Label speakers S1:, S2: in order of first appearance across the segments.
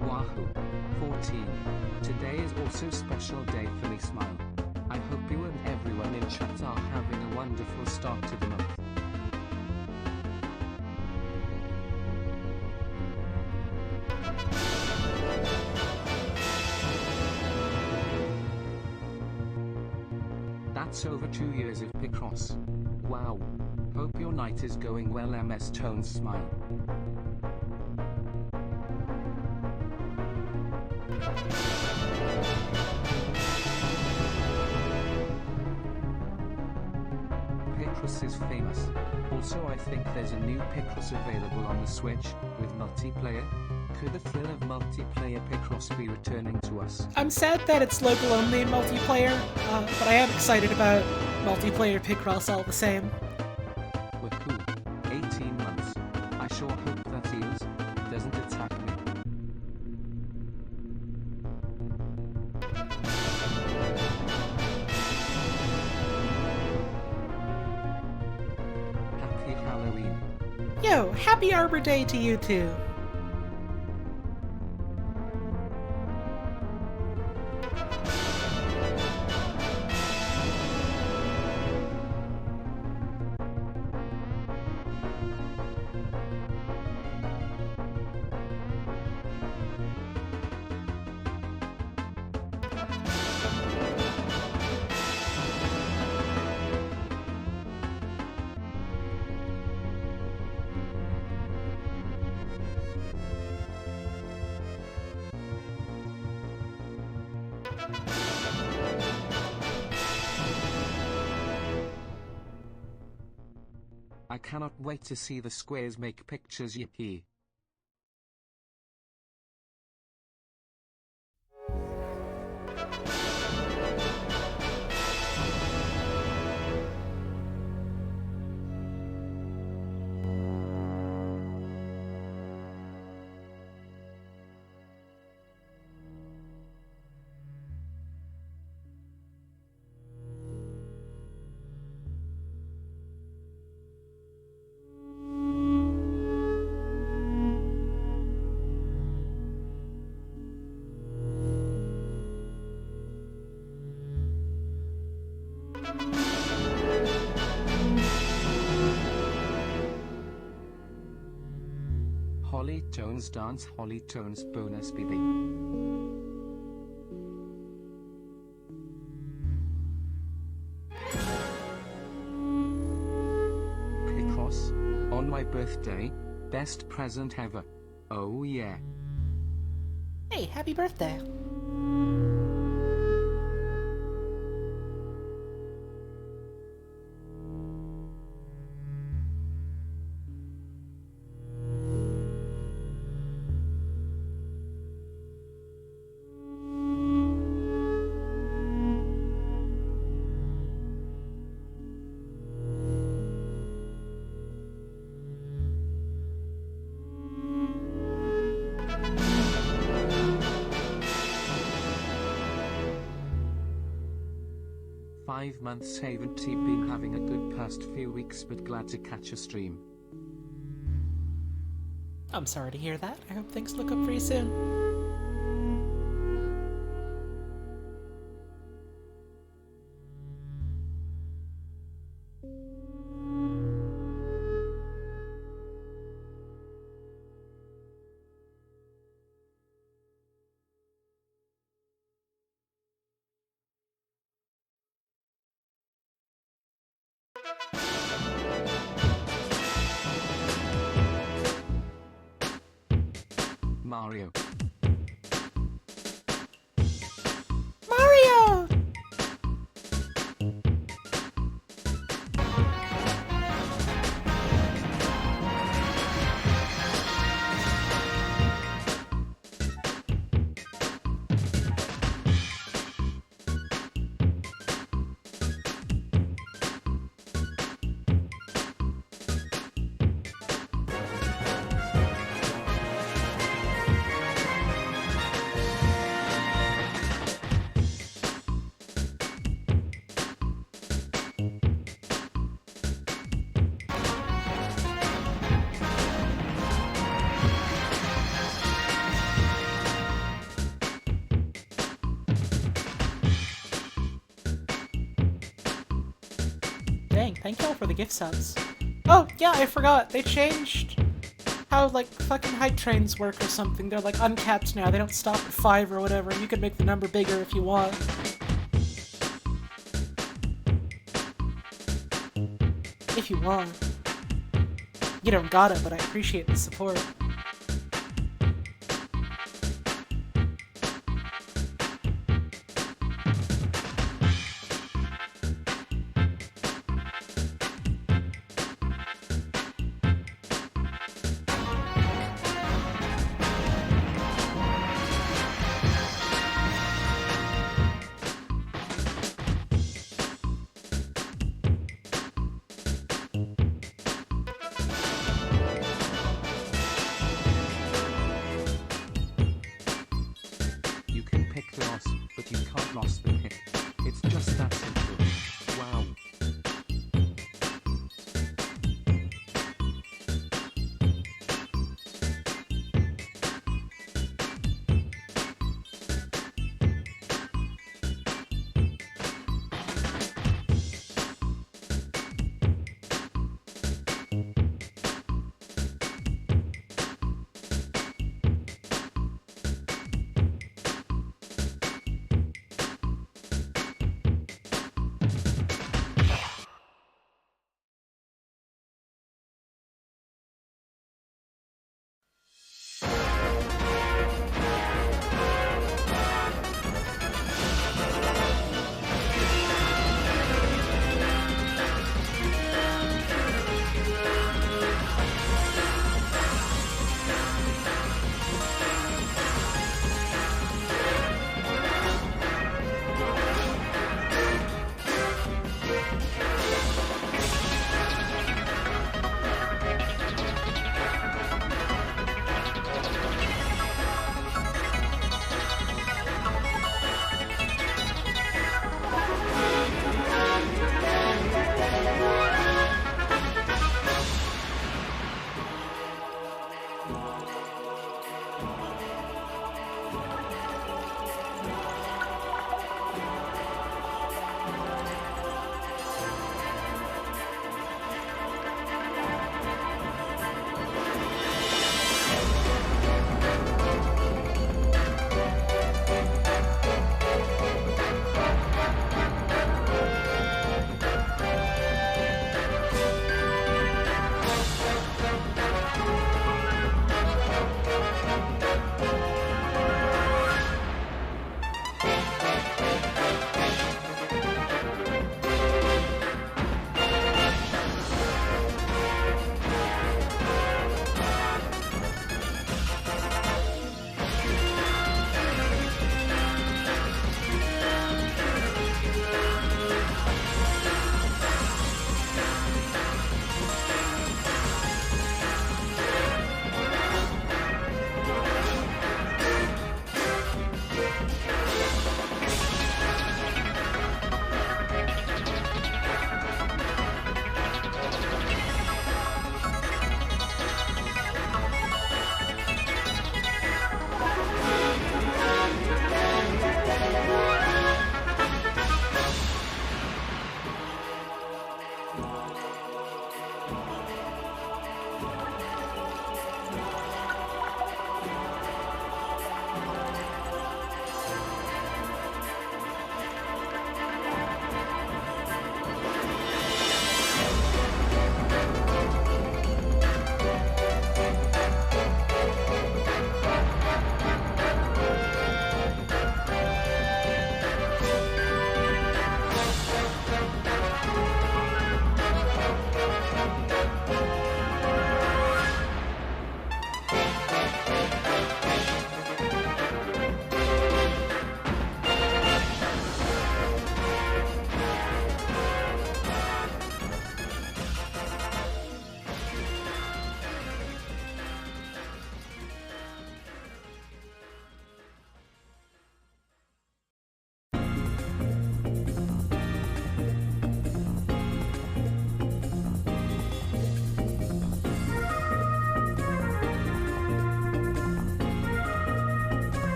S1: Wahoo! 14. Today is also special day for me, smile. I hope you and everyone in chat are having a wonderful start to the month. That's over 2 years of Picross. Wow. Hope your night is going well, MS Tones, smile. Picross is famous. Also, I think there's a new Picross available on the Switch, with multiplayer. Could the thrill of multiplayer Picross be returning to us?
S2: I'm sad that it's local-only multiplayer, but I am excited about multiplayer Picross all the same.
S1: Wahoo! 18 months. I sure hope that heals. Doesn't attack me. Happy Halloween.
S2: Yo, happy Arbor Day to you too.
S1: I cannot wait to see the squares make pictures, yippee. Holly Tones dance, Holly Tones bonus BB. Picross, on my birthday, best present ever. Oh yeah.
S2: Hey, happy birthday.
S1: "5 months, haven't been having a good past few weeks, but glad to catch a stream."
S2: I'm sorry to hear that. I hope things look up for you soon.
S1: Mario.
S2: Mario! Thank y'all for the gift subs. Oh, yeah, I forgot. They changed how, like, fucking hype trains work or something. They're, like, uncapped now. They don't stop at 5 or whatever, and you can make the number bigger if you want. If you want. You don't gotta, but I appreciate the support.
S1: But you can't lost the pick. It's just that simple. Wow.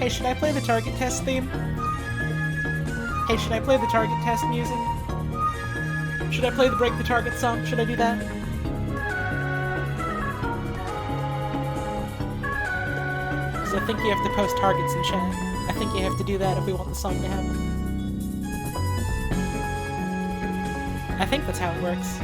S2: Hey, should I play the target test theme? Hey, should I play the target test music? Should I play the break the target song? Should I do that? Because I think you have to post targets in chat. I think you have to do that if we want the song to happen. I think that's how it works.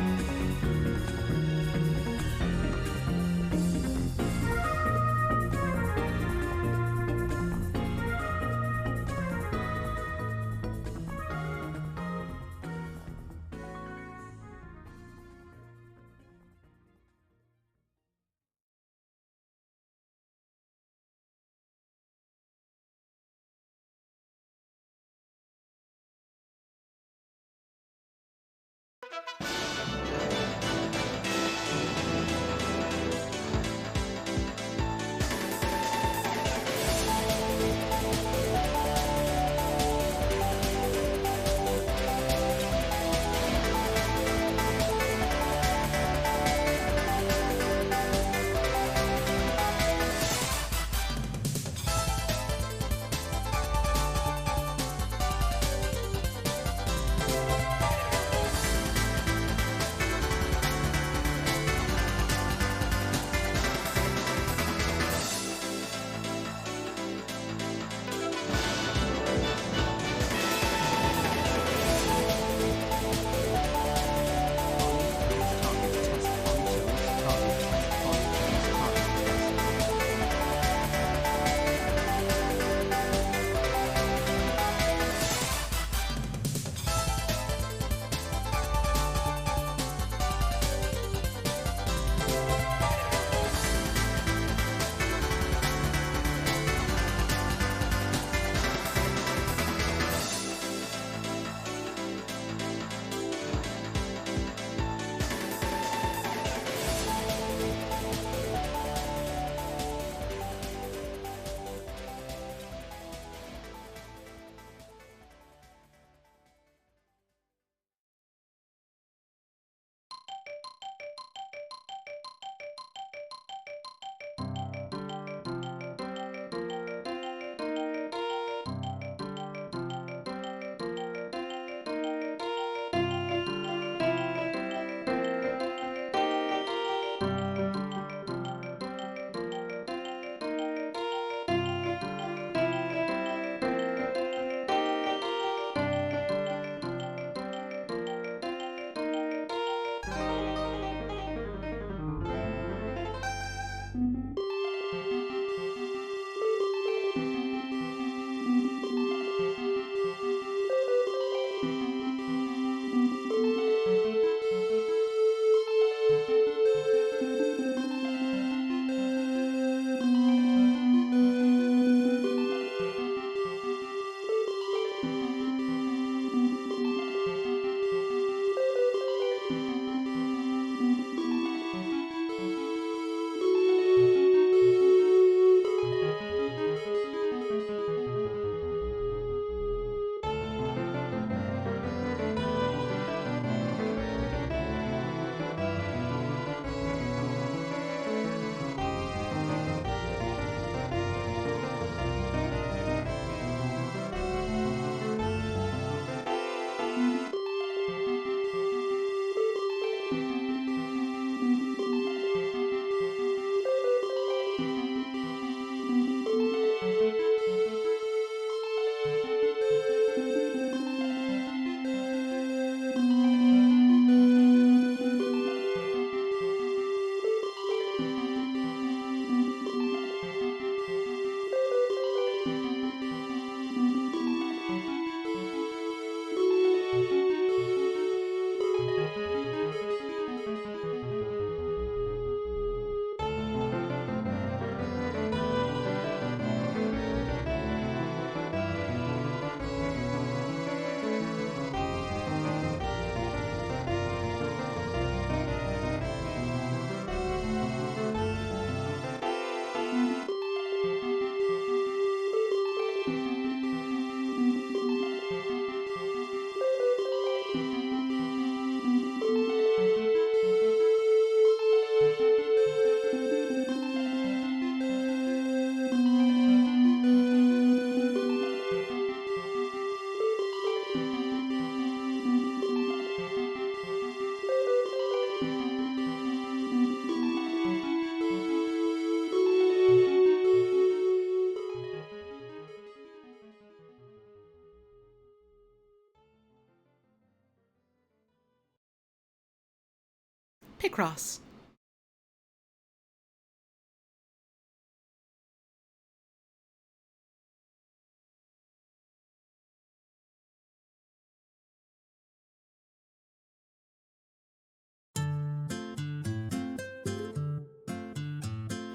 S2: Picross.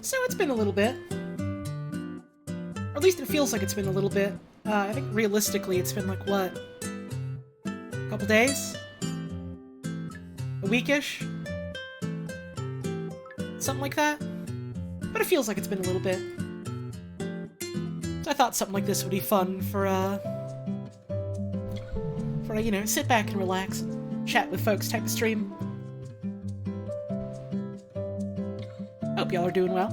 S2: So it's been a little bit. Or at least it feels like it's been a little bit. I think realistically it's been like, what? A couple days? A weekish? Something like that? But it feels like it's been a little bit. So I thought something like this would be fun for, you know, sit back and relax and chat with folks type of stream. Hope y'all are doing well.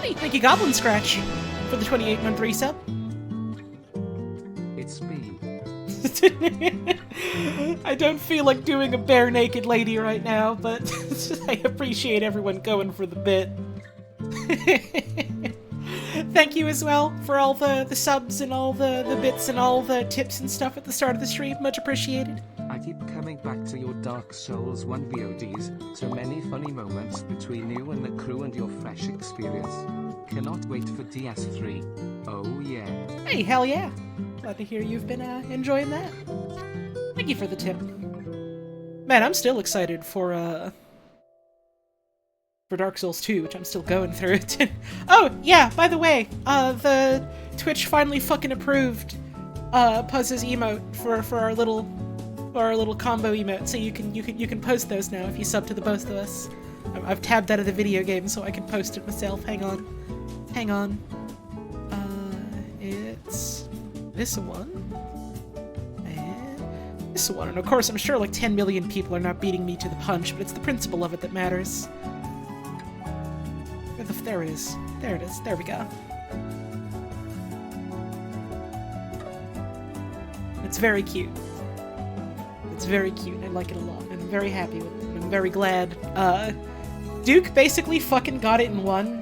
S2: Hey, thank you Goblin Scratch for the 28-month resub.
S1: It's me.
S2: I don't feel like doing a bare naked lady right now, but I appreciate everyone going for the bit. Thank you as well for all the subs and all the bits and all the tips and stuff at the start of the stream. Much appreciated.
S1: I keep coming back to your Dark Souls 1 VODs, so many funny moments between you and the crew and your fresh experience. Cannot wait for DS3. Oh yeah.
S2: Hey, hell yeah. Glad to hear you've been enjoying that. Thank you for the tip. Man, I'm still excited for Dark Souls 2, which I'm still going through it. Oh, yeah, by the way, the Twitch finally fucking approved Puzz's emote for our little combo emote, so you can post those now if you sub to the both of us. I've tabbed out of the video game so I can post it myself. Hang on. It's this one. And this one. And of course, I'm sure like 10 million people are not beating me to the punch, but it's the principle of it that matters. There it is. There it is. There we go. It's very cute. It's very cute. I like it a lot. And I'm very happy with it. I'm very glad. Duke basically fucking got it in one.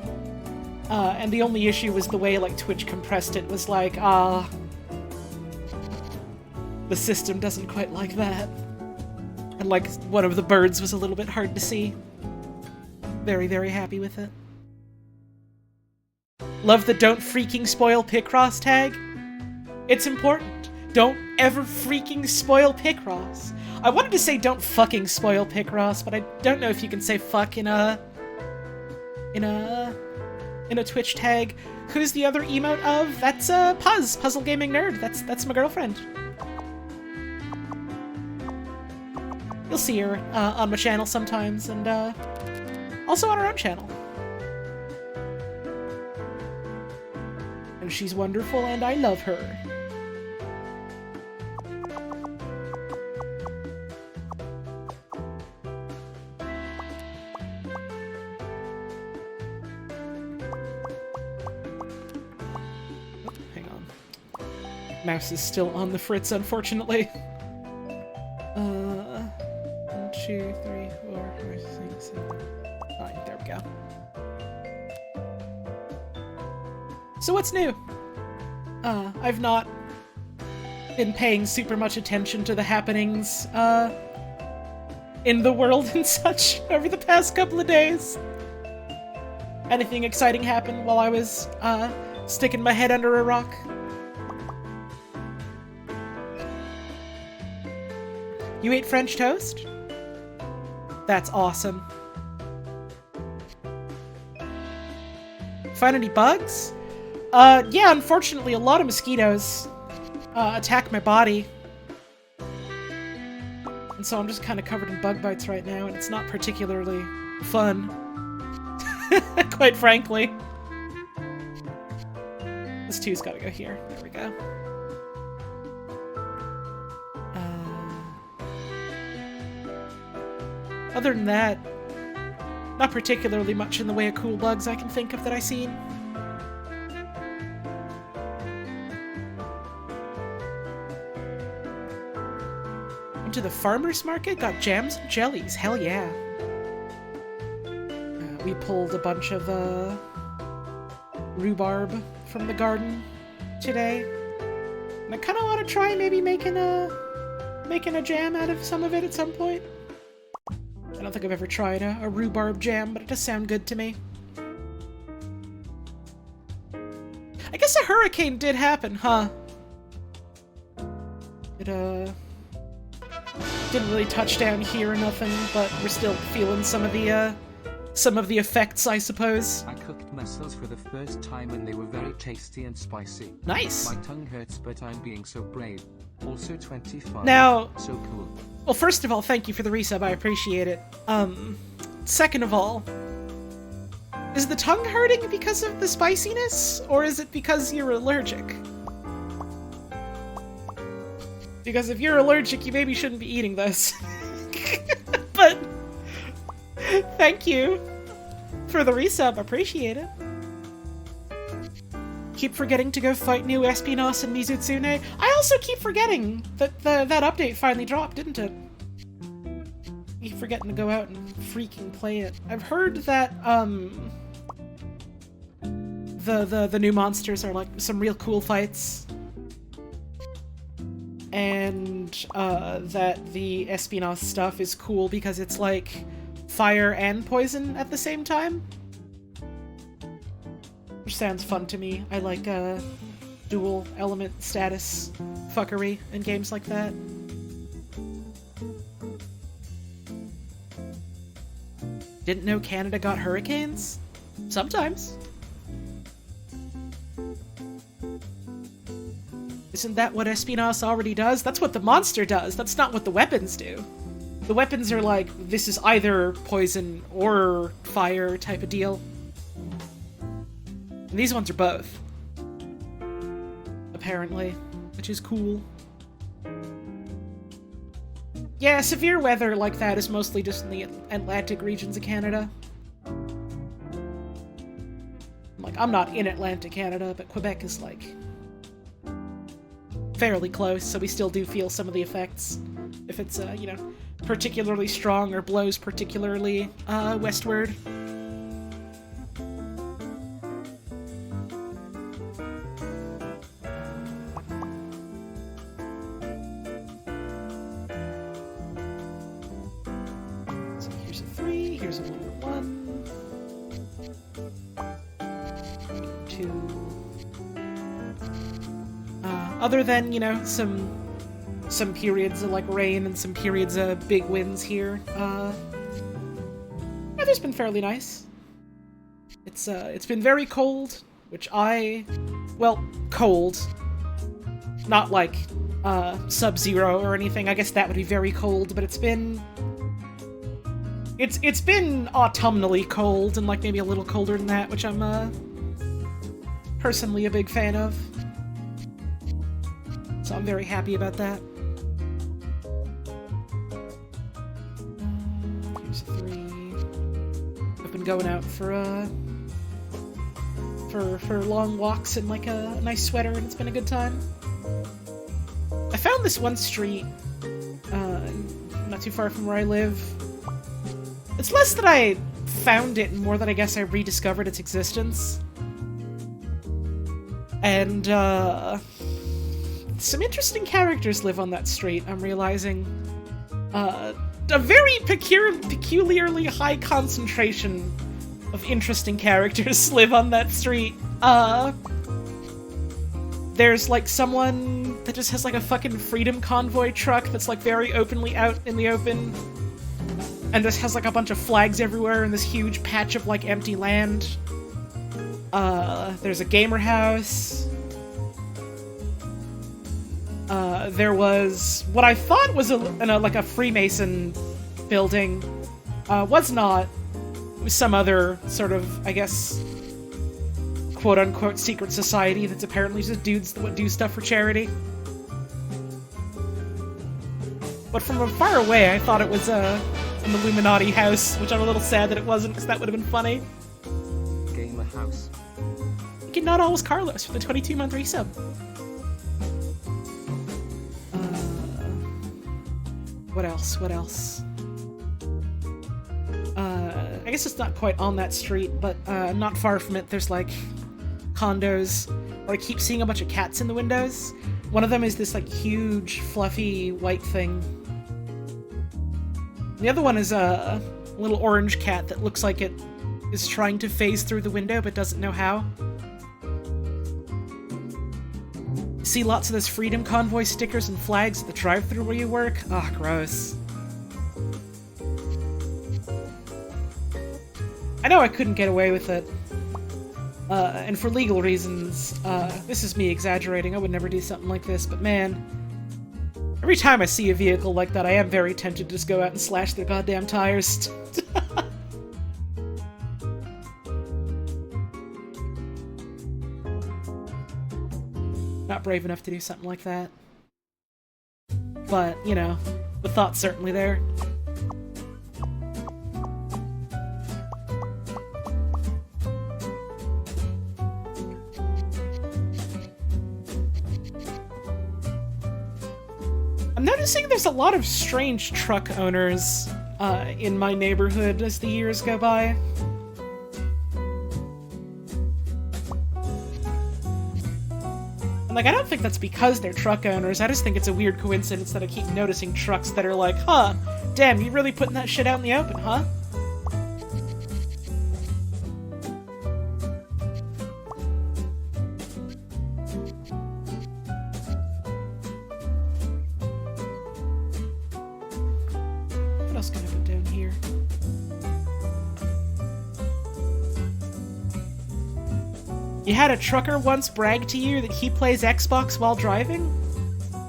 S2: And the only issue was the way, like, Twitch compressed it was like, the system doesn't quite like that. And, like, one of the birds was a little bit hard to see. Very, very happy with it. Love the don't freaking spoil Picross tag. It's important. Don't ever freaking spoil Picross. I wanted to say don't fucking spoil Picross, but I don't know if you can say fuck in a Twitch tag. Who's the other emote of? That's Puzz, Puzzle Gaming Nerd. That's my girlfriend. You'll see her on my channel sometimes, and also on her own channel. And she's wonderful, and I love her. Hang on. Mouse is still on the fritz, unfortunately. 1, 2, 3, 4, 5, 6, 7, 9. There we go. So what's new? I've not been paying super much attention to the happenings, in the world and such over the past couple of days. Anything exciting happened while I was, sticking my head under a rock? You ate French toast? That's awesome. Find any bugs? Yeah, unfortunately, a lot of mosquitoes attack my body. And so I'm just kind of covered in bug bites right now, and it's not particularly fun. Quite frankly. This two's gotta go here. There we go. Other than that, not particularly much in the way of cool bugs I can think of that I've seen. Went to the farmer's market, got jams and jellies, hell yeah. We pulled a bunch of rhubarb from the garden today. And I kind of want to try maybe making a making a jam out of some of it at some point. I don't think I've ever tried a rhubarb jam, but it does sound good to me. I guess a hurricane did happen, huh? It, didn't really touch down here or nothing, but we're still feeling some of the effects, I suppose.
S1: I cooked mussels for the first time and they were very tasty and spicy.
S2: Nice!
S1: My tongue hurts, but I'm being so brave. Also 25.
S2: Now...
S1: So cool.
S2: Well, first of all, thank you for the resub, I appreciate it. Second of all, is the tongue hurting because of the spiciness, or is it because you're allergic? Because if you're allergic, you maybe shouldn't be eating this. But, thank you for the resub, appreciate it. Keep forgetting to go fight new Espinos and Mizutsune. I also keep forgetting that that update finally dropped, didn't it? Keep forgetting to go out and freaking play it. I've heard that, the new monsters are, like, some real cool fights. And, that the Espinos stuff is cool because it's, like, fire and poison at the same time. Which sounds fun to me. I like, dual element status fuckery in games like that. Didn't know Canada got hurricanes? Sometimes. Isn't that what Espinos already does? That's what the monster does. That's not what the weapons do. The weapons are like, this is either poison or fire type of deal. And these ones are both. Apparently. Which is cool. Yeah, severe weather like that is mostly just in the Atlantic regions of Canada. Like, I'm not in Atlantic Canada, but Quebec is, like, fairly close, so we still do feel some of the effects. If it's, you know, particularly strong or blows particularly, westward. So here's a 3, here's a 1, 2. Other than, you know, some periods of, like, rain and some periods of big winds here, weather's been fairly nice. It's been very cold, which well, cold. Not like, sub-zero or anything, I guess that would be very cold, but it's been autumnally cold, and, like, maybe a little colder than that, which I'm, personally a big fan of. So I'm very happy about that. Here's a 3. I've been going out for long walks in, like, a nice sweater, and it's been a good time. I found this one street, not too far from where I live. It's less that I found it, and more that I guess I rediscovered its existence. And, some interesting characters live on that street, I'm realizing. A very peculiarly high concentration of interesting characters live on that street. There's, like, someone that just has, like, a fucking Freedom Convoy truck that's, like, very openly out in the open. And just has, like, a bunch of flags everywhere in this huge patch of, like, empty land. There's a gamer house. There was what I thought was like a Freemason building. Was not. It was some other sort of, I guess, quote-unquote secret society that's apparently just dudes that would do stuff for charity. But from far away, I thought it was an Illuminati house, which I'm a little sad that it wasn't, because that would have been funny.
S1: Gamer house.
S2: Thank you, Not Always Carlos, for the 22-month resub. What else? What else? I guess it's not quite on that street, but not far from it, there's, like, condos where I keep seeing a bunch of cats in the windows. One of them is this, like, huge, fluffy, white thing. The other one is a little orange cat that looks like it is trying to phase through the window but doesn't know how. See lots of those Freedom Convoy stickers and flags at the drive-thru where you work? Ah, gross. I know I couldn't get away with it. And for legal reasons, this is me exaggerating, I would never do something like this, but man, every time I see a vehicle like that, I am very tempted to just go out and slash their goddamn tires. Not brave enough to do something like that. But, you know, the thought's certainly there. I'm noticing there's a lot of strange truck owners in my neighborhood as the years go by. And, like, I don't think that's because they're truck owners, I just think it's a weird coincidence that I keep noticing trucks that are like, huh, damn, you really putting that shit out in the open, huh? What else can I put down here? You had a trucker once brag to you that he plays Xbox while driving?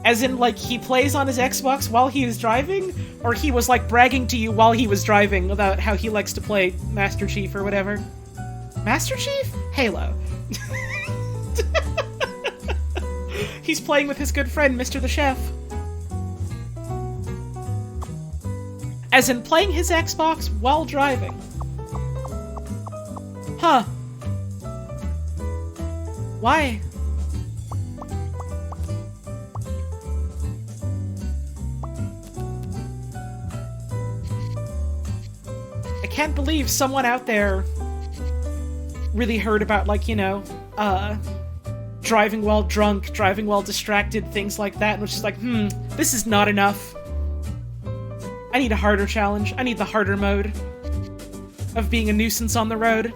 S2: As in, like, he plays on his Xbox while he is driving? Or he was, like, bragging to you while he was driving about how he likes to play Master Chief or whatever? Master Chief? Halo. He's playing with his good friend, Mr. the Chef. As in, playing his Xbox while driving. Huh. Why? I can't believe someone out there really heard about, like, you know, driving while drunk, driving while distracted, things like that, and was just like, this is not enough. I need a harder challenge. I need the harder mode of being a nuisance on the road.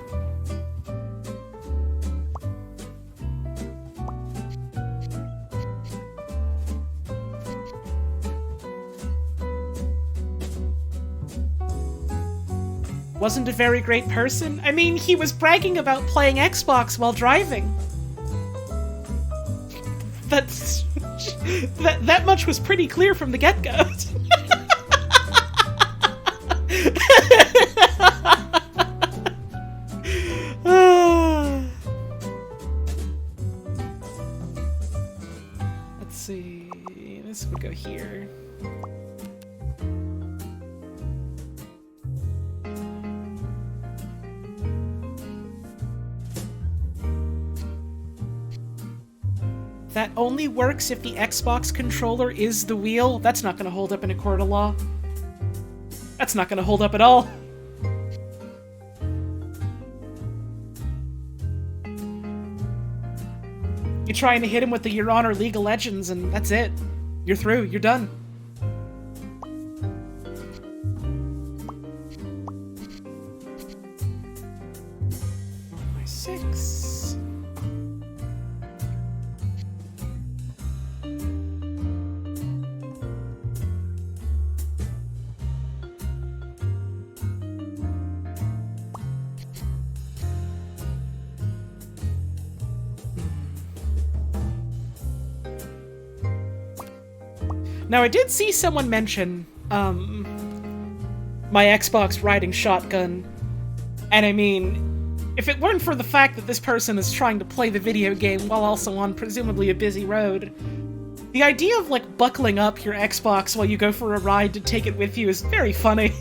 S2: Wasn't a very great person. I mean, he was bragging about playing Xbox while driving. That's... that much was pretty clear from the get-go. Let's see... this would go here. That only works if the Xbox controller is the wheel. That's not gonna hold up in a court of law. That's not gonna hold up at all. You're trying to hit him with the Your Honor League of Legends and that's it. You're through, you're done. My 6. Now, I did see someone mention, my Xbox riding shotgun, and I mean, if it weren't for the fact that this person is trying to play the video game while also on presumably a busy road, the idea of, like, buckling up your Xbox while you go for a ride to take it with you is very funny.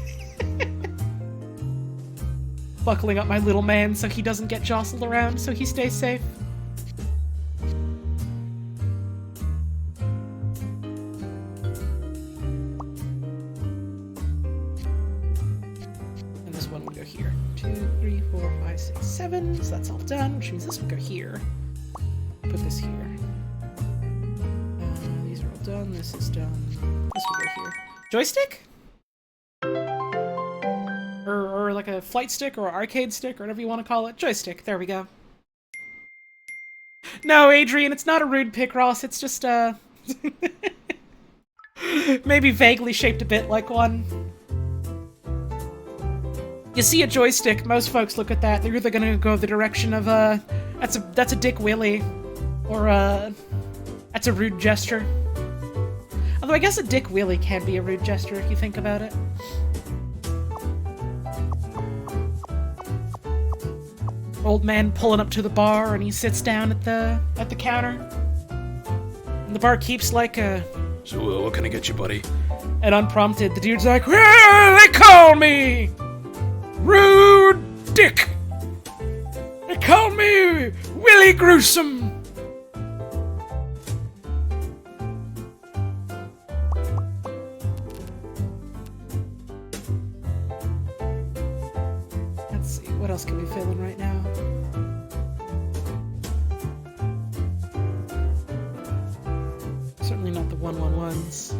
S2: Buckling up my little man so he doesn't get jostled around, so he stays safe. Here. 2, 3, 4, 5, 6, 7. So that's all done, which means this will go here. Put this here. done, this is done. This will go here. Joystick? Or like a flight stick or arcade stick or whatever you want to call it. Joystick, there we go. No, Adrian, it's not a rude Picross, it's just, maybe vaguely shaped a bit like one. You see a joystick, most folks look at that, they're either gonna go the direction of, that's a dick willy, or, that's a rude gesture. Although I guess a dick willy can be a rude gesture if you think about it. Old man pulling up to the bar and he sits down at the counter. And the barkeep's like, so what can I get you, buddy? And unprompted, the dude's like, well, they call me Rude Dick. They call me Willie Gruesome. Let's see, what else can we fill in right now? Certainly not the 111s.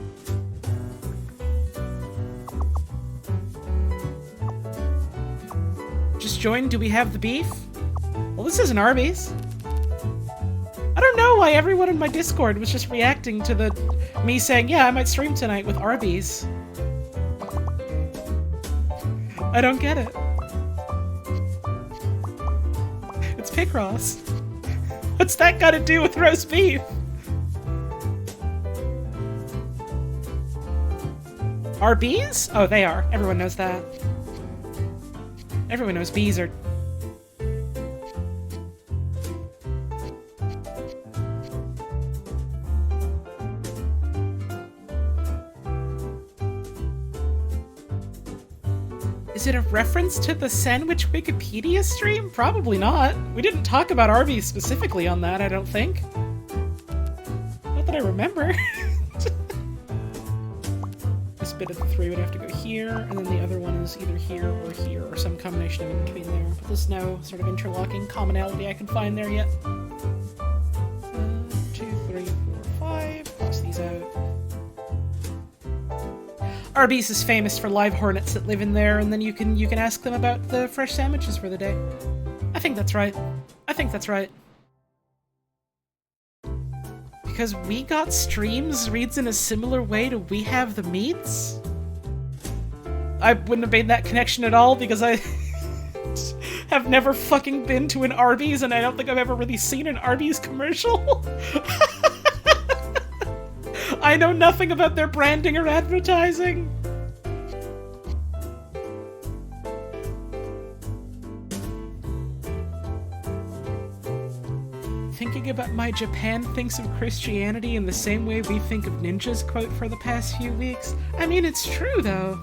S2: Just joined, do we have the beef? Well, this isn't Arby's. I don't know why everyone in my Discord was just reacting to me saying, yeah, I might stream tonight with Arby's. I don't get it. It's Picross. What's that got to do with roast beef? Are bees? Oh, they are. Everyone knows that. Everyone knows bees are... Is it a reference to the Sandwich Wikipedia stream? Probably not. We didn't talk about Arby's specifically on that, I don't think. Not that I remember. This bit of the three would have to go here, and then the other one is either here, or some combination of in between there. But there's no sort of interlocking commonality I can find there yet. 2, 3, 4, 5. Cross these out. Arby's is famous for live hornets that live in there, and then you can ask them about the fresh sandwiches for the day. I think that's right. I think that's right. Because We Got Streams reads in a similar way to We Have the Meats? I wouldn't have made that connection at all because I have never fucking been to an Arby's and I don't think I've ever really seen an Arby's commercial. I know nothing about their branding or advertising. Thinking about my Japan thinks of Christianity in the same way we think of ninjas quote for the past few weeks. I mean, it's true, though.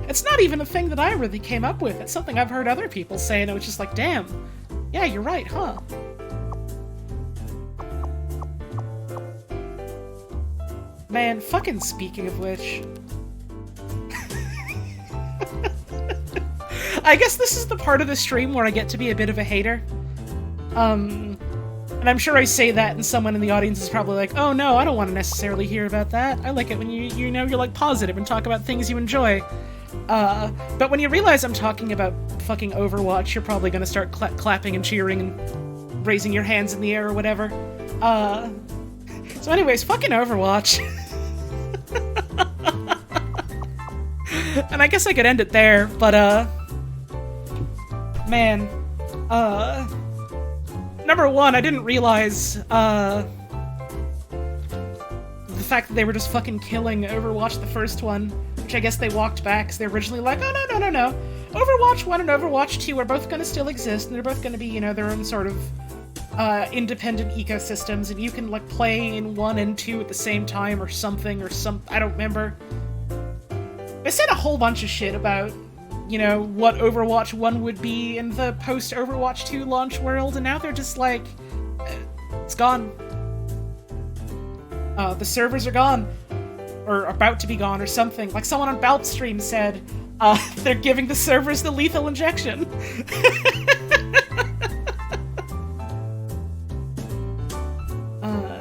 S2: It's not even a thing that I really came up with. It's something I've heard other people say, and it was just like, damn. Yeah, you're right, huh? Man, fucking speaking of which... I guess this is the part of the stream where I get to be a bit of a hater. And I'm sure I say that and someone in the audience is probably like, oh no, I don't want to necessarily hear about that. I like it when you know, you're like positive and talk about things you enjoy. But when you realize I'm talking about fucking Overwatch, you're probably gonna start clapping and cheering and raising your hands in the air or whatever. So anyways, fucking Overwatch. And I guess I could end it there, but man, number one, I didn't realize, the fact that they were just fucking killing Overwatch the first one, which I guess they walked back, because they're originally like, oh, no. Overwatch 1 and Overwatch 2 are both gonna still exist, and they're both gonna be, you know, their own sort of, independent ecosystems, and you can, like, play in 1 and 2 at the same time, or something, I don't remember. They said a whole bunch of shit about, you know, what Overwatch 1 would be in the post-Overwatch 2 launch world, and now they're just like, it's gone. The servers are gone. Or about to be gone, or something. Like someone on Balp stream said, they're giving the servers the lethal injection.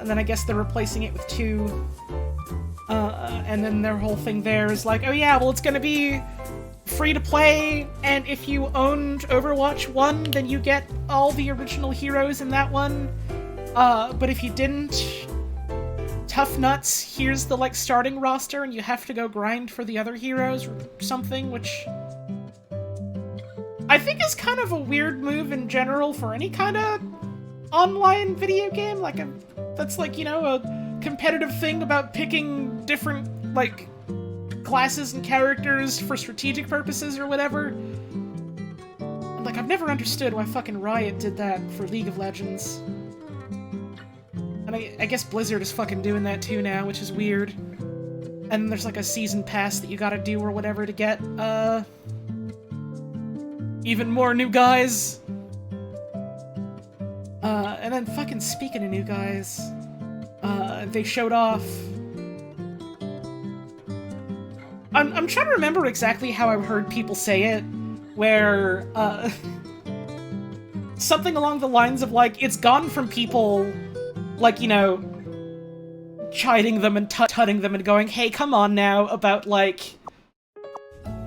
S2: and then I guess they're replacing it with 2. And then their whole thing there is like, oh yeah, well it's gonna be free to play, and if you owned Overwatch 1, then you get all the original heroes in that one. But if you didn't, tough nuts, here's the, like, starting roster, and you have to go grind for the other heroes or something, which I think is kind of a weird move in general for any kind of online video game. Like, that's, like, you know, a competitive thing about picking different, like, classes and characters for strategic purposes or whatever. And, like, I've never understood why fucking Riot did that for League of Legends. And I guess Blizzard is fucking doing that too now, which is weird. And there's like a season pass that you gotta do or whatever to get, even more new guys. And then fucking speaking of new guys, they showed off... I'm trying to remember exactly how I've heard people say it, where, something along the lines of, like, it's gone from people, like, you know, chiding them and tutting them and going, hey, come on now, about, like,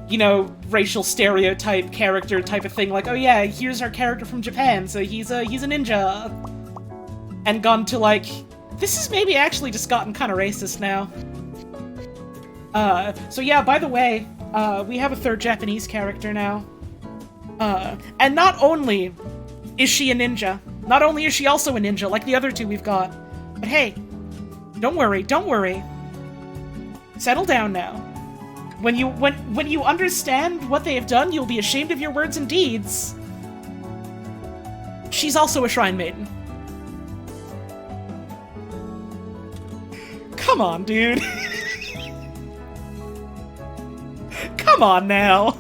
S2: you know, racial stereotype character type of thing, like, oh yeah, here's our character from Japan, so he's a ninja. And gone to, like, this has maybe actually just gotten kind of racist now. So yeah, by the way, we have a 3rd Japanese character now. And not only is she a ninja, not only is she also a ninja, like the other 2 we've got, but hey, don't worry. Settle down now. When you understand what they have done, you'll be ashamed of your words and deeds. She's also a Shrine Maiden. Come on, dude. Come on now.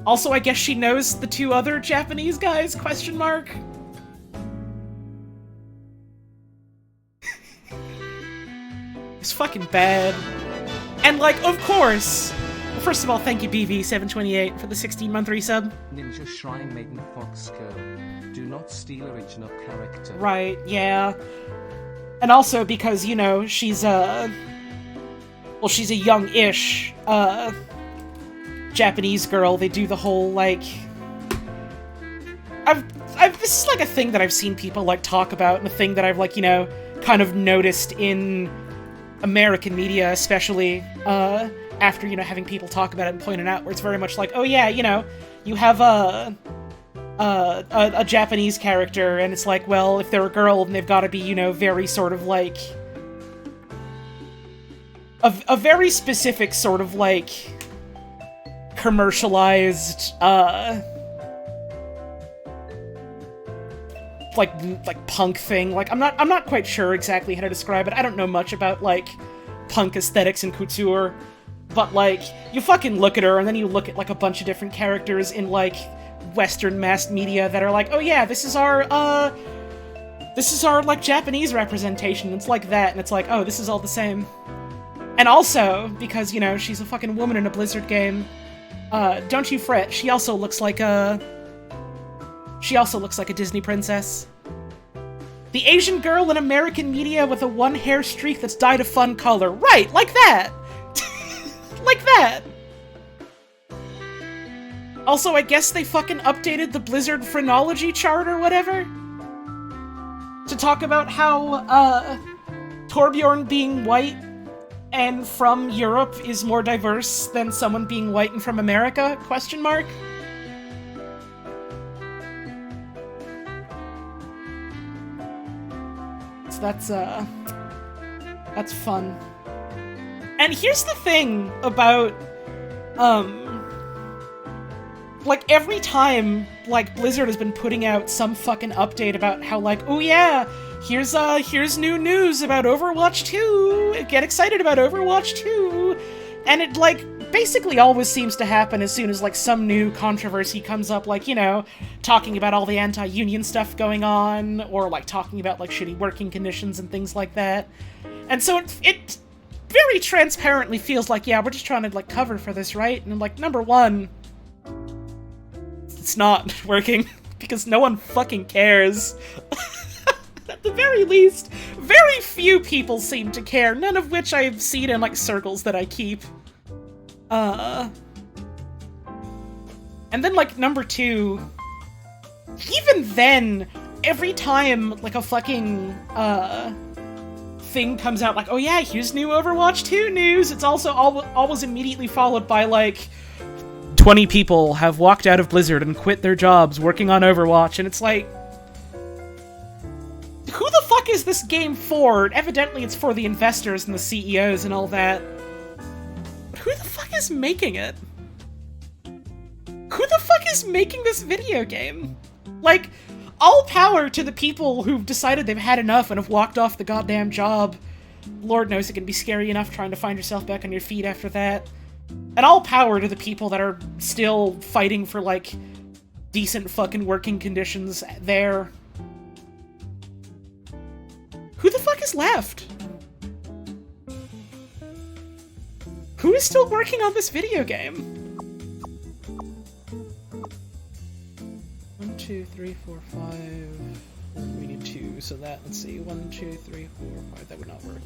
S2: Also, I guess she knows the 2 other Japanese guys, question mark? It's fucking bad. And, like, of course... Well, first of all, thank you, BV728, for the 16-month resub.
S1: Ninja Shrine Maiden Fox Girl. Do not steal original character.
S2: Right, yeah. And also because, you know, she's a young-ish, Japanese girl. They do the whole, like... This is, like, a thing that I've seen people, like, talk about, and a thing that I've, like, you know, kind of noticed in American media, especially, after, you know, having people talk about it and point it out, where it's very much like, oh yeah, you know, you have a Japanese character, and it's like, well, if they're a girl, then they've got to be, you know, very sort of, like... A very specific sort of, like... commercialized, like punk thing. Like, I'm not quite sure exactly how to describe it. I don't know much about, like, punk aesthetics and couture, but, like, you fucking look at her, and then you look at, like, a bunch of different characters in, like, Western mass media that are like, oh yeah, this is our, like, Japanese representation. It's like that, and it's like, oh, this is all the same. And also, because, you know, she's a fucking woman in a Blizzard game, don't you fret, she also looks like a Disney princess. The Asian girl in American media with a one hair streak that's dyed a fun color. Right, like that! Like that! Also, I guess they fucking updated the Blizzard phrenology chart or whatever? To talk about how, Torbjorn being white and from Europe is more diverse than someone being white and from America? Question mark? So that's fun. And here's the thing about, like, every time, like, Blizzard has been putting out some fucking update about how, like, oh yeah, here's new news about Overwatch 2, get excited about Overwatch 2, and it, like, basically always seems to happen as soon as, like, some new controversy comes up, like, you know, talking about all the anti-union stuff going on, or, like, talking about, like, shitty working conditions and things like that. And so it very transparently feels like, yeah, we're just trying to, like, cover for this, right? And, like, number one, it's not working because no one fucking cares. At the very least, very few people seem to care, none of which I've seen in, like, circles that I keep. And then, like, number 2, even then, every time, like, a fucking, thing comes out, like, oh yeah, here's new Overwatch 2 news, it's also always immediately followed by, like, 20 people have walked out of Blizzard and quit their jobs working on Overwatch, and it's like, who the fuck is this game for? Evidently it's for the investors and the CEOs and all that. But who the fuck is making it? Who the fuck is making this video game? Like, all power to the people who've decided they've had enough and have walked off the goddamn job. Lord knows it can be scary enough trying to find yourself back on your feet after that. And all power to the people that are still fighting for, like, decent fucking working conditions there. Who the fuck is left? Who is still working on this video game? 1, 2, 3, 4, 5. We need 2, so that, let's see. 1, 2, 3, 4, 5. That would not work.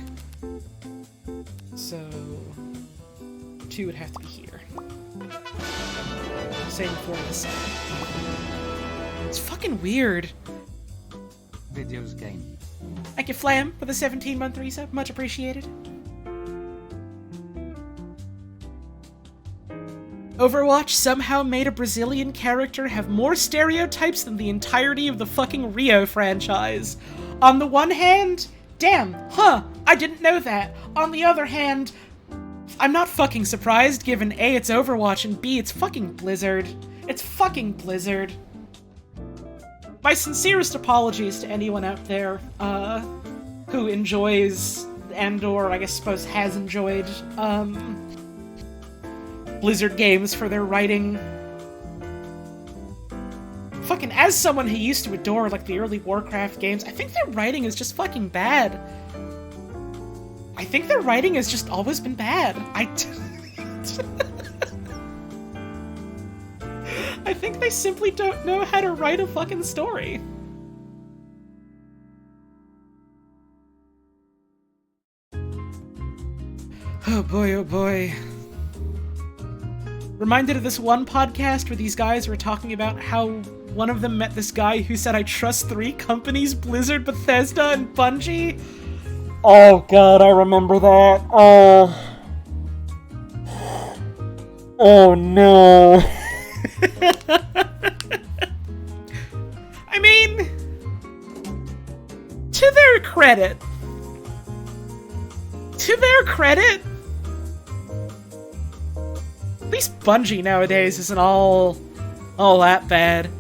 S2: So 2 would have to be here. Same for this. It's fucking weird.
S1: Videos game.
S2: Thank you, Flam, for the 17-month resub. Much appreciated. Overwatch somehow made a Brazilian character have more stereotypes than the entirety of the fucking Rio franchise. On the one hand, damn, I didn't know that. On the other hand, I'm not fucking surprised given A, it's Overwatch, and B, it's fucking Blizzard. It's fucking Blizzard. My sincerest apologies to anyone out there, who enjoys, and/or I suppose has enjoyed, Blizzard games for their writing. Fucking, as someone who used to adore, like, the early Warcraft games, I think their writing is just fucking bad. I think their writing has just always been bad. I think they simply don't know how to write a fucking story. Oh boy, oh boy. Reminded of this one podcast where these guys were talking about how one of them met this guy who said, I trust 3 companies, Blizzard, Bethesda, and Bungie. Oh god, I remember that. Oh no. I mean, to their credit, at least Bungie nowadays isn't all that bad.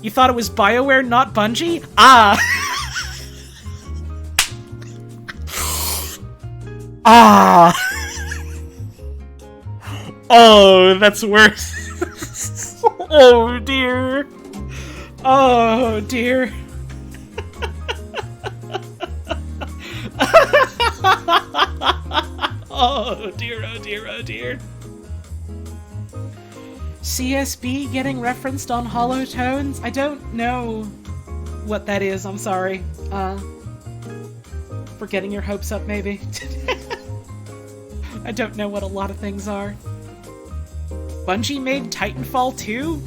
S2: You thought it was BioWare, not Bungie? Ah! Ah! Oh, that's worse. Oh dear. Oh dear. Oh dear, oh dear, oh dear. CSB getting referenced on Hollow Tones? I don't know what that is, I'm sorry. For getting your hopes up, maybe. I don't know what a lot of things are. Bungie made Titanfall 2?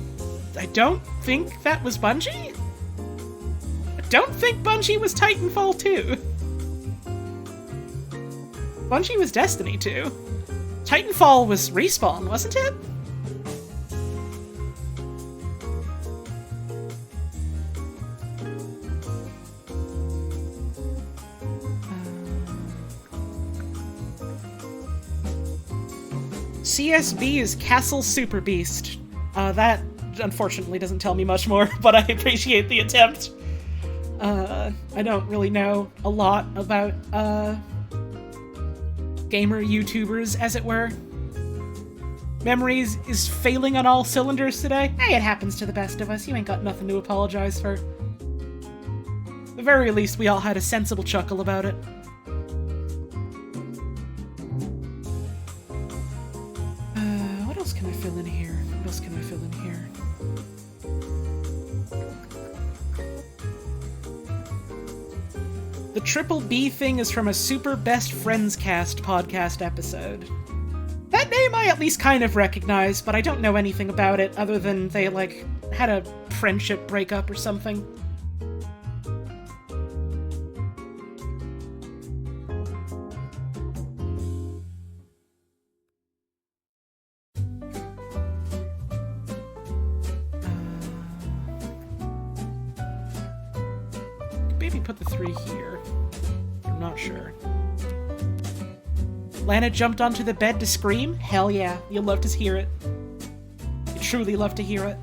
S2: I don't think that was Bungie? I don't think Bungie was Titanfall 2. Bungie was Destiny 2. Titanfall was Respawn, wasn't it? CSB is Castle Super Beast. That unfortunately doesn't tell me much more, but I appreciate the attempt. I don't really know a lot about, gamer YouTubers, as it were. Memories is failing on all cylinders today. Hey, it happens to the best of us. You ain't got nothing to apologize for. At the very least, we all had a sensible chuckle about it. What else can I fill in here? What else can I fill in here? The Triple B thing is from a Super Best Friends Cast podcast episode. That name I at least kind of recognize, but I don't know anything about it other than they, like, had a friendship breakup or something. Maybe put the 3 here. I'm not sure. Lana jumped onto the bed to scream? Hell yeah, you'll love to hear it. You truly love to hear it.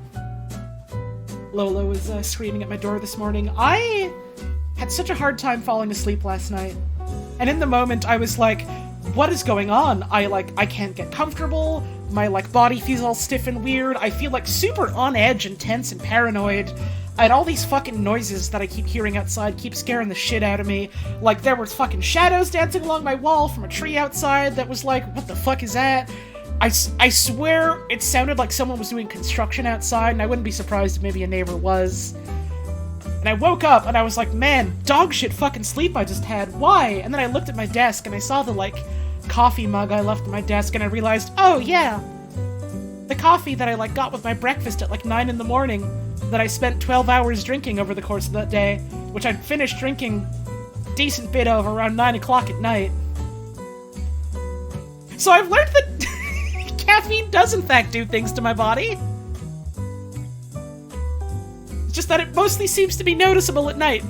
S2: Lola was screaming at my door this morning. I had such a hard time falling asleep last night. And in the moment, I was like, what is going on? I can't get comfortable. My, body feels all stiff and weird. I feel, super on edge and tense and paranoid. I had all these fucking noises that I keep hearing outside, keep scaring the shit out of me. There were fucking shadows dancing along my wall from a tree outside that was like, what the fuck is that? I swear it sounded like someone was doing construction outside, and I wouldn't be surprised if maybe a neighbor was. And I woke up, and I was like, man, dog shit fucking sleep I just had. Why? And then I looked at my desk, and I saw the, coffee mug I left at my desk, and I realized, oh, yeah. The coffee that I, got with my breakfast at, 9 in the morning that I spent 12 hours drinking over the course of that day, which I'd finished drinking a decent bit of around 9 o'clock at night. So I've learned that caffeine does in fact do things to my body. It's just that it mostly seems to be noticeable at night.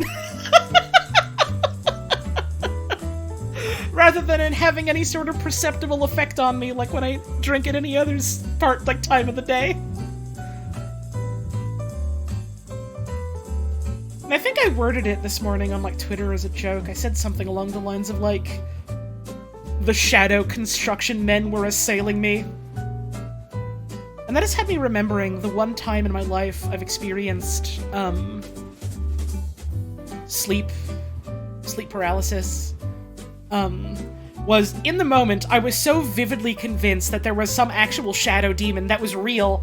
S2: Rather than in having any sort of perceptible effect on me, like when I drink at any other time of the day. And I think I worded it this morning on, Twitter as a joke. I said something along the lines of, the shadow construction men were assailing me. And that has had me remembering the one time in my life I've experienced, sleep paralysis. Was in the moment, I was so vividly convinced that there was some actual shadow demon that was real,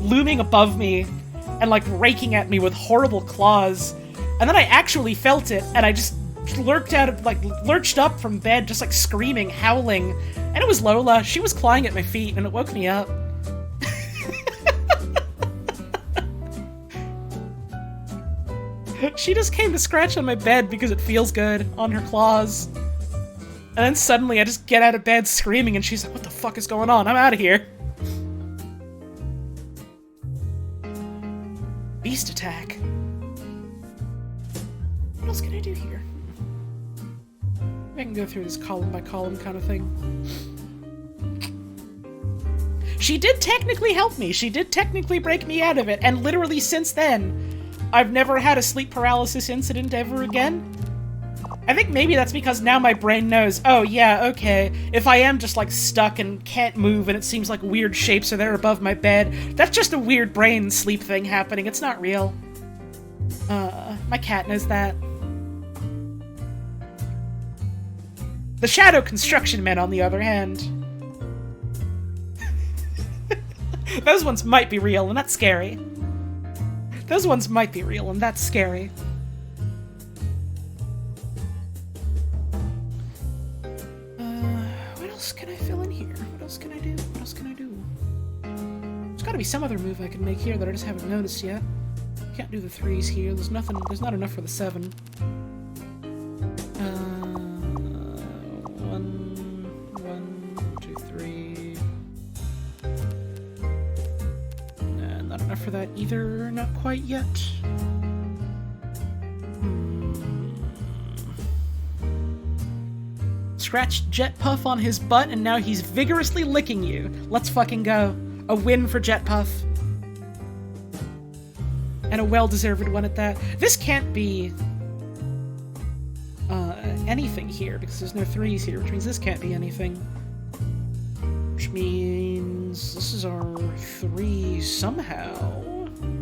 S2: looming above me and, raking at me with horrible claws. And then I actually felt it, and I just lurched up from bed, just, screaming, howling. And it was Lola. She was clawing at my feet, and it woke me up. She just came to scratch on my bed because it feels good on her claws. And then suddenly I just get out of bed screaming, and she's like, what the fuck is going on? I'm out of here. Beast attack. What else can I do here? I can go through this column by column kind of thing. She did technically help me. She did technically break me out of it. And literally since then, I've never had a sleep paralysis incident ever again. I think maybe that's because now my brain knows, oh yeah, okay, if I am just stuck and can't move and it seems like weird shapes are there above my bed, that's just a weird brain sleep thing happening, it's not real. My cat knows that. The shadow construction men, on the other hand. Those ones might be real, and that's scary. Those ones might be real, and that's scary. What else can I fill in here? What else can I do? What else can I do? There's gotta be some other move I can make here that I just haven't noticed yet. Can't do the 3s here. There's not enough for the 7. 1, 2, 3. Not enough for that either. Not quite yet. Scratched Jet Puff on his butt, and now he's vigorously licking you. Let's fucking go. A win for Jet Puff. And a well-deserved one at that. This can't be anything here, because there's no 3s here, which means this can't be anything. Which means this is our 3 somehow.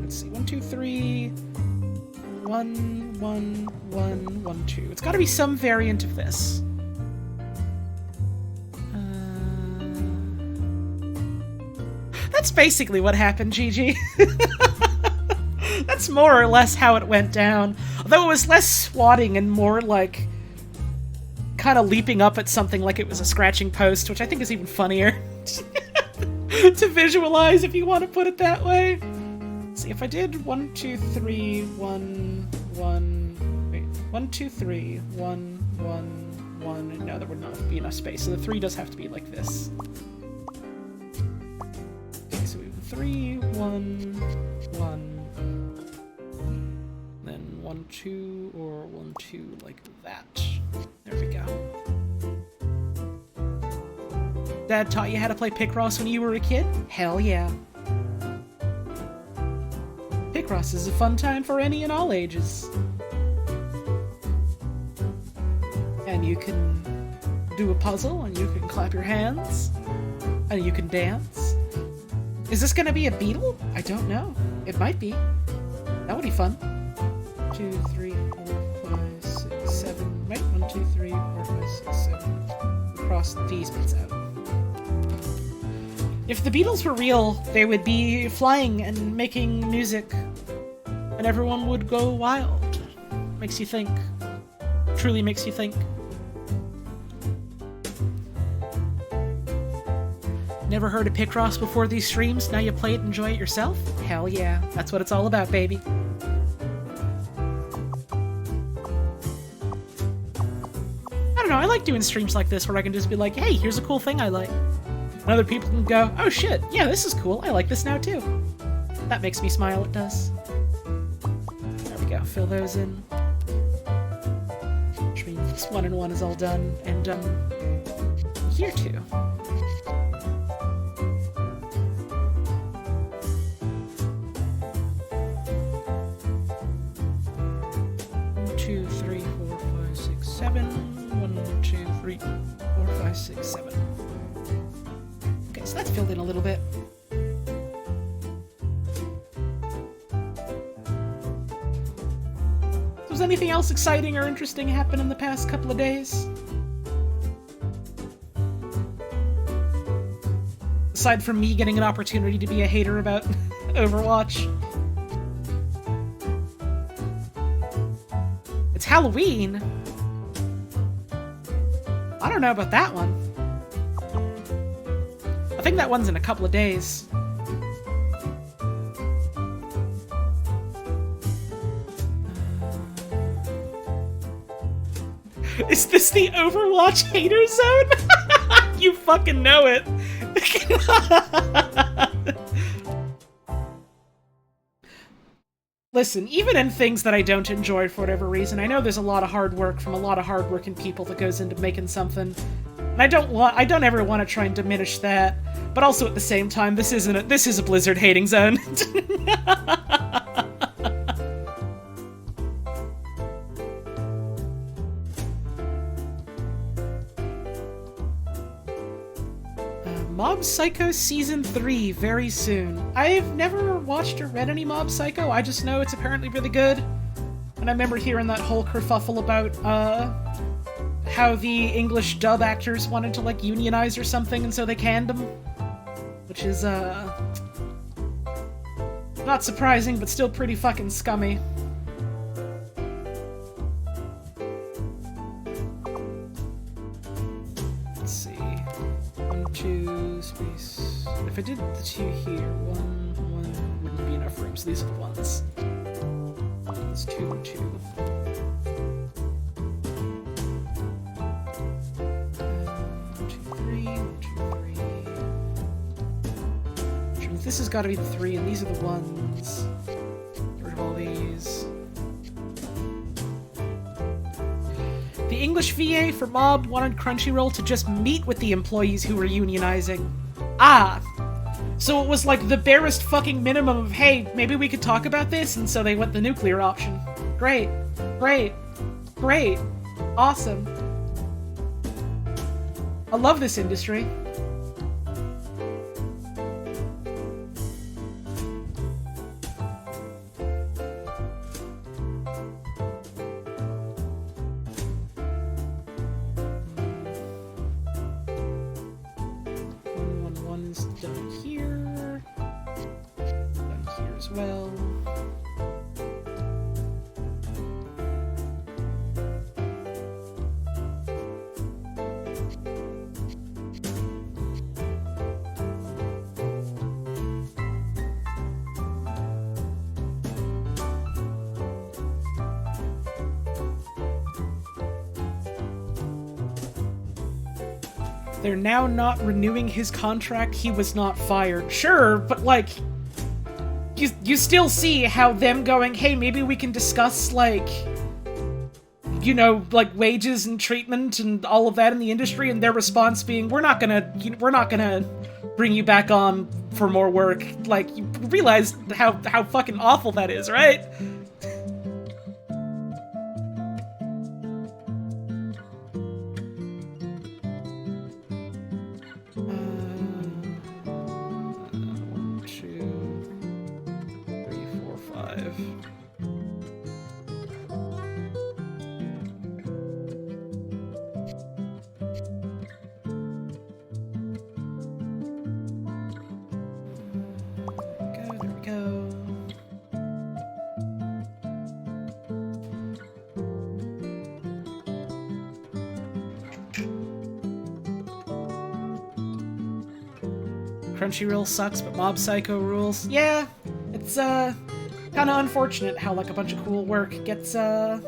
S2: Let's see, 1, 2, 3. 1, 1, 1, 1, 2. It's gotta be some variant of this. That's basically what happened, Gigi. That's more or less how it went down. Although it was less swatting and more like kind of leaping up at something like it was a scratching post, which I think is even funnier to visualize if you want to put it that way. Let's see, if I did 1, 2, 3, 1, 1, wait, 1, 2, 3, 1, 1, 1, no, there would not be enough space, so the 3 does have to be like this. Okay, so we have 3, 1, 1, then 1, 2, or 1, 2, like that. There we go. Dad taught you how to play Picross when you were a kid? Hell yeah. Picross is a fun time for any and all ages. And you can do a puzzle, and you can clap your hands, and you can dance. Is this gonna be a beetle? I don't know. It might be. That would be fun. 2, 3, 4, 5, 6, 7. Wait, 1, 2, 3, 4, 5, 6, 7. Cross these bits out. If the Beatles were real, they would be flying and making music, and everyone would go wild. Makes you think. Truly makes you think. Never heard of Picross before these streams? Now you play it and enjoy it yourself? Hell yeah. That's what it's all about, baby. I don't know, I like doing streams like this where I can just be like, hey, here's a cool thing I like. And other people can go, oh shit, yeah, this is cool, I like this now too. That makes me smile, it does. There we go, fill those in. Which means 1 and 1 is all done, and here too. Two, 3, 4, 5, 6, 7. 1, 2, 3, 4, 5, 6, 7. Okay, so that's filled in a little bit. Was anything else exciting or interesting happen in the past couple of days? Aside from me getting an opportunity to be a hater about Overwatch. It's Halloween. I don't know about that one. I think that one's in a couple of days. Is this the Overwatch hater zone? You fucking know it. Listen, even in things that I don't enjoy for whatever reason, I know there's a lot of hard work from a lot of hardworking people that goes into making something. And I don't ever want to try and diminish that. But also at the same time, this is a Blizzard hating zone. Mob Psycho Season 3 very soon. I've never watched or read any Mob Psycho, I just know it's apparently really good. And I remember hearing that whole kerfuffle about, how the English dub actors wanted to, like, unionize or something, and so they canned them. Which is, not surprising, but still pretty fucking scummy. Let's see. 1, 2, space... If I did the 2 here, 1 wouldn't be enough room, so these are the ones. It's 2 and 2. 1, 2, 3. This has got to be the 3, and these are the ones. Get rid of all these. The English VA for Mob wanted Crunchyroll to just meet with the employees who were unionizing. Ah! So it was like the barest fucking minimum of, hey, maybe we could talk about this, and so they went the nuclear option. Great. Great. Great. Awesome. I love this industry. One is done here. as well. They're now not renewing his contract. He was not fired. Sure, but like, you still see how them going, hey, maybe we can discuss, like, you know, like wages and treatment and all of that in the industry, and their response being, we're not gonna bring you back on for more work. Like, you realize how fucking awful that is, right? Crunchyroll sucks, but Mob Psycho rules. Yeah, it's kind of unfortunate how like a bunch of cool work gets you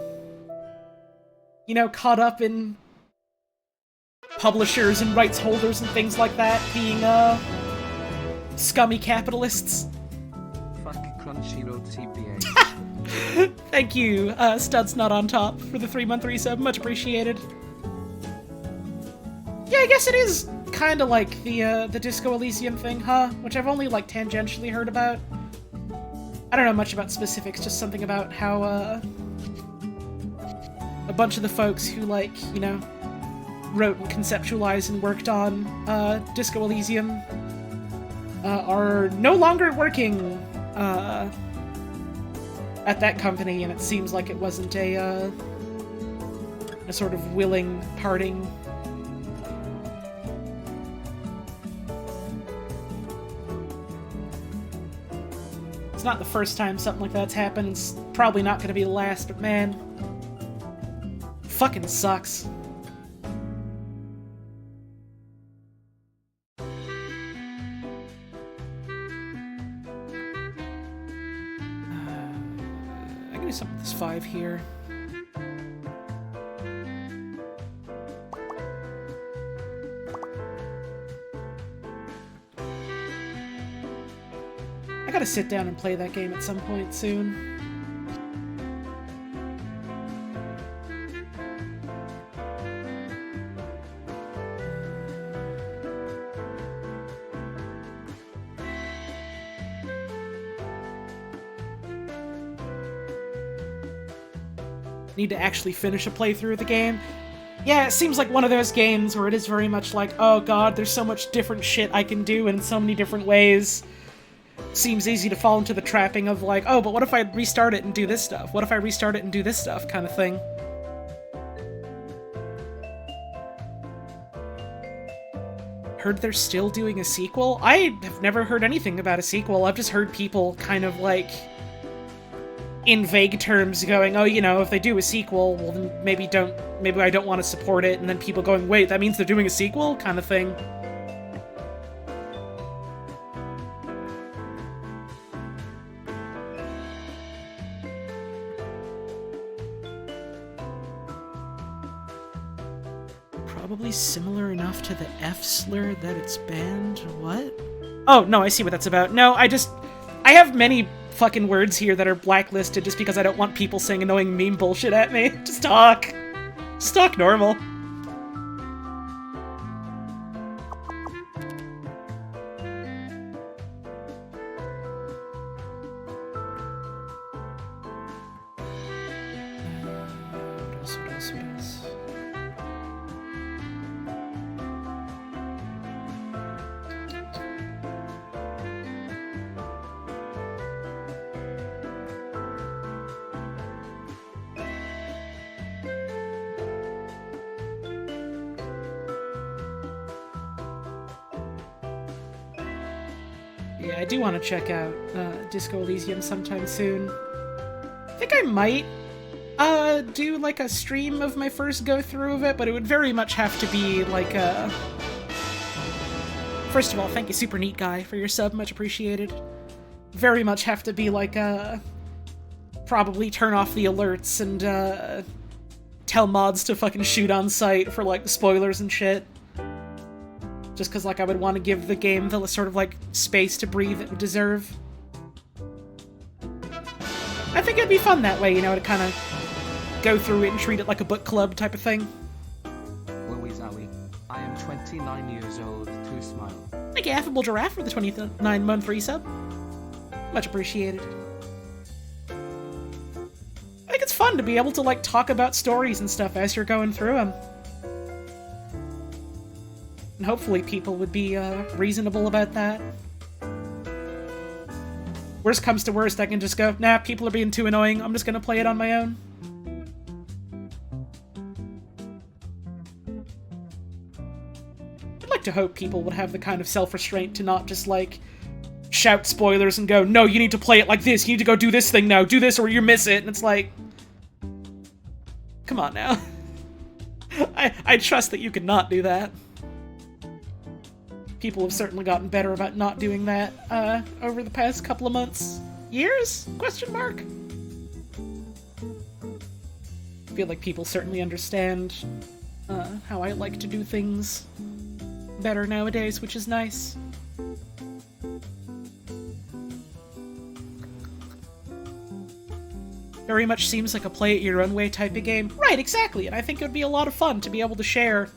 S2: know, caught up in publishers and rights holders and things like that being scummy capitalists.
S1: Fuck Crunchyroll TBA.
S2: Thank you, Studs Not On Top, for the 3-month resub. Much appreciated. Yeah, I guess it is kind of like the Disco Elysium thing, huh? Which I've only, like, tangentially heard about. I don't know much about specifics, just something about how, a bunch of the folks who, like, you know, wrote and conceptualized and worked on, Disco Elysium, are no longer working, at that company, and it seems like it wasn't a sort of willing parting. It's not the first time something like that's happened. It's probably not going to be the last, but man, fucking sucks. I can do something with this 5 here. I gotta sit down and play that game at some point soon. Need to actually finish a playthrough of the game. Yeah, it seems like one of those games where it is very much like, oh god, there's so much different shit I can do in so many different ways. Seems easy to fall into the trapping of like, oh, but what if I restart it and do this stuff? What if I restart it and do this stuff, kind of thing. Heard they're still doing a sequel? I have never heard anything about a sequel. I've just heard people kind of like, in vague terms, going, oh, you know, if they do a sequel, well, then maybe I don't want to support it, and then people going, wait, that means they're doing a sequel? Kind of thing. Probably similar enough to the F slur that it's banned. What? Oh, no, I see what that's about. No, I have many fucking words here that are blacklisted just because I don't want people saying annoying meme bullshit at me. Just talk. Just talk normal. What else? Yeah, I do want to check out Disco Elysium sometime soon. I think I might do like a stream of my first go-through of it, but it would very much have to be like a... First of all, thank you, Super Neat Guy, for your sub, much appreciated. Very much have to be like a... Probably turn off the alerts and tell mods to fucking shoot on sight for like spoilers and shit. Just because, like, I would want to give the game the sort of, like, space to breathe it would deserve. I think it'd be fun that way, you know, to kind of go through it and treat it like a book club type of thing.
S1: Wowie zowie. I am 29 years old, to smile.
S2: Thank you, Affable Giraffe, for the 29-month resub. Much appreciated. I think it's fun to be able to, like, talk about stories and stuff as you're going through them. And hopefully people would be reasonable about that. Worst comes to worst, I can just go, nah, people are being too annoying, I'm just gonna play it on my own. I'd like to hope people would have the kind of self-restraint to not just, like, shout spoilers and go, no, you need to play it like this, you need to go do this thing now, do this or you miss it, and it's like... Come on now. I trust that you could not do that. People have certainly gotten better about not doing that over the past couple of months. Years? Question mark? I feel like people certainly understand how I like to do things better nowadays, which is nice. Very much seems like a play-it-your-own-way type of game. Right, exactly, and I think it would be a lot of fun to be able to share,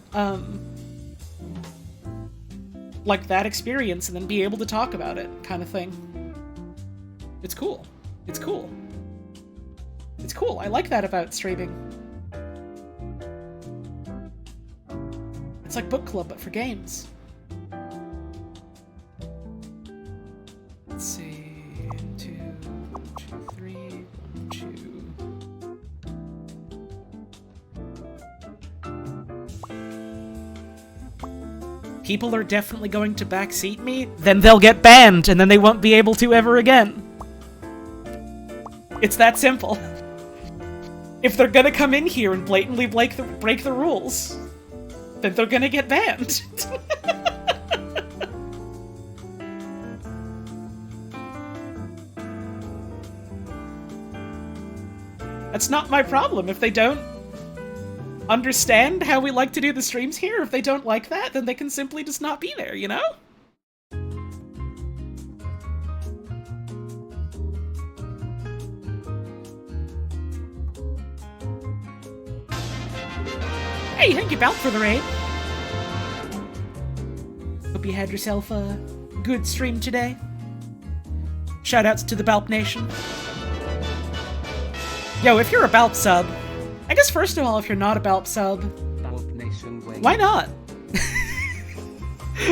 S2: like, that experience and then be able to talk about it, kind of thing. It's cool. It's cool. It's cool. I like that about streaming. It's like book club, but for games. Let's see. 2, 2, 3, 1, 2. People are definitely going to backseat me, then they'll get banned, and then they won't be able to ever again. It's that simple. If they're gonna come in here and blatantly break the rules, then they're gonna get banned. That's not my problem. If they don't understand how we like to do the streams here, if they don't like that, then they can simply just not be there, you know? Hey, thank you, Balp, for the raid. Hope you had yourself a good stream today. Shoutouts to the Balp Nation. Yo, if you're a Balp sub, I guess first of all, if you're not a Balp sub,
S1: Balp Nation,
S2: why not?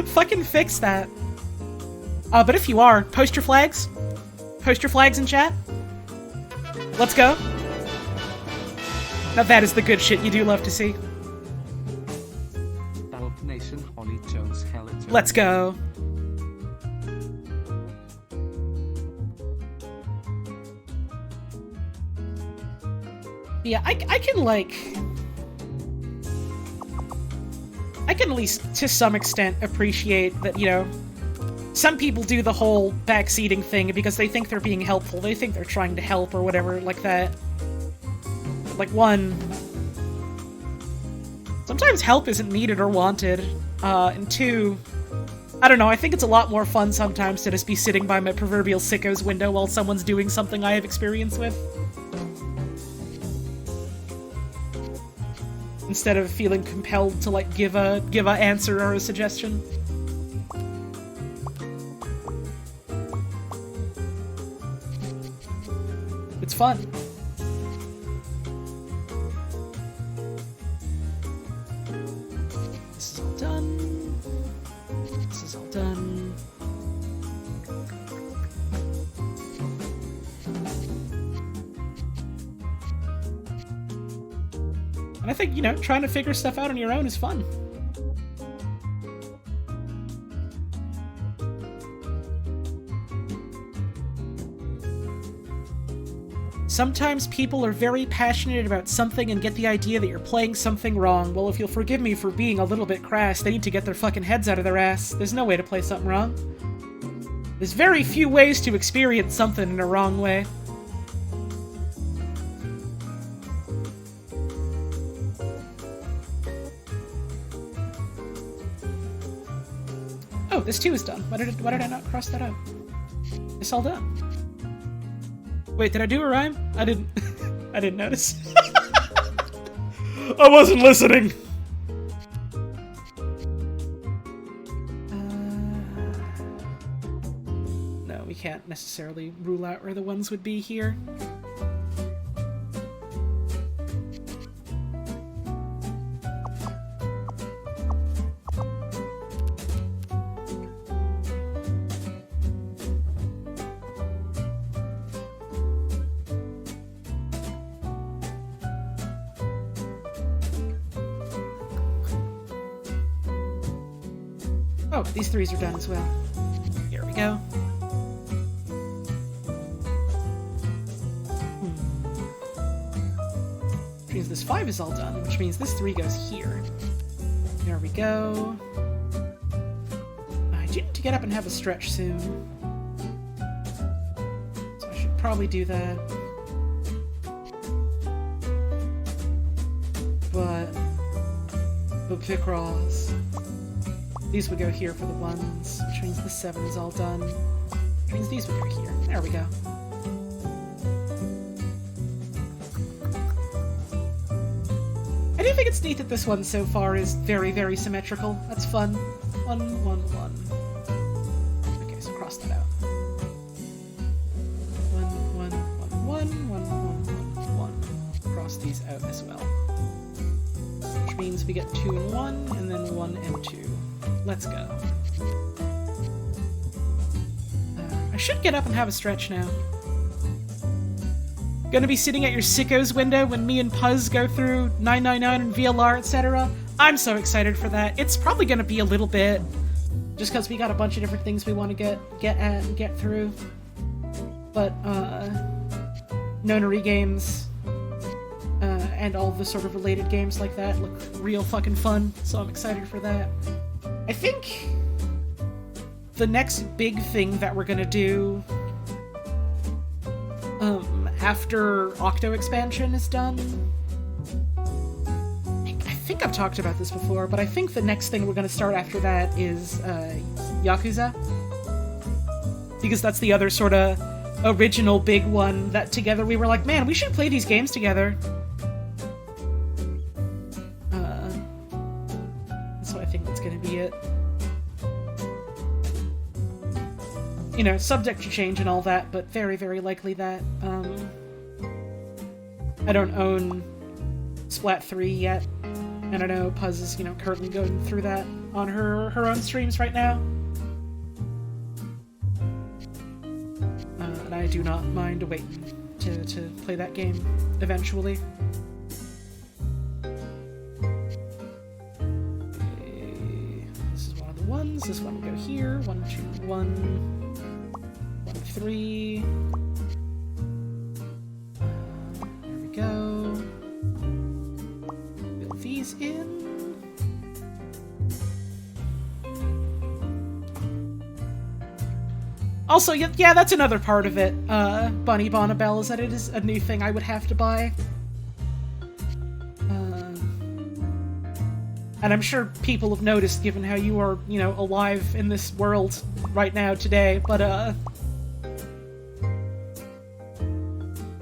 S2: Fucking fix that. But if you are, post your flags. Post your flags in chat. Let's go. Now that is the good shit you do love to see.
S1: Balp Nation, Ollie Jones, Hella Jones.
S2: Let's go. Yeah, I can, like... I can at least, to some extent, appreciate that, you know, some people do the whole backseating thing because they think they're being helpful, they think they're trying to help or whatever, like that. Like, one... Sometimes help isn't needed or wanted, and two... I don't know, I think it's a lot more fun sometimes to just be sitting by my proverbial sicko's window while someone's doing something I have experience with. Instead of feeling compelled to, like, give a answer or a suggestion. It's fun. This is all done. This is all done. And I think, you know, trying to figure stuff out on your own is fun. Sometimes people are very passionate about something and get the idea that you're playing something wrong. Well, if you'll forgive me for being a little bit crass, they need to get their fucking heads out of their ass. There's no way to play something wrong. There's very few ways to experience something in a wrong way. Oh, this too is done. Why did I not cross that out? It's all done. Wait, did I do a rhyme? I didn't. I didn't notice. I wasn't listening. No, we can't necessarily rule out where the ones would be here. Oh, these threes are done as well. Here we go. Which means this 5 is all done, which means this 3 goes here. There we go. I do need to get up and have a stretch soon. So I should probably do that. But Picross. These would go here for the 1s, which means the 7 is all done. Which means these would go here. There we go. I do think it's neat that this one so far is very, very symmetrical. That's fun. 1, 1, 1. Okay, so cross that out. 1, 1, 1, 1, 1, 1, 1. Cross these out as well. Which means we get 2 and 1, and then 1 and 2. Let's go. I should get up and have a stretch now. Gonna be sitting at your sickos window when me and Puzz go through 999 and VLR, etc. I'm so excited for that. It's probably gonna be a little bit, just because we got a bunch of different things we want to get at and get through. But nonary games and all the sort of related games like that look real fucking fun, so I'm excited for that. I think the next big thing that we're gonna do after Octo expansion is done, I think I've talked about this before, but I think the next thing we're gonna start after that is Yakuza, because that's the other sort of original big one that together we were like, man, we should play these games together. So I think that's gonna be it. You know, subject to change and all that, but very, very likely that. I don't own Splat 3 yet, and I know Puzz is, you know, currently going through that on her own streams right now. And I do not mind waiting to play that game eventually. Okay. This is one of the ones. This one will go here. 1, 2, 1, 1, 3. There we go. Fill these in. Also, yeah, that's another part of it, Bunny Bonnabelle, is that it is a new thing I would have to buy. And I'm sure people have noticed, given how you are, you know, alive in this world right now today, but,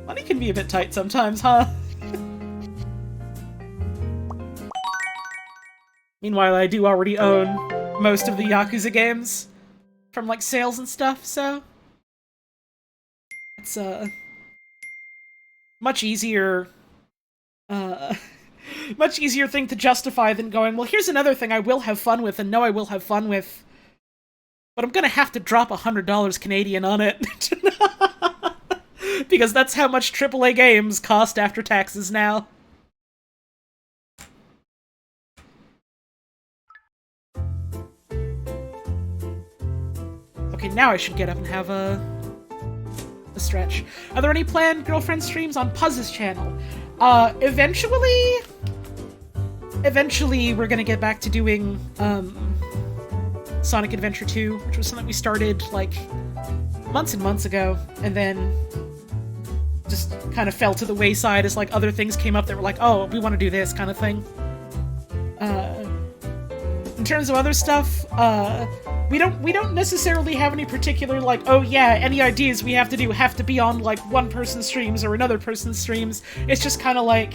S2: money can be a bit tight sometimes, huh? Meanwhile, I do already own most of the Yakuza games from, like, sales and stuff, so it's, much easier, much easier thing to justify than going, well, here's another thing I will have fun with and know I will have fun with, but I'm gonna have to drop $100 Canadian on it. Because that's how much AAA games cost after taxes now. Okay, now I should get up and have a the stretch. Are there any planned girlfriend streams on Puzz's channel? Eventually we're gonna get back to doing, Sonic Adventure 2, which was something we started, like, months and months ago, and then just kind of fell to the wayside as, like, other things came up that were like, oh, we want to do this kind of thing. In terms of other stuff, we don't necessarily have any particular, like, oh yeah, any ideas we have to do have to be on, like, one person's streams or another person's streams. It's just kind of like,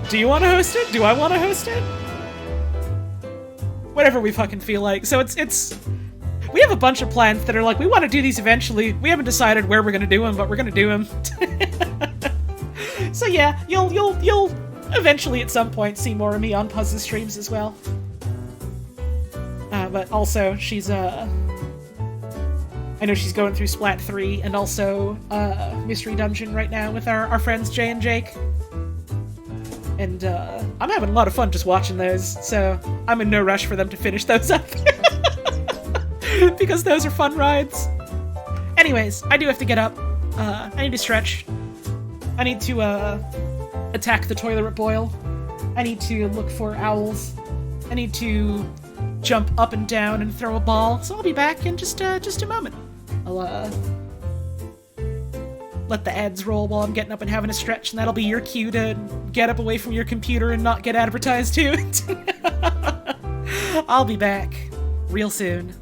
S2: do you want to host it? Do I want to host it? Whatever we fucking feel like. So it's we have a bunch of plans that are like, we want to do these eventually. We haven't decided where we're gonna do them, but we're gonna do them. So yeah, you'll eventually at some point see more of me on Puzz's streams as well. But also she's I know she's going through Splat 3 and also Mystery Dungeon right now with our friends Jay and Jake. And I'm having a lot of fun just watching those, so I'm in no rush for them to finish those up. Because those are fun rides. Anyways, I do have to get up. I need to stretch. I need to attack the toilet boil. I need to look for owls. I need to jump up and down and throw a ball. So I'll be back in just a moment. I'll let the ads roll while I'm getting up and having a stretch, and that'll be your cue to get up away from your computer and not get advertised to. I'll be back real soon.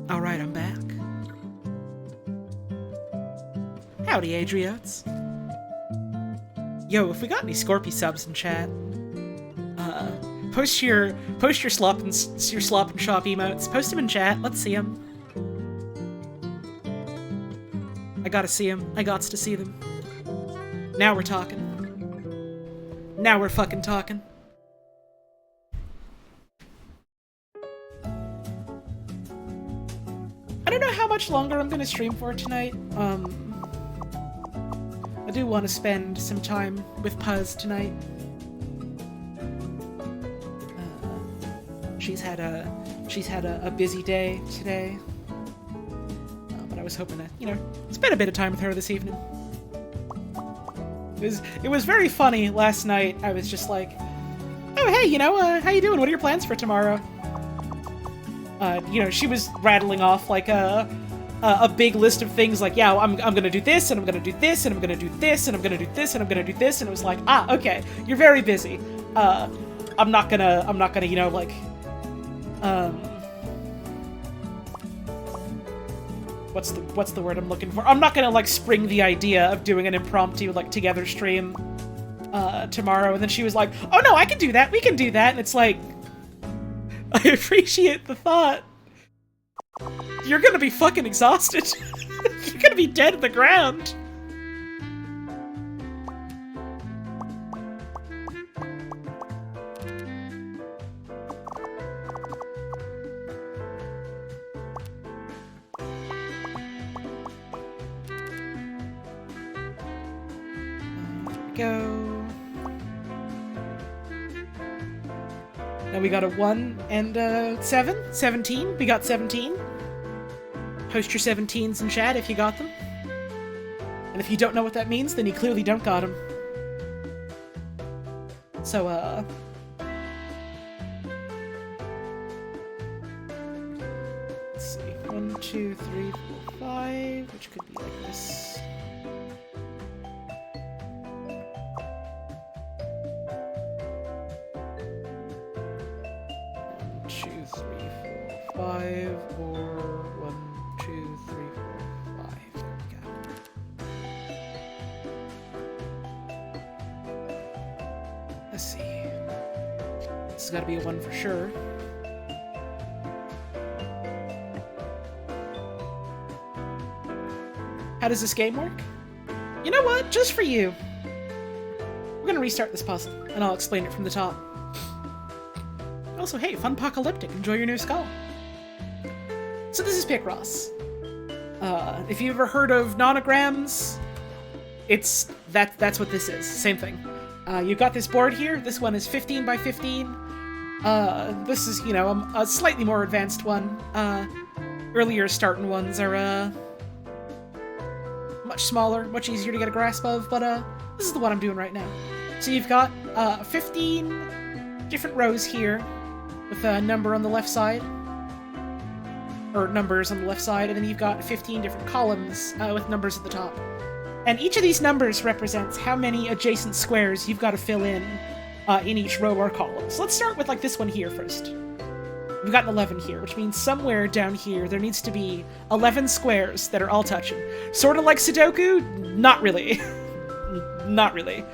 S2: Alright, I'm back. Howdy, Adriotes. Yo, if we got any Scorpy subs in chat, post your slop and shop emotes. Post them in chat. Let's see them. I gotta see them. I gots to see them. Now we're talking. Now we're fucking talking. I don't know how much longer I'm gonna stream for tonight. I do want to spend some time with Puz tonight. She's had a busy day today, but I was hoping to, you know, spend a bit of time with her this evening. It was very funny last night. I was just like, oh hey, you know, how you doing? What are your plans for tomorrow? You know, she was rattling off like a big list of things, like, yeah, I'm gonna do this, and I'm gonna do this, and I'm gonna do this, and I'm gonna do this, and I'm gonna do this, and it was like, ah, okay, you're very busy. I'm not gonna, you know, like, what's the word I'm looking for? I'm not gonna, like, spring the idea of doing an impromptu, like, together stream, tomorrow, and then she was like, oh no, I can do that, we can do that, and it's like, I appreciate the thought. You're gonna be fucking exhausted. You're gonna be dead to the ground. Go. Now we got a 1 and a 7. 17. We got 17. Post your 17s in chat if you got them. And if you don't know what that means, then you clearly don't got them. So, let's see. 1, 2, 3, 4, 5, which could be like this. Five, or 1, 2, 3, 4, 5. There we go. Let's see. This has got to be a 1 for sure. How does this game work? You know what? Just for you. We're gonna restart this puzzle, and I'll explain it from the top. Also, hey, Funpocalyptic, enjoy your new skull. So this is Picross. If you've ever heard of nonograms, that's what this is. Same thing. You've got this board here. This one is 15 by 15. This is, you know, a slightly more advanced one. Earlier starting ones are much smaller, much easier to get a grasp of, but this is the one I'm doing right now. So you've got 15 different rows here with a number on the left side. Or numbers on the left side, and then you've got 15 different columns with numbers at the top. And each of these numbers represents how many adjacent squares you've got to fill in each row or column. So let's start with, like, this one here first. We've got an 11 here, which means somewhere down here there needs to be 11 squares that are all touching. Sort of like Sudoku? Not really. Not really.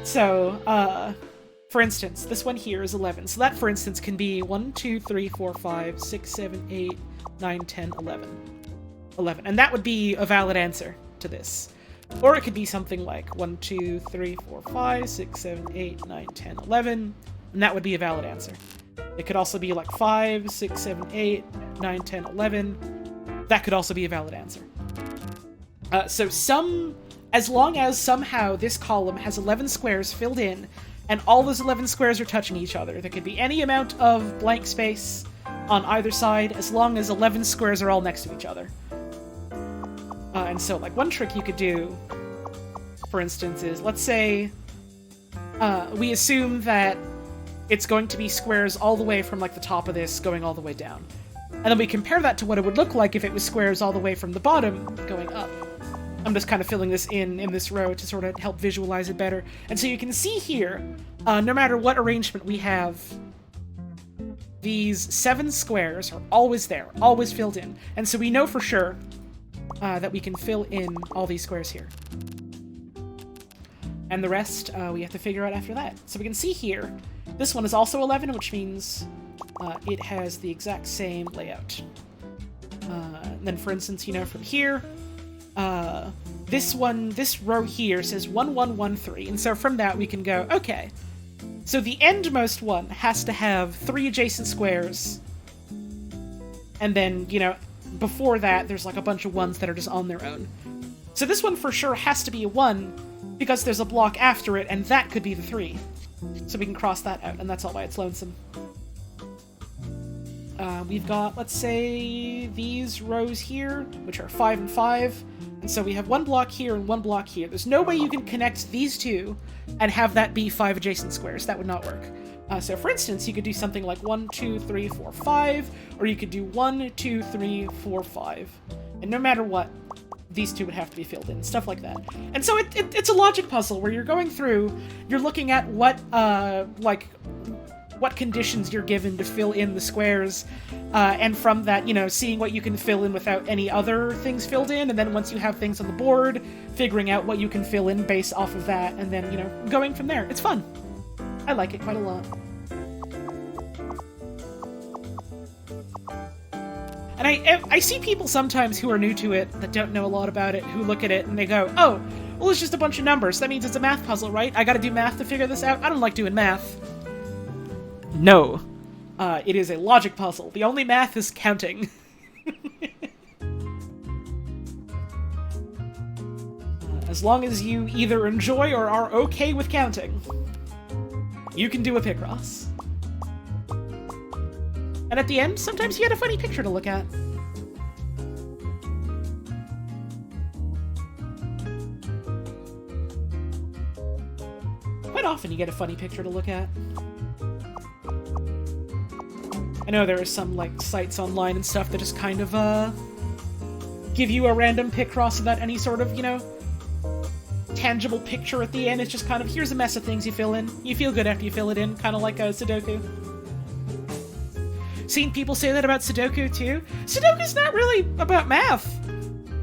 S2: So, for instance, this one here is 11. So that, for instance, can be 1, 2, 3, 4, 5, 6, 7, 8, 9, 10, 11. 11. And that would be a valid answer to this. Or it could be something like 1, 2, 3, 4, 5, 6, 7, 8, 9, 10, 11. And that would be a valid answer. It could also be like 5, 6, 7, 8, 9, 10, 11. That could also be a valid answer. As long as somehow this column has 11 squares filled in, and all those 11 squares are touching each other, there could be any amount of blank space on either side, as long as 11 squares are all next to each other. And so, like, one trick you could do, for instance, is, let's say, we assume that it's going to be squares all the way from, like, the top of this going all the way down. And then we compare that to what it would look like if it was squares all the way from the bottom going up. I'm just kind of filling this in this row to sort of help visualize it better. And so you can see here, no matter what arrangement we have these 7 squares are always there, always filled in. And so we know for sure that we can fill in all these squares here. And the rest we have to figure out after that. So we can see here, this one is also 11, which means it has the exact same layout. Then for instance, you know, from here, this row here says 1, 1, 1, 3. And so from that we can go, okay, so the endmost one has to have 3 adjacent squares. And then, you know, before that, there's like a bunch of ones that are just on their own. So this one for sure has to be a 1, because there's a block after it, and that could be the 3. So we can cross that out, and that's all why it's lonesome. We've got, let's say, these rows here, which are 5 and 5. And so we have 1 block here and 1 block here. There's no way you can connect these two and have that be 5 adjacent squares. That would not work. So for instance, you could do something like 1, 2, 3, 4, 5, or you could do 1, 2, 3, 4, 5. And no matter what, these two would have to be filled in, stuff like that. And so it's a logic puzzle where you're going through, you're looking at what conditions you're given to fill in the squares, and from that, you know, seeing what you can fill in without any other things filled in, and then once you have things on the board, figuring out what you can fill in based off of that, and then, you know, going from there. It's fun. I like it quite a lot. And I see people sometimes who are new to it, that don't know a lot about it, who look at it and they go, oh, well, it's just a bunch of numbers. That means it's a math puzzle, right? I gotta do math to figure this out? I don't like doing math. No. It is a logic puzzle. The only math is counting. As long as you either enjoy or are okay with counting, you can do a Picross. And at the end, sometimes you get a funny picture to look at. Quite often you get a funny picture to look at. I know there are some, like, sites online and stuff that just kind of, give you a random Picross without any sort of, you know, tangible picture at the end. It's just kind of, here's a mess of things you fill in. You feel good after you fill it in, kind of like a Sudoku. Seen people say that about Sudoku, too. Sudoku's not really about math.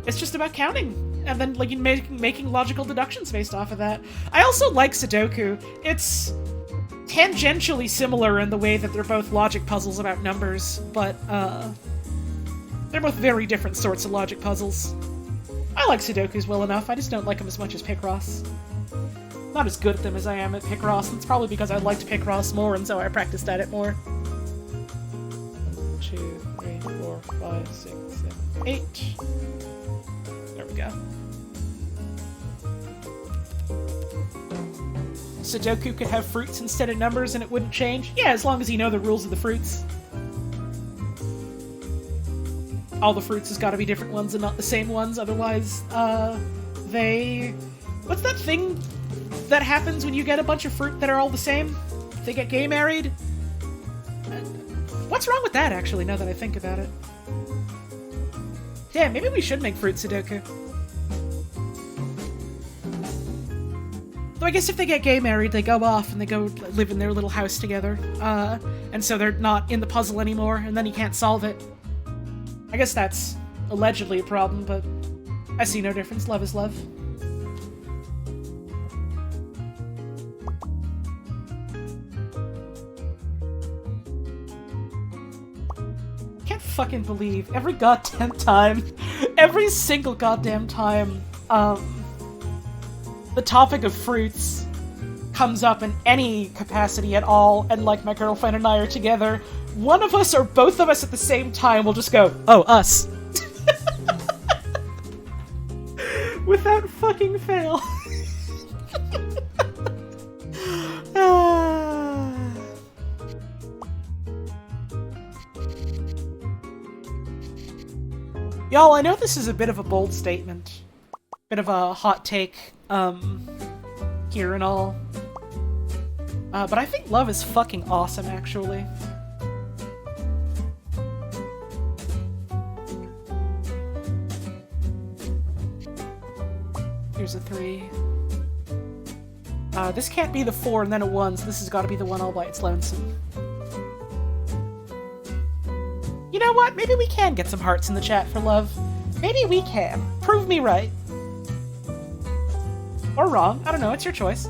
S2: It's just about counting. And then, like, making logical deductions based off of that. I also like Sudoku. It's tangentially similar in the way that they're both logic puzzles about numbers, but, they're both very different sorts of logic puzzles. I like Sudokus well enough, I just don't like them as much as Picross. Not as good at them as I am at Picross, and it's probably because I liked Picross more, and so I practiced at it more. 1, 2, 3, 4, 5, 6, 7, 8. There we go. Sudoku could have fruits instead of numbers and it wouldn't change? Yeah, as long as you know the rules of the fruits. All the fruits has got to be different ones and not the same ones, otherwise, what's that thing that happens when you get a bunch of fruit that are all the same? They get gay married? What's wrong with that, actually, now that I think about it? Yeah, maybe we should make fruit Sudoku. Though I guess if they get gay married, they go off and they go live in their little house together. And so they're not in the puzzle anymore, and then you can't solve it. I guess that's allegedly a problem, but I see no difference. Love is love. Can't fucking believe every goddamn time, every single goddamn time, the topic of fruits comes up in any capacity at all, and like my girlfriend and I are together, one of us or both of us at the same time will just go, oh, us. Without fucking fail. Y'all, I know this is a bit of a bold statement. Bit of a hot take, here and all. But I think love is fucking awesome, actually. Here's a 3. This can't be the 4 and then a 1, so this has got to be the 1 all by its lonesome. You know what? Maybe we can get some hearts in the chat for love. Maybe we can. Prove me right. Or wrong. I don't know. It's your choice.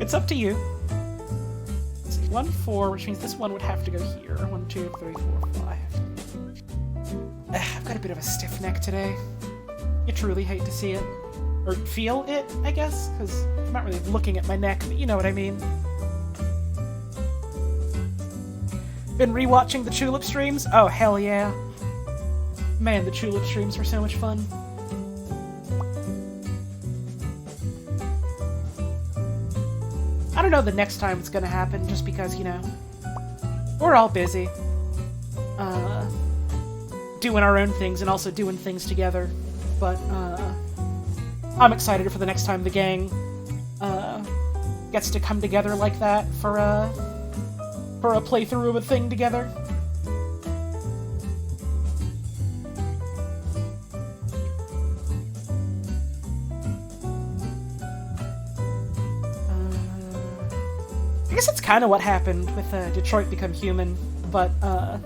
S2: It's up to you. Let's see. 1, 4, which means this one would have to go here. 1, 2, 3, 4, 5. I've got a bit of a stiff neck today. You truly hate to see it. Or feel it, I guess? Because I'm not really looking at my neck, but you know what I mean. Been rewatching the Tulip streams? Oh, hell yeah. Man, the Tulip streams were so much fun. I don't know the next time it's gonna happen, just because, you know, we're all busy. Doing our own things and also doing things together. But, I'm excited for the next time the gang, gets to come together like that for a playthrough of a thing together. I guess that's kind of what happened with Detroit Become Human, but I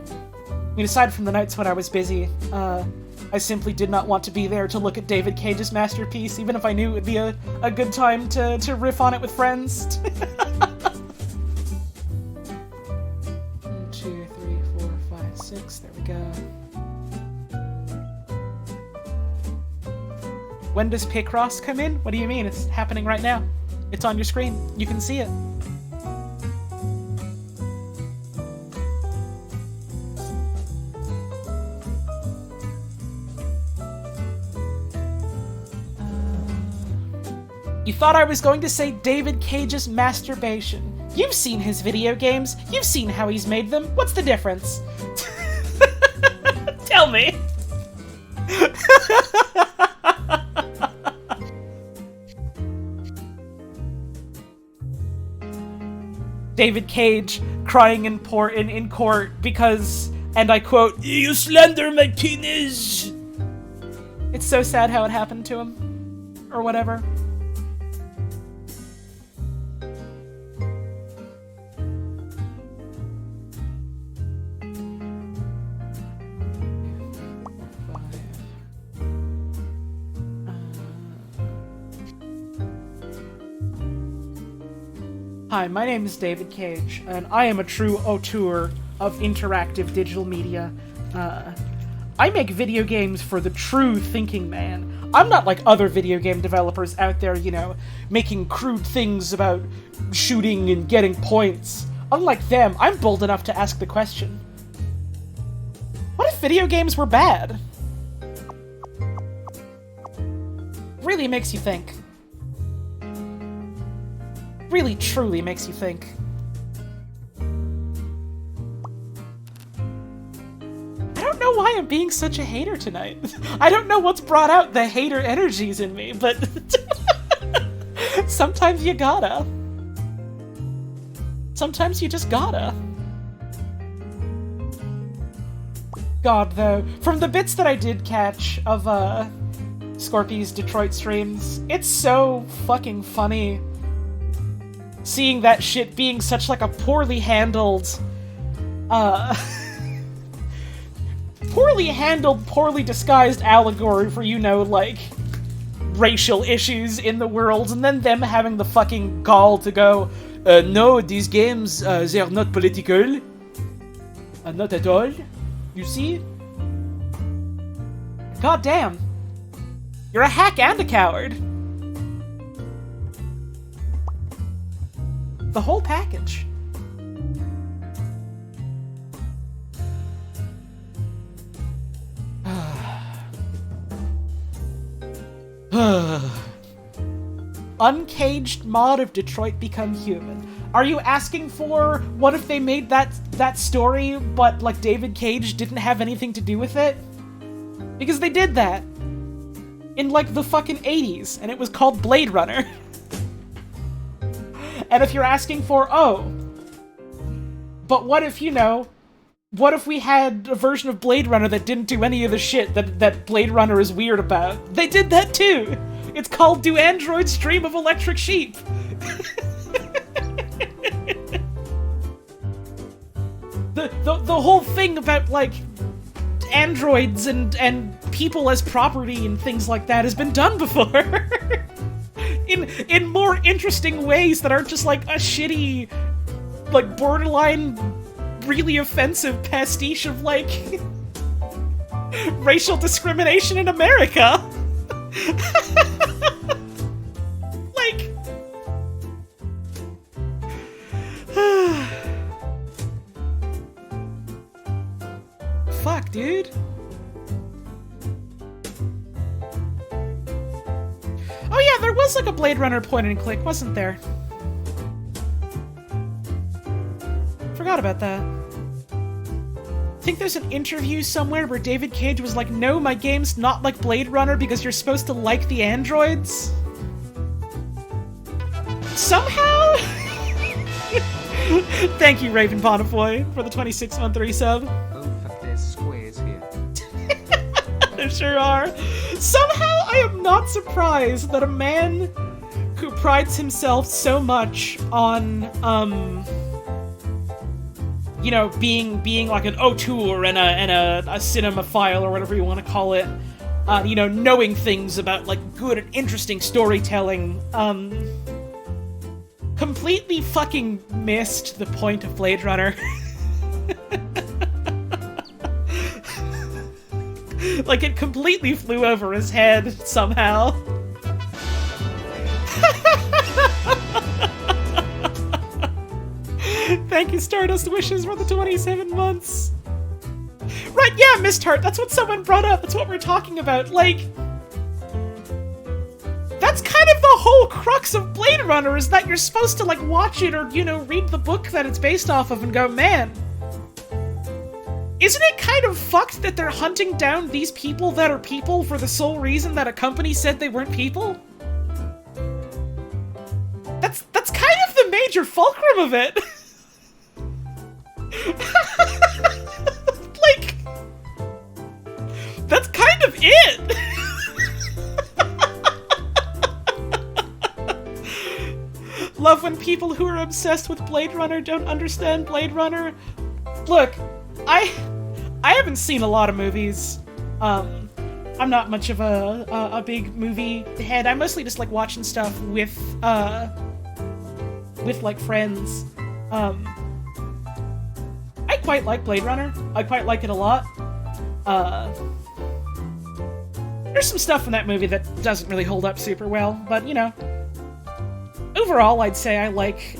S2: mean, aside from the nights when I was busy, I simply did not want to be there to look at David Cage's masterpiece, even if I knew it would be a good time to riff on it with friends. 1, 2, 3, 4, 5, 6, there we go. When does Picross come in? What do you mean? It's happening right now. It's on your screen. You can see it. You thought I was going to say David Cage's masturbation. You've seen his video games. You've seen how he's made them. What's the difference? Tell me. David Cage crying in court because, and I quote, "You slander my penis." It's so sad how it happened to him. Or whatever. Hi, my name is David Cage, and I am a true auteur of interactive digital media. I make video games for the true thinking man. I'm not like other video game developers out there, you know, making crude things about shooting and getting points. Unlike them, I'm bold enough to ask the question, what if video games were bad? Really makes you think. Really, truly makes you think. I don't know why I'm being such a hater tonight. I don't know what's brought out the hater energies in me, but sometimes you gotta. Sometimes you just gotta. God, though, from the bits that I did catch of Scorpy's Detroit streams, it's so fucking funny seeing that shit being such like a poorly handled, poorly disguised allegory for, you know, like, racial issues in the world, and then them having the fucking gall to go, no, these games, they're not political. Not at all. You see? God damn. You're a hack and a coward. The whole package. Uncaged mod of Detroit Become Human. Are you asking for what if they made that story, but like David Cage didn't have anything to do with it? Because they did that in like the fucking 80s, and it was called Blade Runner. And if you're asking for, oh, but what if, you know, what if we had a version of Blade Runner that didn't do any of the shit that Blade Runner is weird about? They did that too! It's called Do Androids Dream of Electric Sheep? the whole thing about, like, androids and people as property and things like that has been done before. in more interesting ways that aren't just, like, a shitty, like, borderline, really offensive pastiche of, like, racial discrimination in America. Like... Fuck, dude. Oh yeah, there was like a Blade Runner point and click, wasn't there? Forgot about that. I think there's an interview somewhere where David Cage was like, no, my game's not like Blade Runner because you're supposed to like the androids. Somehow? Thank you, Raven Bonafoy, for the 26-month resub.
S1: Oh fuck, there's squares here.
S2: There sure are. Somehow I am not surprised that a man who prides himself so much on, you know, being like an auteur and a cinemaphile or whatever you want to call it, you know, knowing things about, like, good and interesting storytelling, completely fucking missed the point of Blade Runner. Like, it completely flew over his head, somehow. Thank you, Stardust Wishes, for the 27 months. Right, yeah, Mist Heart, that's what someone brought up, that's what we're talking about, like... That's kind of the whole crux of Blade Runner, is that you're supposed to, like, watch it or, you know, read the book that it's based off of and go, man... Isn't it kind of fucked that they're hunting down these people that are people for the sole reason that a company said they weren't people? That's kind of the major fulcrum of it. Like, that's kind of it. Love when people who are obsessed with Blade Runner don't understand Blade Runner. Look, I haven't seen a lot of movies. I'm not much of a big movie head. I mostly just like watching stuff with like friends. I quite like Blade Runner. I quite like it a lot. There's some stuff in that movie that doesn't really hold up super well, but you know. Overall, I'd say I like,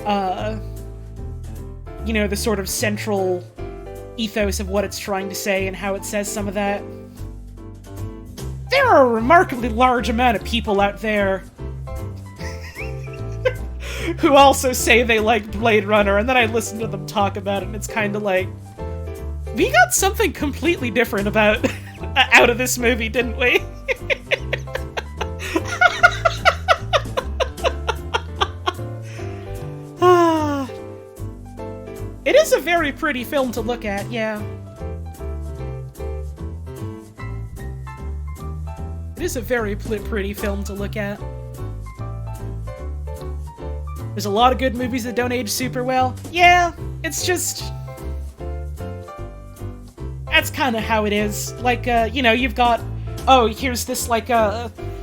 S2: you know, the sort of central ethos of what it's trying to say and how it says some of that. There are a remarkably large amount of people out there who also say they like Blade Runner, and then I listen to them talk about it, and it's kind of like, we got something completely different about out of this movie, didn't we? It is a very pretty film to look at, yeah. It is a very pretty film to look at. There's a lot of good movies that don't age super well. Yeah, it's just... That's kind of how it is. Like, you know, you've got... Oh, here's this, like,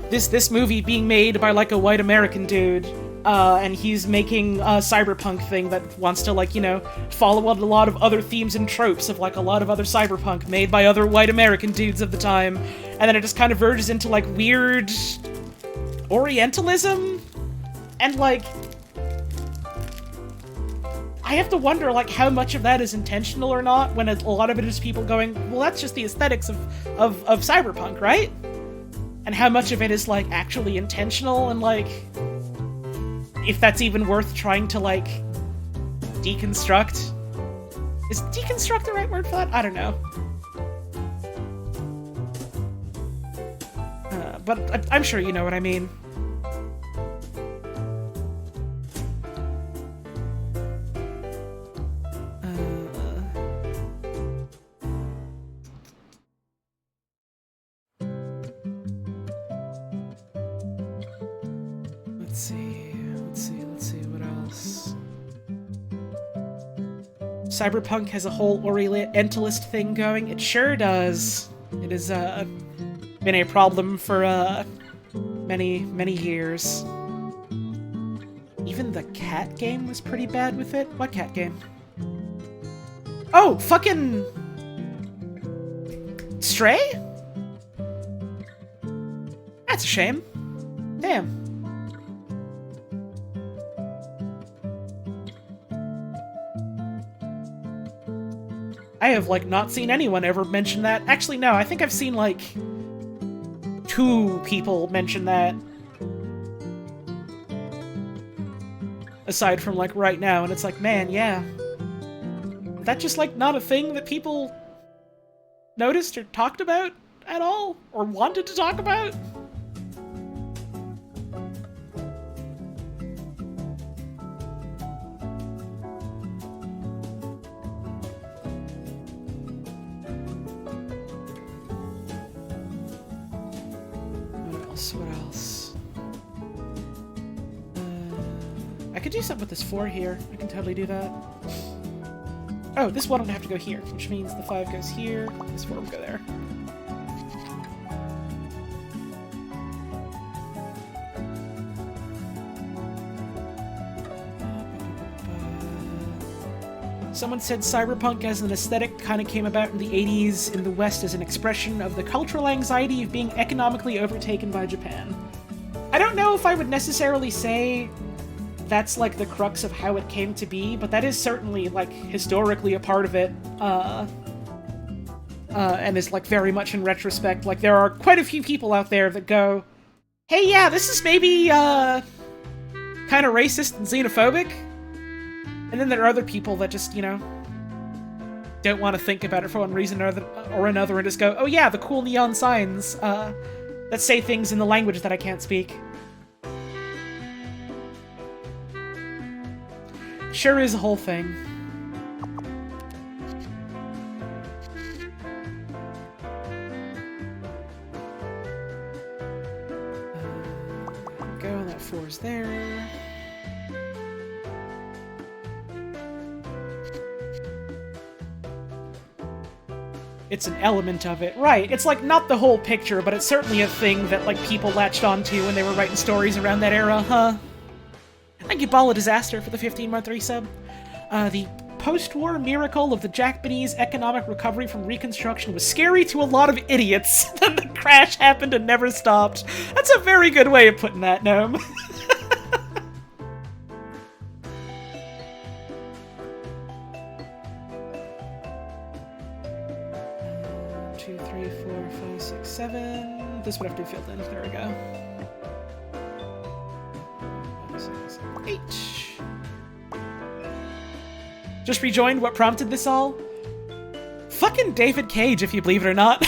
S2: this movie being made by, like, a white American dude. And he's making a cyberpunk thing that wants to, like, you know, follow a lot of other themes and tropes of, like, a lot of other cyberpunk made by other white American dudes of the time. And then it just kind of verges into, like, weird Orientalism. And, like... I have to wonder, like, how much of that is intentional or not, when a lot of it is people going, well, that's just the aesthetics of cyberpunk, right? And how much of it is, like, actually intentional, and, like... if that's even worth trying to, like, deconstruct. Is deconstruct the right word for that? I don't know. But I'm sure you know what I mean. Let's see what else. Cyberpunk has a whole Orientalist thing going. It sure does. It has been a problem for many, many years. Even the cat game was pretty bad with it. What cat game? Oh, fucking... Stray? That's a shame. Damn. I have, like, not seen anyone ever mention that. Actually, no, I think I've seen, like, 2 people mention that. Aside from, like, right now, and it's like, man, yeah. Is that just, like, not a thing that people noticed or talked about at all? Or wanted to talk about? What else? I could do something with this 4 here. I can totally do that. Oh, this 1 would have to go here, which means the 5 goes here, this 4 will go there. Someone said cyberpunk as an aesthetic kind of came about in the 80s in the West as an expression of the cultural anxiety of being economically overtaken by Japan. I don't know if I would necessarily say that's like the crux of how it came to be, but that is certainly like historically a part of it, and is like very much in retrospect. Like there are quite a few people out there that go, hey, yeah, this is maybe kind of racist and xenophobic. And then there are other people that just, you know, don't want to think about it for one reason or another and just go, oh yeah, the cool neon signs that say things in the language that I can't speak. Sure is a whole thing. Go, and that 4's there. It's an element of it. Right, it's like not the whole picture, but it's certainly a thing that like people latched onto when they were writing stories around that era, huh? Thank you, Ball of Disaster, for the 15-month resub. The post-war miracle of the Japanese economic recovery from Reconstruction was scary to a lot of idiots. Then the crash happened and never stopped. That's a very good way of putting that, Gnome. 2, 3, 4, 5, 6, 7. This would have to be filled in. There we go. 5, 6, 7, 8. Just rejoined. What prompted this all? Fucking David Cage, if you believe it or not.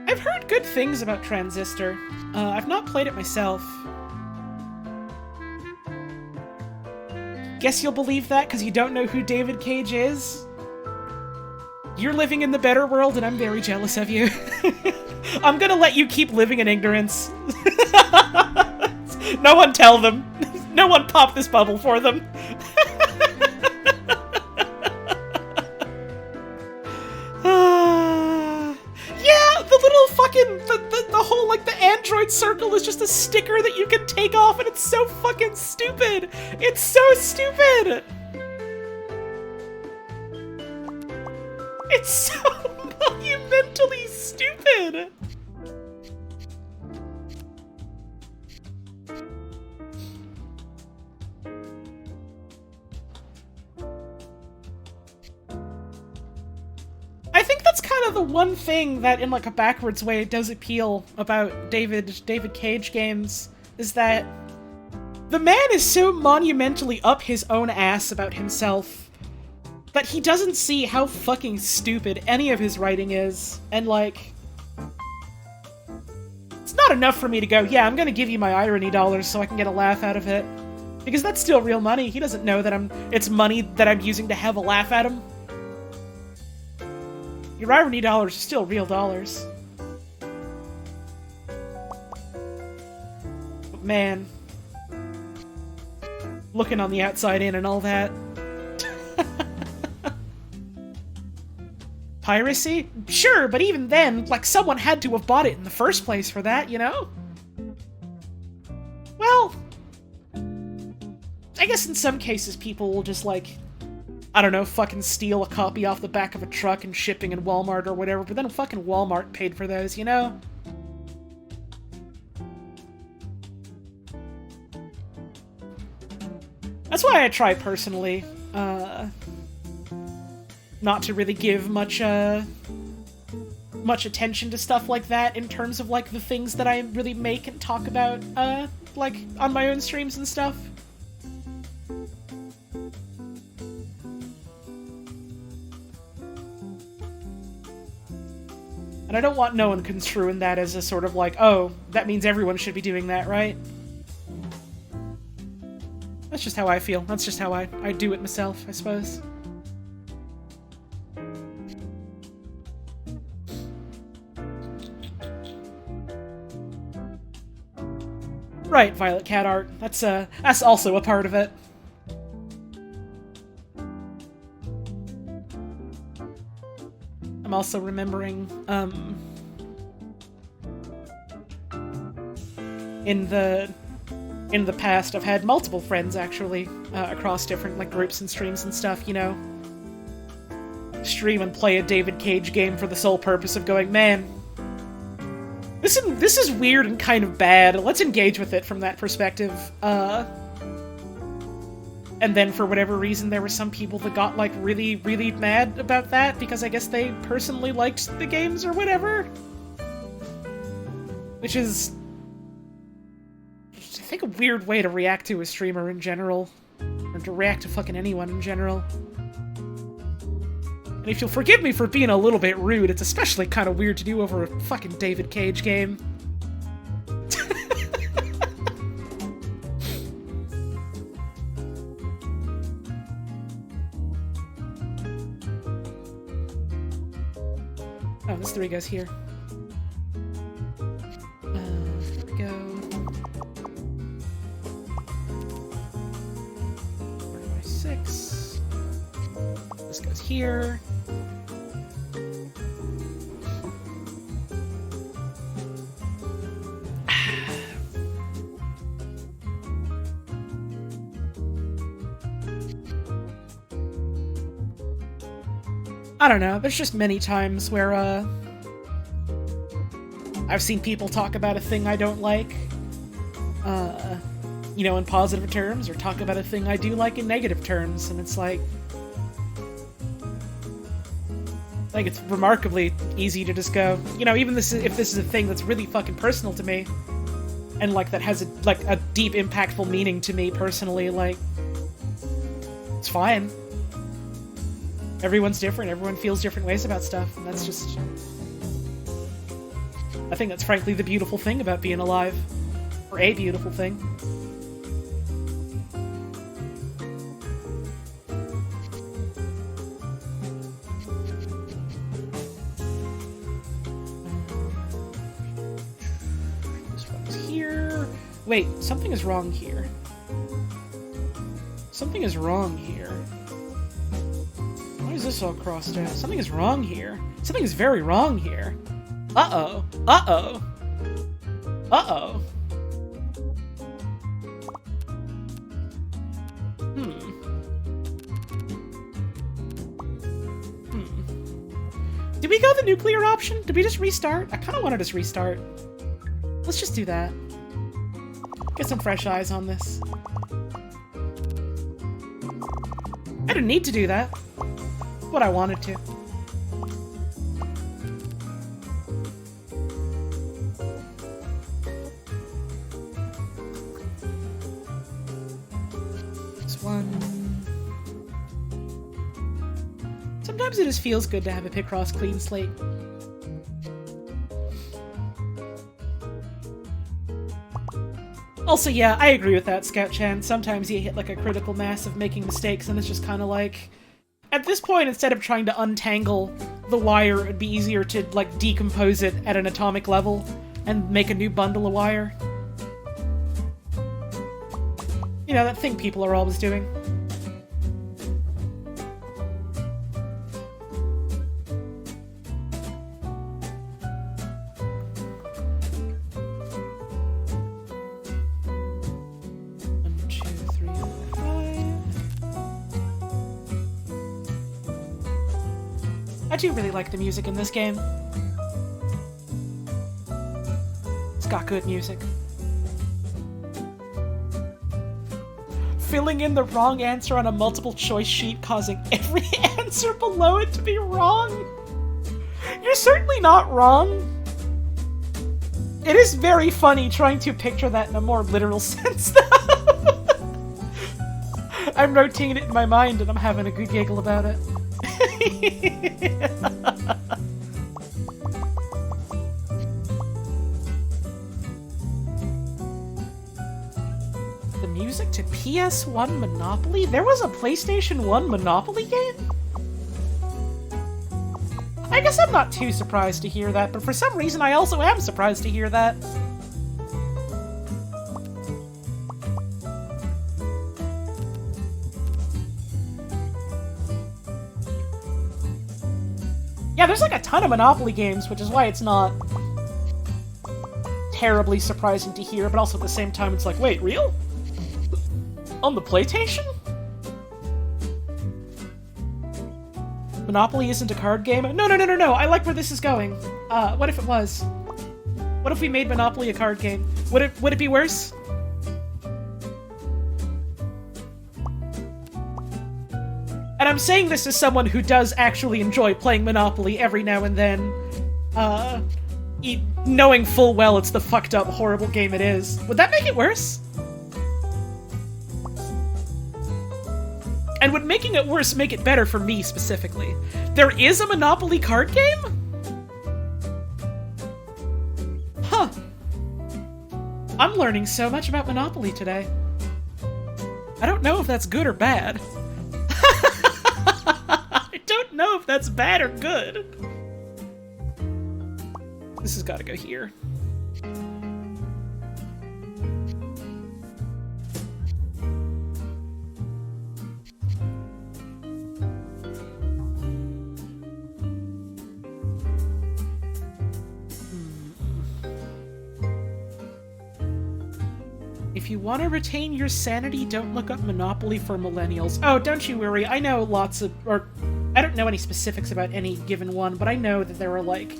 S2: I've heard good things about Transistor. I've not played it myself. Guess you'll believe that because you don't know who David Cage is? You're living in the better world and I'm very jealous of you. I'm gonna let you keep living in ignorance. No one tell them. No one pop this bubble for them. The whole, like, the Android circle is just a sticker that you can take off, and it's so fucking stupid! It's so stupid! It's so monumentally stupid! I think that's kind of the one thing that, in like a backwards way, does appeal about David Cage games, is that the man is so monumentally up his own ass about himself that he doesn't see how fucking stupid any of his writing is, and like, it's not enough for me to go, yeah, I'm gonna give you my irony dollars so I can get a laugh out of it. Because that's still real money. He doesn't know that it's money that I'm using to have a laugh at him. Your irony dollars are still real dollars. But man, looking on the outside in and all that. Piracy? Sure, but even then, like, someone had to have bought it in the first place for that, you know? Well, I guess in some cases people will just, like, I don't know, fucking steal a copy off the back of a truck and shipping in Walmart or whatever, but then fucking Walmart paid for those, you know? That's why I try personally, not to really give much attention to stuff like that in terms of, like, the things that I really make and talk about, like, on my own streams and stuff. And I don't want no one construing that as a sort of like, oh, that means everyone should be doing that, right? That's just how I feel. That's just how I do it myself, I suppose. Right, Violet Cat art. That's also a part of it. I'm also remembering, in the past, I've had multiple friends, actually, across different, like, groups and streams and stuff, you know? Stream and play a David Cage game for the sole purpose of going, man, this is weird and kind of bad, let's engage with it from that perspective, and then for whatever reason there were some people that got, like, really, really mad about that, because I guess they personally liked the games or whatever. Which is, I think, a weird way to react to a streamer in general. Or to react to fucking anyone in general. And if you'll forgive me for being a little bit rude, it's especially kind of weird to do over a fucking David Cage game. Oh, this 3 goes here. Here we go. Where do I 6? This goes here. I don't know, there's just many times where, I've seen people talk about a thing I don't like, you know, in positive terms, or talk about a thing I do like in negative terms, and it's like it's remarkably easy to just go, you know, even if this is a thing that's really fucking personal to me, and, like, that has, a deep, impactful meaning to me personally, like, it's fine. Everyone's different, everyone feels different ways about stuff, and that's just... I think that's frankly the beautiful thing about being alive. Or a beautiful thing. This one's here. Wait, something is wrong here. Something is wrong here. Why is this all crossed out? Something is wrong here. Something is very wrong here. Uh-oh. Uh-oh. Uh-oh. Did we go the nuclear option? Did we just restart? I kind of want to just restart. Let's just do that. Get some fresh eyes on this. I didn't need to do that. But I wanted to. This one. Sometimes it just feels good to have a Picross clean slate. Also, yeah, I agree with that, Scout Chan. Sometimes you hit, like, a critical mass of making mistakes, and it's just kind of like... At this point, instead of trying to untangle the wire, it'd be easier to, like, decompose it at an atomic level and make a new bundle of wire. You know, that thing people are always doing. I do really like the music in this game. It's got good music. Filling in the wrong answer on a multiple choice sheet, causing every answer below it to be wrong. You're certainly not wrong. It is very funny trying to picture that in a more literal sense, though. I'm rotating it in my mind and I'm having a good giggle about it. The music to PS1 Monopoly? There was a PlayStation 1 Monopoly game? I guess I'm not too surprised to hear that, but for some reason I also am surprised to hear that. Yeah, there's like a ton of Monopoly games, which is why it's not terribly surprising to hear, but also at the same time it's like, wait, real? On the PlayStation? Monopoly isn't a card game? No, I like where this is going. What if it was? What if we made Monopoly a card game? Would it be worse? And I'm saying this as someone who does actually enjoy playing Monopoly every now and then, knowing full well it's the fucked up, horrible game it is. Would that make it worse? And would making it worse make it better for me, specifically? There is a Monopoly card game? Huh. I'm learning so much about Monopoly today. I don't know if that's good or bad. I don't know if that's bad or good. This has got to go here. If you want to retain your sanity, don't look up Monopoly for millennials. Oh, don't you worry. I know lots of... or I don't know any specifics about any given one, but I know that there are, like,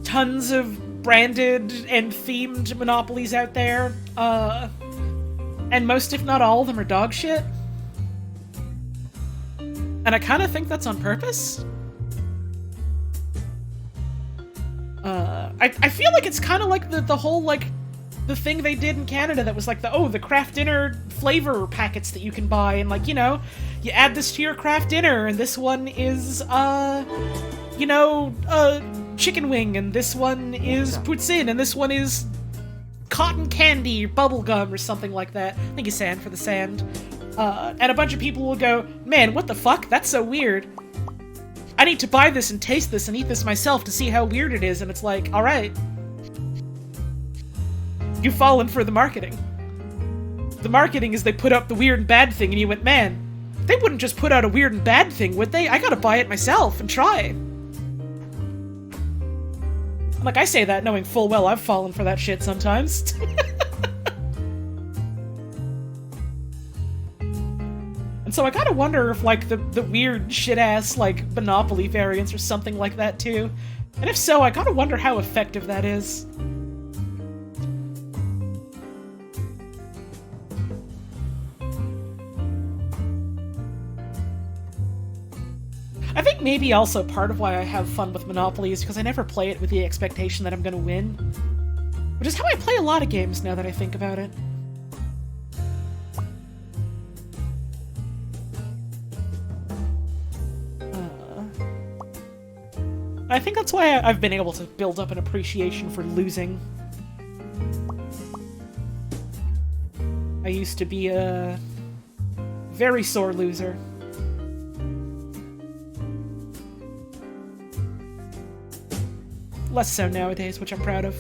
S2: tons of branded and themed Monopolies out there. And most, if not all of them, are dog shit. And I kind of think that's on purpose. I feel like it's kind of like the whole, like, the thing they did in Canada that was like the craft dinner flavor packets that you can buy, and like, you know, you add this to your craft dinner, and this one is, chicken wing, and this one is poutine, and this one is cotton candy or bubble gum or something like that. I think it's sand for the sand. And a bunch of people will go, man, what the fuck? That's so weird. I need to buy this and taste this and eat this myself to see how weird it is, and it's like, alright. You've fallen for the marketing. The marketing is they put up the weird and bad thing, and you went, man, they wouldn't just put out a weird and bad thing, would they? I gotta buy it myself and try. Like, I say that knowing full well I've fallen for that shit sometimes. And so I gotta wonder if, like, the weird shit-ass, like, Monopoly variants or something like that, too. And if so, I gotta wonder how effective that is. I think maybe also part of why I have fun with Monopoly is because I never play it with the expectation that I'm gonna win. Which is how I play a lot of games now that I think about it. I think that's why I've been able to build up an appreciation for losing. I used to be a very sore loser. less so nowadays, which I'm proud of.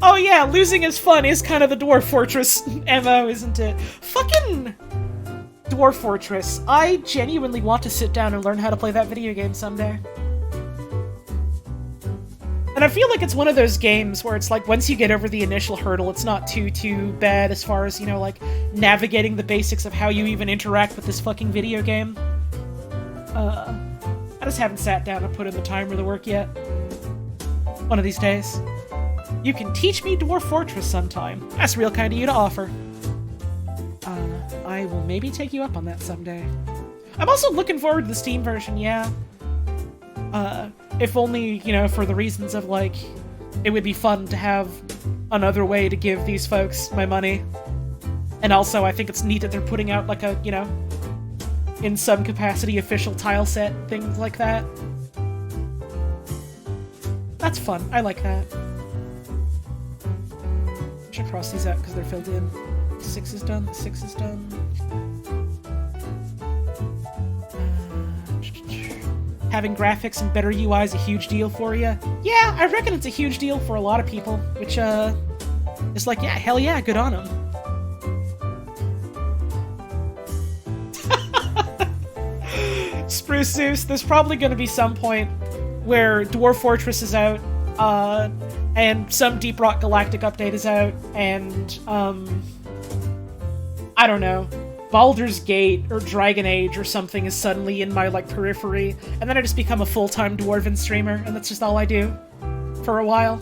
S2: Oh yeah, losing is fun is kind of the Dwarf Fortress MO, isn't it? Fucking Dwarf Fortress. I genuinely want to sit down and learn how to play that video game someday. And I feel like it's one of those games where it's like, once you get over the initial hurdle, it's not too bad as far as, you know, like, navigating the basics of how you even interact with this fucking video game. I just haven't sat down and put in the time or the work yet. One of these days. You can teach me Dwarf Fortress sometime. That's real kind of you to offer. I will maybe take you up on that someday. I'm also looking forward to the Steam version, yeah. If only, you know, for the reasons of, like, it would be fun to have another way to give these folks my money. And also, I think it's neat that they're putting out, like, a, you know, in some capacity official tile set, things like that. That's fun. I like that. I should cross these out because they're filled in. 6 is done. 6 is done. Having graphics and better UI is a huge deal for you? Yeah, I reckon it's a huge deal for a lot of people, which, is like, yeah, hell yeah, good on them. Spruce Zeus, there's probably gonna be some point where Dwarf Fortress is out, and some Deep Rock Galactic update is out, and, I don't know, Baldur's Gate or Dragon Age or something is suddenly in my, like, periphery, and then I just become a full-time Dwarven streamer, and that's just all I do. For a while.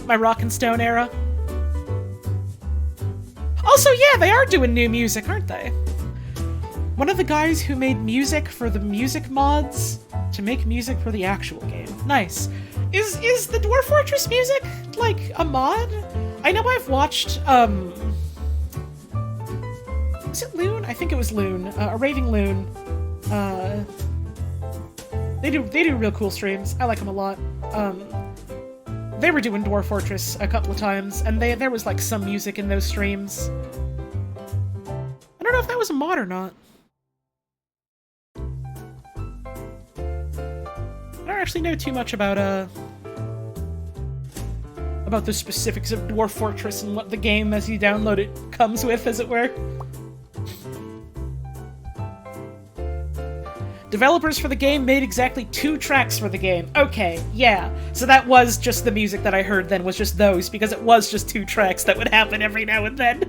S2: My Rock and Stone era. Also, yeah, they are doing new music, aren't they? One of the guys who made music for the music mods to make music for the actual game. Nice. Is the Dwarf Fortress music, like, a mod? I know I've watched, was it Loon? I think it was Loon. A Raving Loon. They do real cool streams. I like them a lot. They were doing Dwarf Fortress a couple of times, and there was, like, some music in those streams. I don't know if that was a mod or not. I don't actually know too much about the specifics of Dwarf Fortress and what the game, as you download it, comes with, as it were. Developers for the game made exactly 2 tracks for the game. Okay, yeah. So that was just the music that I heard then, was just those, because it was just 2 tracks that would happen every now and then.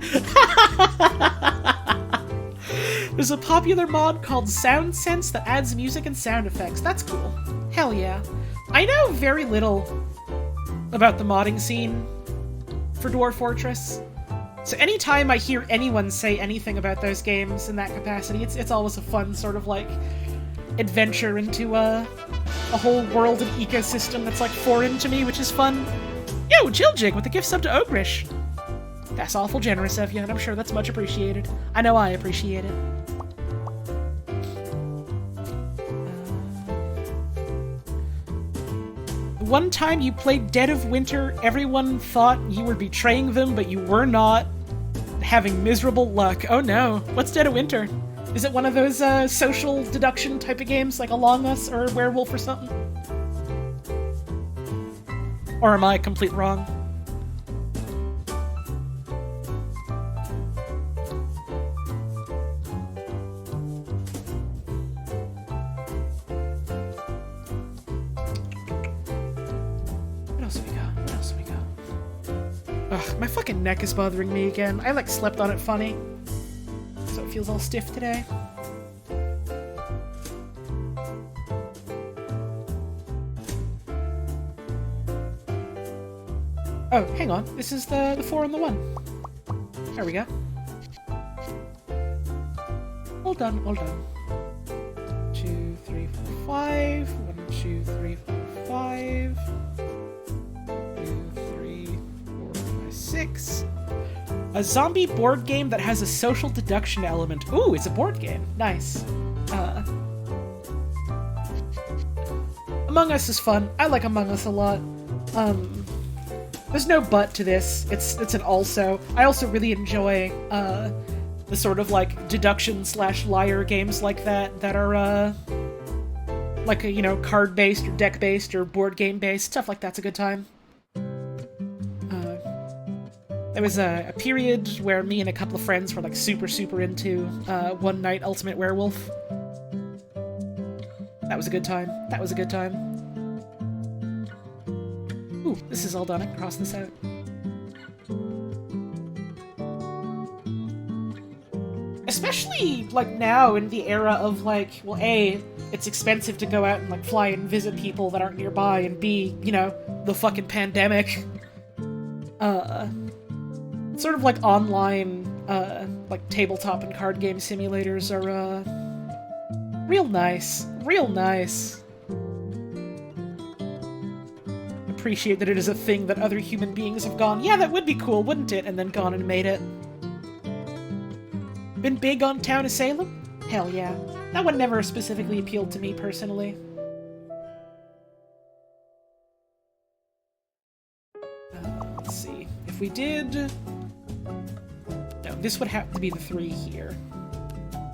S2: There's a popular mod called Sound Sense that adds music and sound effects. That's cool. Hell yeah. I know very little about the modding scene for Dwarf Fortress. So anytime I hear anyone say anything about those games in that capacity, it's always a fun sort of, like, adventure into a whole world and ecosystem that's, like, foreign to me, which is fun. Yo, Jiljig with the gift sub to Ogrish. That's awful generous of you, and I'm sure that's much appreciated. I know I appreciate it. One time you played Dead of Winter, everyone thought you were betraying them, but you were not. Having miserable luck. Oh no. What's Dead of Winter? Is it one of those social deduction type of games, like Among Us or Werewolf or something? Or am I complete wrong? What else have we got? What else have we got? Ugh, my fucking neck is bothering me again. I, like, slept on it funny. So it feels all stiff today. Oh, hang on. This is the 4 and the 1. There we go. All done, all done. 2, 3, 4, 5. 1, 2, 3, 4, 5. 2, 3, 4, 5, 6. A zombie board game that has a social deduction element. Ooh, it's a board game. Nice. Among Us is fun. I like Among Us a lot. There's no but to this. It's an also. I also really enjoy the sort of like deduction/liar games like that are like a, you know, card-based or deck-based or board game-based, stuff like that's a good time. There was a period where me and a couple of friends were like super into One Night Ultimate Werewolf. That was a good time. That was a good time. Ooh, this is all done. I can cross this out. Especially, like, now in the era of, like, well, A, it's expensive to go out and, like, fly and visit people that aren't nearby, and B, you know, the fucking pandemic. Sort of, like, online, like, tabletop and card game simulators are, real nice. Real nice. Appreciate that it is a thing that other human beings have gone, yeah, that would be cool, wouldn't it? And then gone and made it. Been big on Town of Salem? Hell yeah. That one never specifically appealed to me personally. Let's see. If we did... No, this would have to be the 3 here.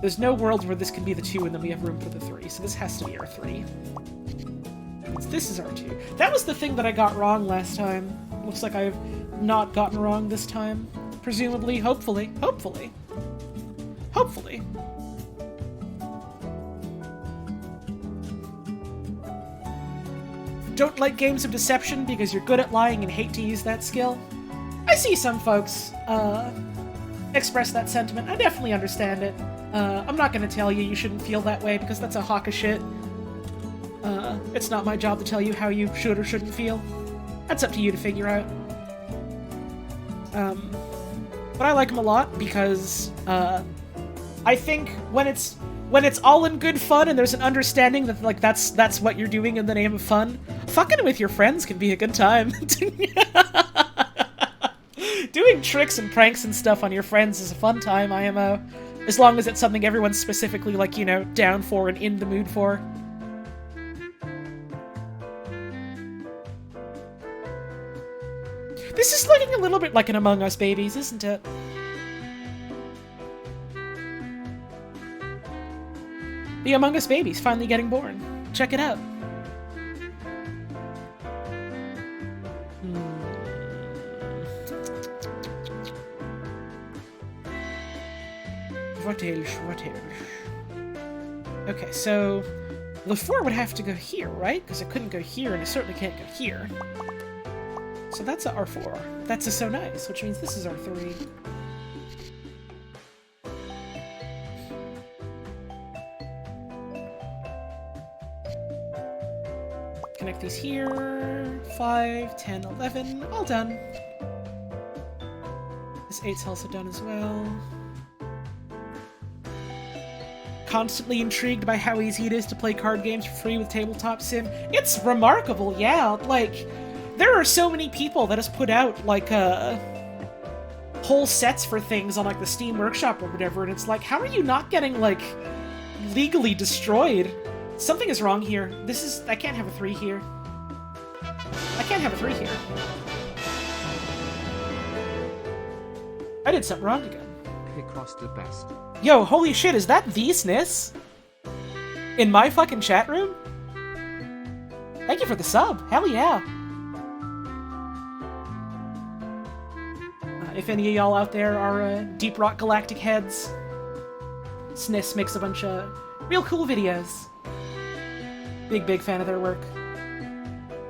S2: There's no world where this can be the 2 and then we have room for the 3, so this has to be our 3. This is our 2. That was the thing that I got wrong last time. Looks like I've not gotten wrong this time. Presumably, hopefully. Hopefully. Hopefully. Don't like games of deception because you're good at lying and hate to use that skill? I see some folks express that sentiment. I definitely understand it. I'm not gonna tell you you shouldn't feel that way because that's a hawk of shit. It's not my job to tell you how you should or shouldn't feel. That's up to you to figure out. But I like them a lot because, I think when it's all in good fun and there's an understanding that, like, that's what you're doing in the name of fun, fucking with your friends can be a good time. Doing tricks and pranks and stuff on your friends is a fun time, IMO. As long as it's something everyone's specifically, like, you know, down for and in the mood for. This is looking a little bit like an Among Us Babies, isn't it? The Among Us Babies finally getting born. Check it out. What else? Okay, so the 4 would have to go here, right? Because it couldn't go here, and it certainly can't go here. So that's our 4. That's a so nice, which means this is our 3. Connect these here. 5, 10, 11. All done. This 8's also done as well. Constantly intrigued by how easy it is to play card games for free with Tabletop Sim. It's remarkable, yeah. Like, there are so many people that has put out, like, whole sets for things on, like, the Steam Workshop or whatever, and it's like, how are you not getting, like, legally destroyed? Something is wrong here. I can't have a 3 here. I can't have a 3 here. I did something wrong again.
S1: Picross the best.
S2: Yo, holy shit, is that the SNIS? In my fucking chat room? Thank you for the sub. Hell yeah. If any of y'all out there are deep Rock Galactic heads, SNIS makes a bunch of real cool videos. Big fan of their work.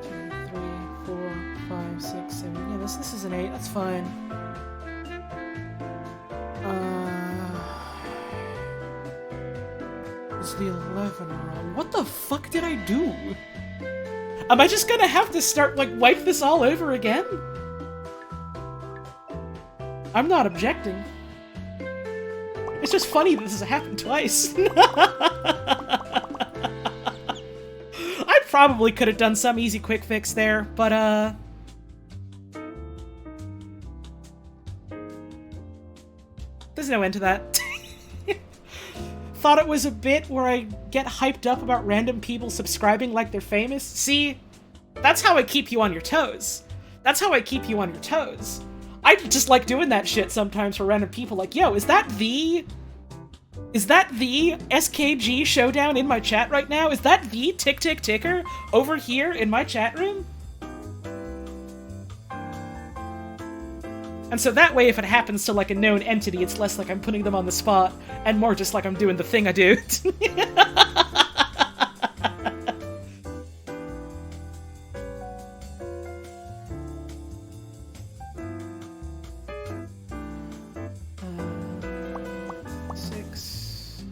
S2: 2, 3, 4, 5, 6, 7. Yeah, this is an 8. That's fine. Is the 11 wrong? What the fuck did I do? Am I just gonna have to start, like, wipe this all over again? I'm not objecting. It's just funny that this has happened twice. I probably could have done some easy quick fix there, but there's no end to that. Thought it was a bit where I get hyped up about random people subscribing like they're famous. See, that's how I keep you on your toes. That's how I keep you on your toes. I just like doing that shit sometimes for random people. Like, yo, is that the SKG showdown in my chat right now? Is that the tick tick ticker over here in my chat room? And so that way, if it happens to like a known entity, it's less like I'm putting them on the spot, and more just like I'm doing the thing I do. 6,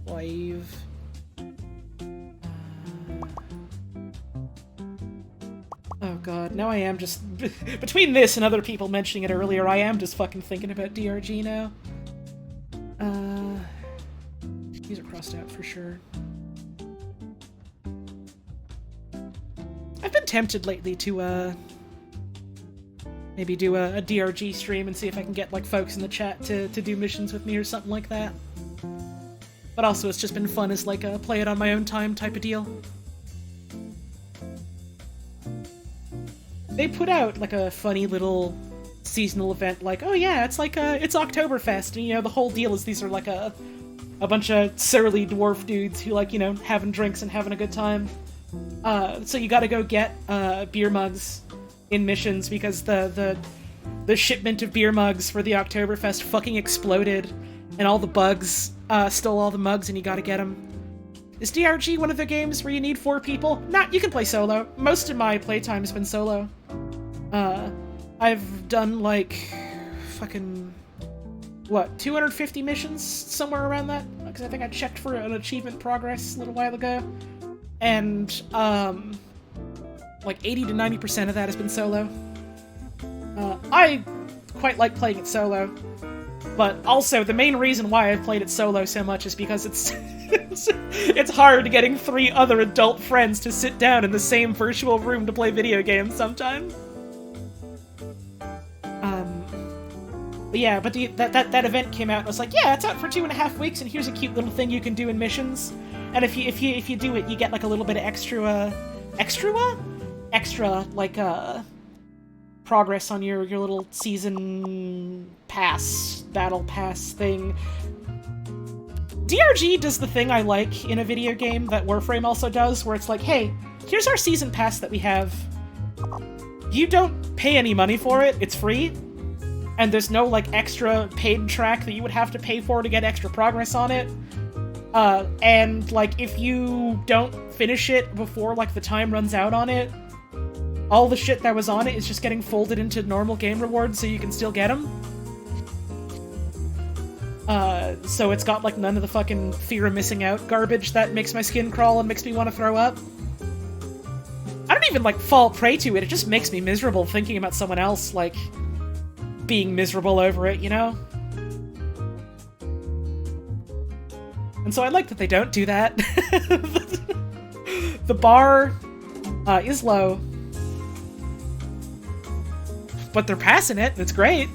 S2: 5. Oh god, now I am just... Between this and other people mentioning it earlier, I am just fucking thinking about DRG now. These are crossed out for sure. I've been tempted lately to, maybe do a DRG stream and see if I can get, like, folks in the chat to do missions with me or something like that. But also, it's just been fun as, like, a play it on my own time type of deal. They put out, like, a funny little seasonal event, like, oh yeah, it's like, it's Oktoberfest, and, you know, the whole deal is these are, like, a bunch of surly dwarf dudes who, like, you know, having drinks and having a good time. So you gotta go get, beer mugs in missions, because the shipment of beer mugs for the Oktoberfest fucking exploded, and all the bugs, stole all the mugs, and you gotta get them. Is DRG one of the games where you need 4 people? Nah, you can play solo. Most of my playtime has been solo. I've done, like, fucking, what, 250 missions? Somewhere around that? Because I think I checked for an achievement progress a little while ago. And, like, 80 to 90% of that has been solo. I quite like playing it solo. But also, the main reason why I've played it solo so much is because it's it's hard getting 3 other adult friends to sit down in the same virtual room to play video games sometimes. But yeah, but that event came out and I was like, yeah, it's out for 2.5 weeks, and here's a cute little thing you can do in missions. And if you do it, you get like a little bit of extra like progress on your little season pass, battle pass thing. DRG does the thing I like in a video game that Warframe also does, where it's like, hey, here's our season pass that we have. You don't pay any money for it, it's free. And there's no, like, extra paid track that you would have to pay for to get extra progress on it. And, like, if you don't finish it before, like, the time runs out on it, all the shit that was on it is just getting folded into normal game rewards so you can still get them. So it's got, like, none of the fucking fear of missing out garbage that makes my skin crawl and makes me want to throw up. I don't even, like, fall prey to it, it just makes me miserable thinking about someone else, like, being miserable over it, you know? And so I like that they don't do that. The bar is low. But they're passing it, it's great.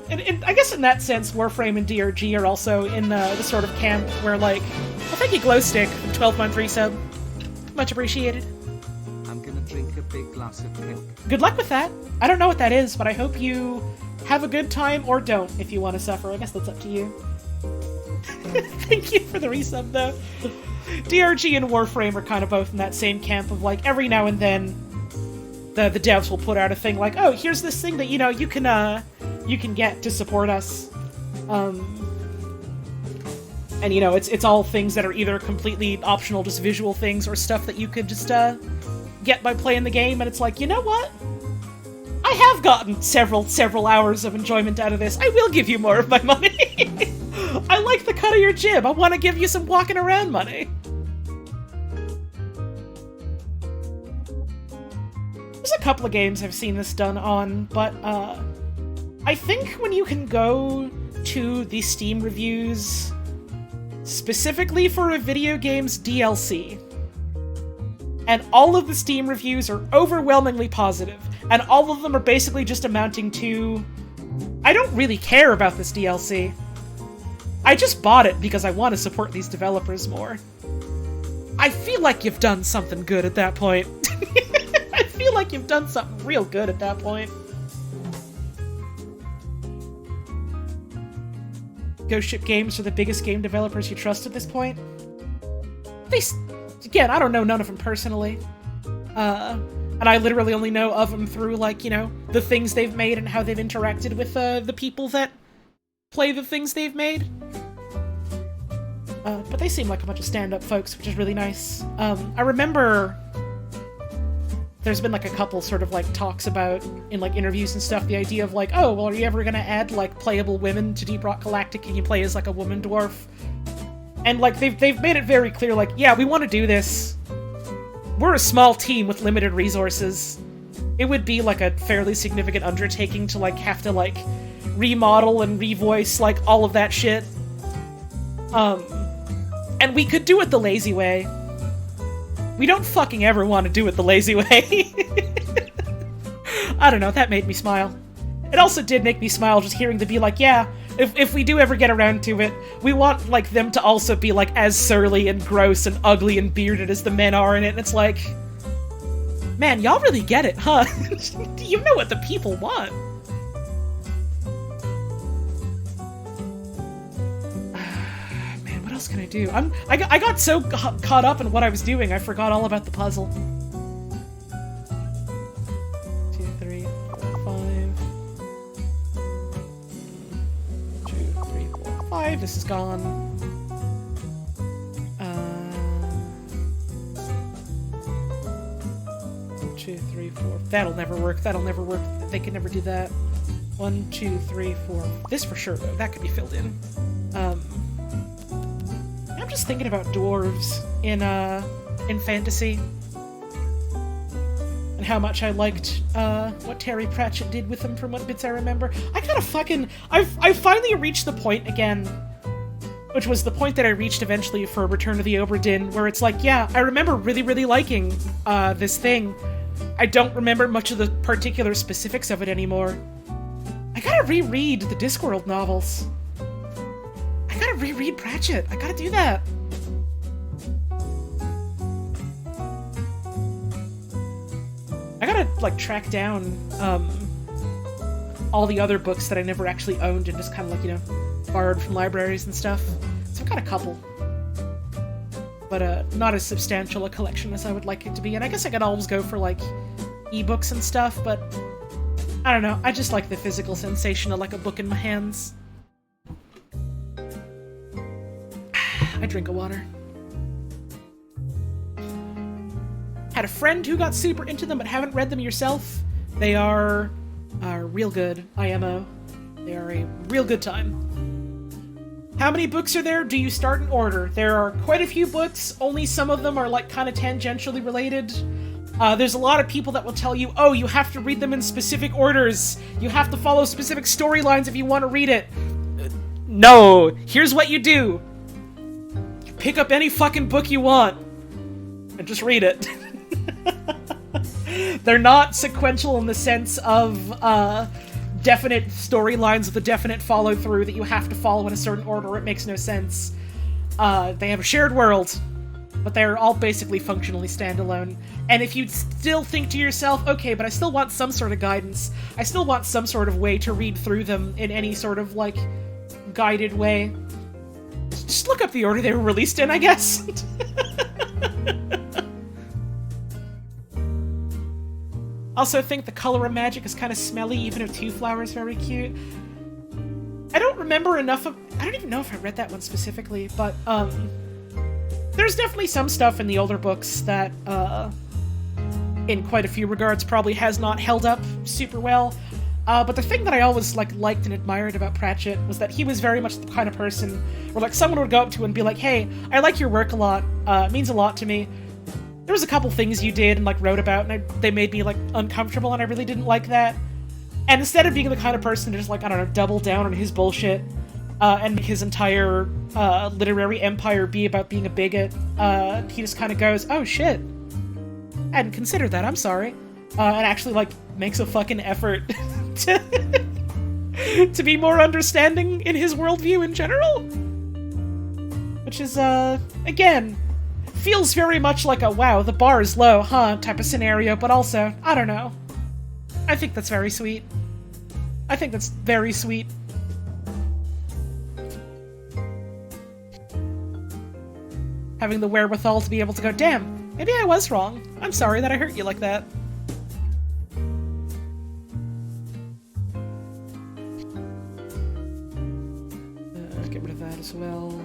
S2: And I guess in that sense, Warframe and DRG are also in the sort of camp where, like, well, thank you, Glowstick, 12-month resub. Much appreciated.
S1: I'm gonna drink a big glass of milk.
S2: Good luck with that. I don't know what that is, but I hope you have a good time or don't if you want to suffer. I guess that's up to you. Thank you for the resub, though. DRG and Warframe are kind of both in that same camp of, like, every now and then the devs will put out a thing like, oh, here's this thing that, you know, you can get to support us. And, you know, it's all things that are either completely optional, just visual things, or stuff that you could just, get by playing the game, and it's like, you know what? I have gotten several hours of enjoyment out of this. I will give you more of my money. I like the cut of your jib. I want to give you some walking around money. There's a couple of games I've seen this done on, but, I think when you can go to the Steam reviews specifically for a video game's DLC, and all of the Steam reviews are overwhelmingly positive, and all of them are basically just amounting to, I don't really care about this DLC. I just bought it because I want to support these developers more. I feel like you've done something good at that point. I feel like you've done something real good at that point. Ghost Ship Games are the biggest game developers you trust at this point. Again, I don't know none of them personally. And I literally only know of them through, like, you know, the things they've made and how they've interacted with the people that play the things they've made. But they seem like a bunch of stand-up folks, which is really nice. I remember there's been, like, a couple sort of, like, talks about, in, like, interviews and stuff, the idea of, like, oh, well, are you ever gonna add, like, playable women to Deep Rock Galactic and you play as, like, a woman dwarf? And, like, they've made it very clear, like, yeah, we want to do this. We're a small team with limited resources. It would be, like, a fairly significant undertaking to, like, have to, like, remodel and revoice, like, all of that shit. And we could do it the lazy way. We don't fucking ever want to do it the lazy way. I don't know, that made me smile. It also did make me smile just hearing to be like, yeah, if we do ever get around to it, we want, like, them to also be, like, as surly and gross and ugly and bearded as the men are in it, and it's like, man, y'all really get it, huh? You know what the people want. Man, what else can I do? I got so caught up in what I was doing, I forgot all about the puzzle. 2, 3, 4, 5. 2, 3, 4, 5. This is gone. 2, 3, 4. That'll never work. That'll never work. They can never do that. 1, 2, 3, 4. This for sure, though. That could be filled in. I'm just thinking about dwarves in fantasy. And how much I liked what Terry Pratchett did with them from what bits I remember. I gotta fucking... I finally reached the point again, which was the point that I reached eventually for Return of the Obra Dinn, where it's like, yeah, I remember really, really liking this thing. I don't remember much of the particular specifics of it anymore. I gotta reread the Discworld novels. I gotta reread Pratchett. I gotta do that. I gotta, like, track down all the other books that I never actually owned and just kind of, like, you know, borrowed from libraries and stuff. So I've got a couple. But not as substantial a collection as I would like it to be. And I guess I could always go for, like, ebooks and stuff, but I don't know. I just like the physical sensation of, like, a book in my hands. I drink a water. Had a friend who got super into them but haven't read them yourself. They are real good, IMO. They are a real good time. How many books are there? Do you start in order? There are quite a few books, only some of them are, like, kind of tangentially related. There's a lot of people that will tell you, oh, you have to read them in specific orders. You have to follow specific storylines if you want to read it. No! Here's what you do. You pick up any fucking book you want and just read it. They're not sequential in the sense of, definite storylines with a definite follow-through that you have to follow in a certain order. It makes no sense. They have a shared world, but they're all basically functionally standalone. And if you still think to yourself, okay, but I still want some sort of guidance, I still want some sort of way to read through them in any sort of, like, guided way, just look up the order they were released in, I guess. Also think the color of magic is kind of smelly, even if Two Flower is very cute. I don't remember enough of... I don't even know if I read that one specifically, but, there's definitely some stuff in the older books that, in quite a few regards, probably has not held up super well. But the thing that I always, like, liked and admired about Pratchett was that he was very much the kind of person where, like, someone would go up to him and be like, hey, I like your work a lot, it means a lot to me. There was a couple things you did and, like, wrote about, and they made me, like, uncomfortable, and I really didn't like that. And instead of being the kind of person to just, like, I don't know, double down on his bullshit, and make his entire, literary empire be about being a bigot, he just kind of goes, oh, shit. I hadn't considered that, I'm sorry. And actually, like, makes a fucking effort to be more understanding in his worldview in general. Which is, again... feels very much like a wow, the bar is low, huh, type of scenario, but also, I don't know. I think that's very sweet. I think that's very sweet. Having the wherewithal to be able to go, damn, maybe I was wrong. I'm sorry that I hurt you like that. Get rid of that as well.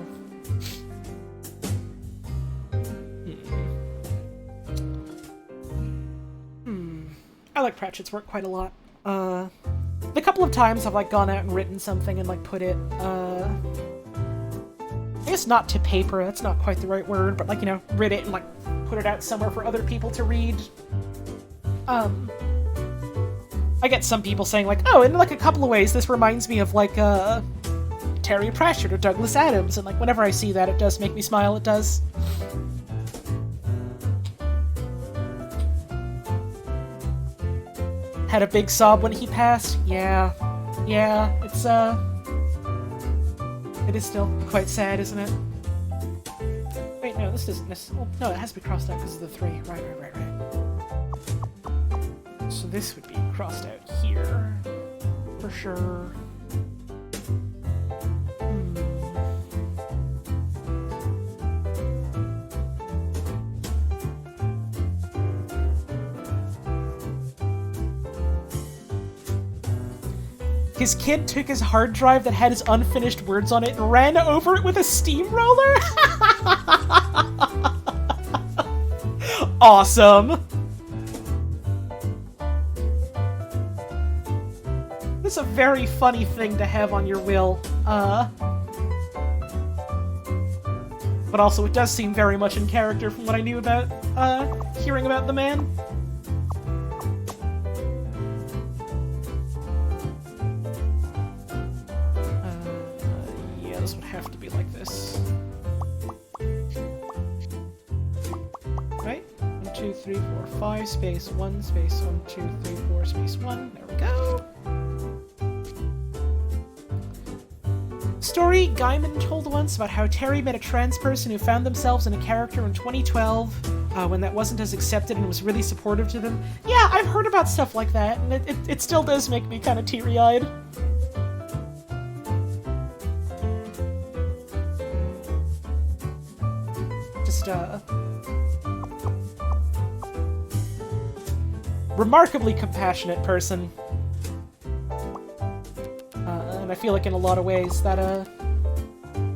S2: I like Pratchett's work quite a lot. The couple of times I've like gone out and written something and like put it, I guess not to paper, that's not quite the right word, but like, you know, writ it and like put it out somewhere for other people to read. I get some people saying like, oh, in like a couple of ways this reminds me of like, Terry Pratchett or Douglas Adams, and like whenever I see that it does make me smile, it does. Had a big sob when he passed. Yeah, it's it is still quite sad, isn't it? Wait, no, this doesn't necessarily. No, it has to be crossed out because of the 3. Right. So this would be crossed out here for sure. His kid took his hard drive that had his unfinished words on it and ran over it with a steamroller? Awesome! It's a very funny thing to have on your will. But also it does seem very much in character from what I knew about, hearing about the man. Would have to be like this. Right? 1, 2, 3, 4, 5, space 1, space 1, 2, 3, 4, space 1. There we go. Story Gaiman told once about how Terry met a trans person who found themselves in a character in 2012 when that wasn't as accepted and was really supportive to them. Yeah, I've heard about stuff like that, and it still does make me kind of teary-eyed. Remarkably compassionate person. And I feel like in a lot of ways that,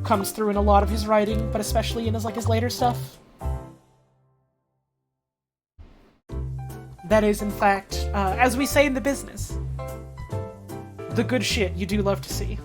S2: comes through in a lot of his writing, but especially in his later stuff. That is, in fact, as we say in the business, the good shit you do love to see.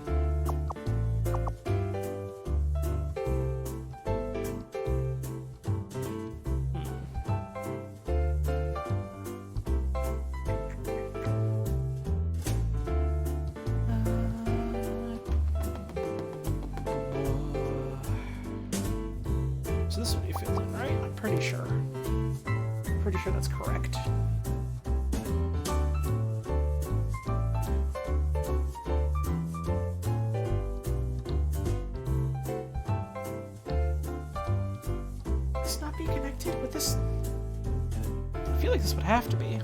S2: So this would be filled in, right? I'm pretty sure. Pretty sure that's correct. This not be connected with this? I feel like this would have to be.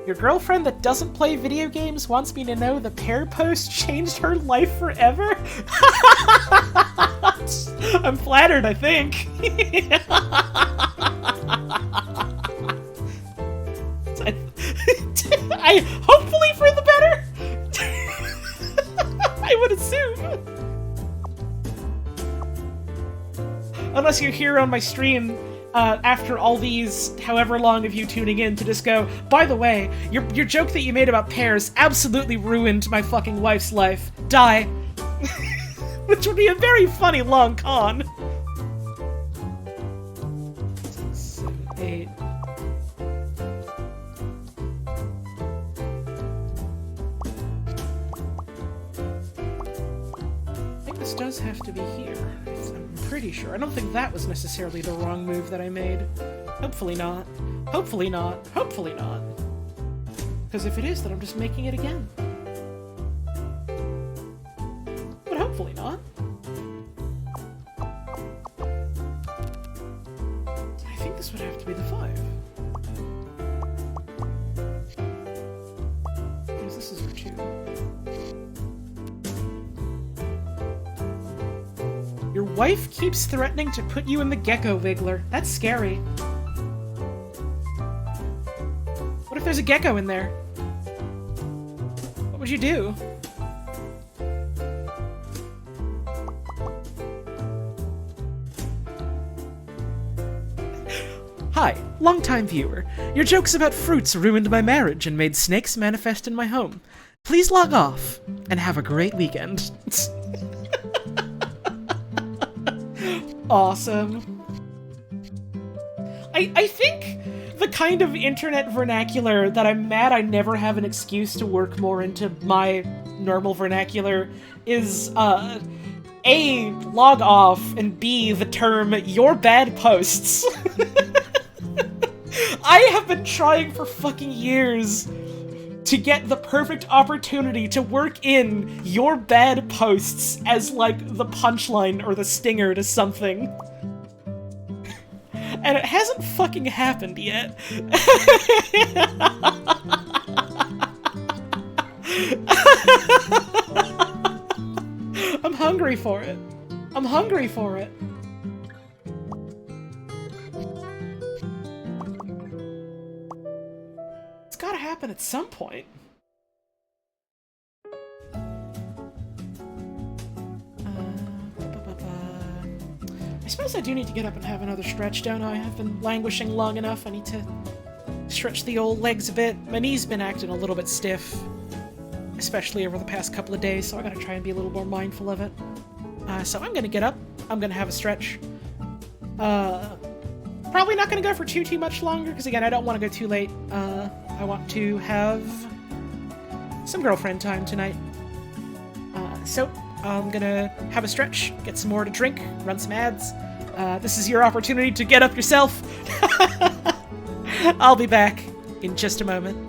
S2: Your girlfriend that doesn't play video games wants me to know the pear post changed her life forever? I'm flattered, I think. I hopefully for the better. I would assume. Unless you're here on my stream after all these however long of you tuning in to just go, by the way, your joke that you made about pears absolutely ruined my fucking wife's life. Die. Which would be a very funny long con. 7, 8. I think this does have to be here. I'm pretty sure. I don't think that was necessarily the wrong move that I made. Hopefully not. Hopefully not. Hopefully not. Because if it is, then I'm just making it again. But hopefully not. this would have to be the 5. Because this is our 2. Your wife keeps threatening to put you in the gecko wiggler. That's scary. What if there's a gecko in there? What would you do? Hi, longtime viewer. Your jokes about fruits ruined my marriage and made snakes manifest in my home. Please log off and have a great weekend. Awesome. I think the kind of internet vernacular that I'm mad I never have an excuse to work more into my normal vernacular is, A, log off, and B, the term, your bad posts. I have been trying for fucking years to get the perfect opportunity to work in your bad posts as, like, the punchline or the stinger to something. And it hasn't fucking happened yet. I'm hungry for it. I'm hungry for it. It's gotta happen at some point. I suppose I do need to get up and have another stretch, don't I? I've been languishing long enough. I need to stretch the old legs a bit. My knee's been acting a little bit stiff, especially over the past couple of days, so I gotta try and be a little more mindful of it. So I'm gonna get up. I'm gonna have a stretch. Probably not gonna go for too much longer, because again, I don't want to go too late. I want to have some girlfriend time tonight. So I'm gonna have a stretch, get some more to drink, run some ads. This is your opportunity to get up yourself. I'll be back in just a moment.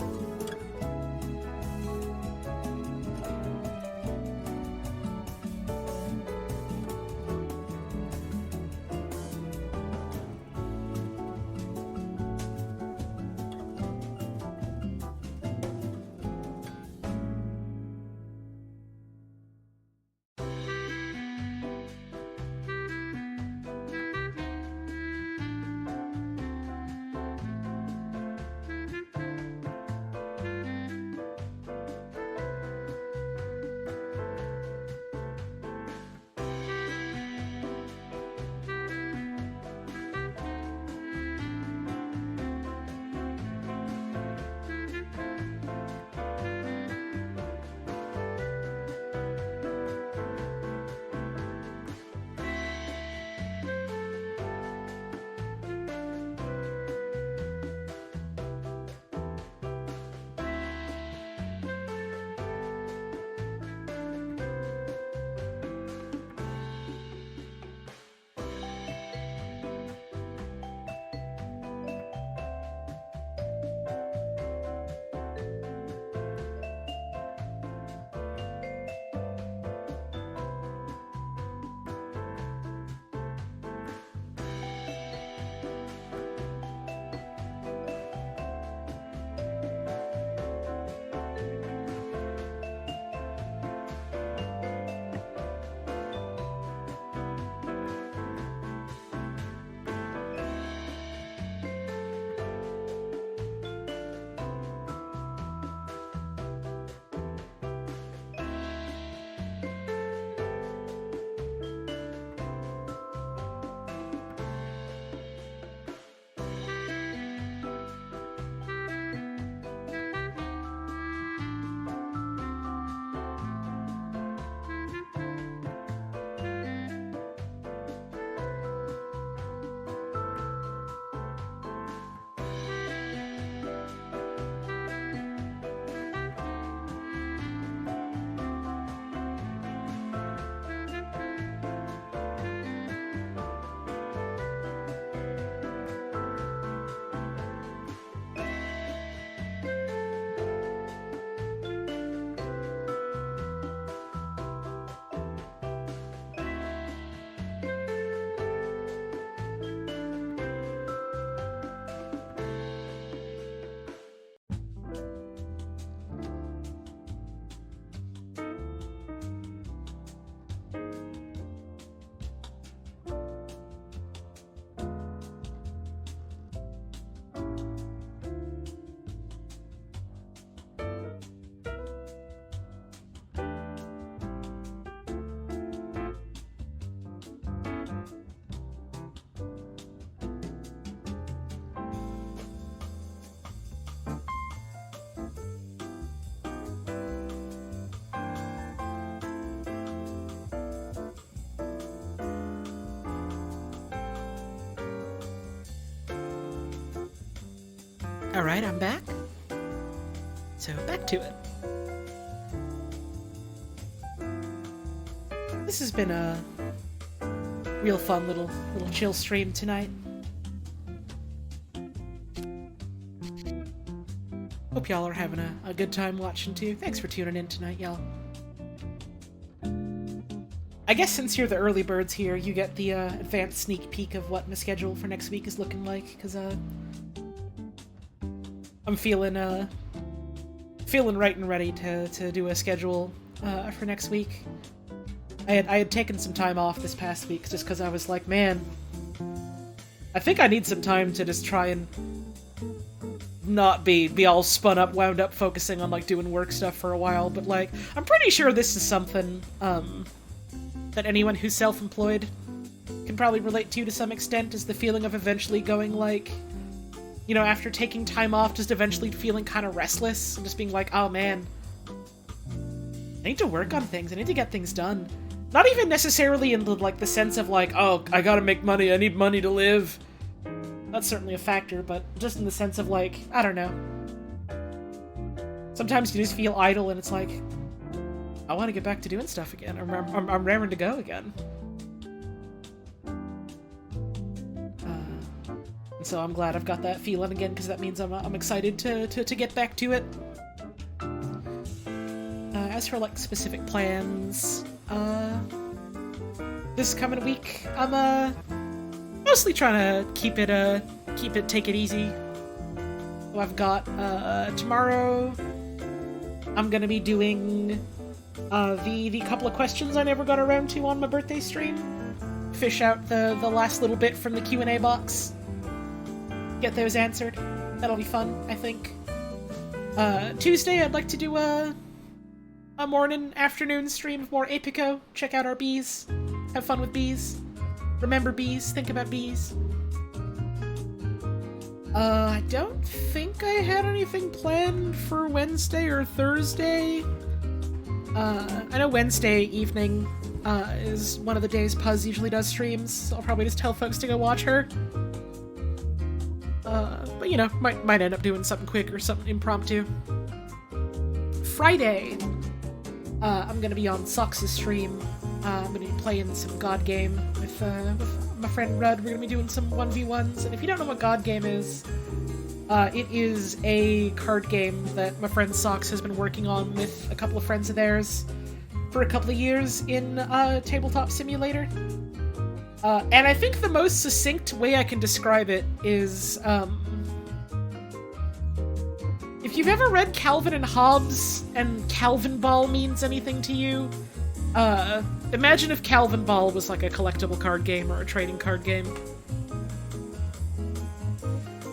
S2: Alright, I'm back. So, back to it. This has been a real fun little chill stream tonight. Hope y'all are having a good time watching too. Thanks for tuning in tonight, y'all. I guess since you're the early birds here, you get the advanced sneak peek of what my schedule for next week is looking like, because I'm feeling right and ready to do a schedule for next week. I had taken some time off this past week just because I was like, man, I think I need some time to just try and not be all spun up, wound up, focusing on like doing work stuff for a while. But like, I'm pretty sure this is something that anyone who's self-employed can probably relate to some extent, is the feeling of eventually going like, you know, after taking time off, just eventually feeling kind of restless and just being like, oh man, I need to work on things, I need to get things done. Not even necessarily in the sense of like, oh, I gotta make money, I need money to live. That's certainly a factor, but just in the sense of like, I don't know. Sometimes you just feel idle and it's like, I want to get back to doing stuff again. I'm raring to go again. And so I'm glad I've got that feeling again, because that means I'm excited to get back to it. As for like specific plans, this coming week, I'm mostly trying to keep it take it easy. So I've got tomorrow I'm gonna be doing the couple of questions I never got around to on my birthday stream. Fish out the last little bit from the Q&A box. Get those answered. That'll be fun, I think. Tuesday I'd like to do a morning, afternoon stream of more Apico. Check out our bees. Have fun with bees. Remember bees. Think about bees. I don't think I had anything planned for Wednesday or Thursday. I know Wednesday evening is one of the days Puzz usually does streams, so I'll probably just tell folks to go watch her. But you know, might end up doing something quick or something impromptu. Friday, I'm gonna be on Sox's stream. I'm gonna be playing some God Game with my friend Rudd. We're gonna be doing some 1v1s, and if you don't know what God Game is, it is a card game that my friend Sox has been working on with a couple of friends of theirs for a couple of years in Tabletop Simulator. And I think the most succinct way I can describe it is, if you've ever read Calvin and Hobbes and Calvin Ball means anything to you, imagine if Calvin Ball was like a collectible card game or a trading card game.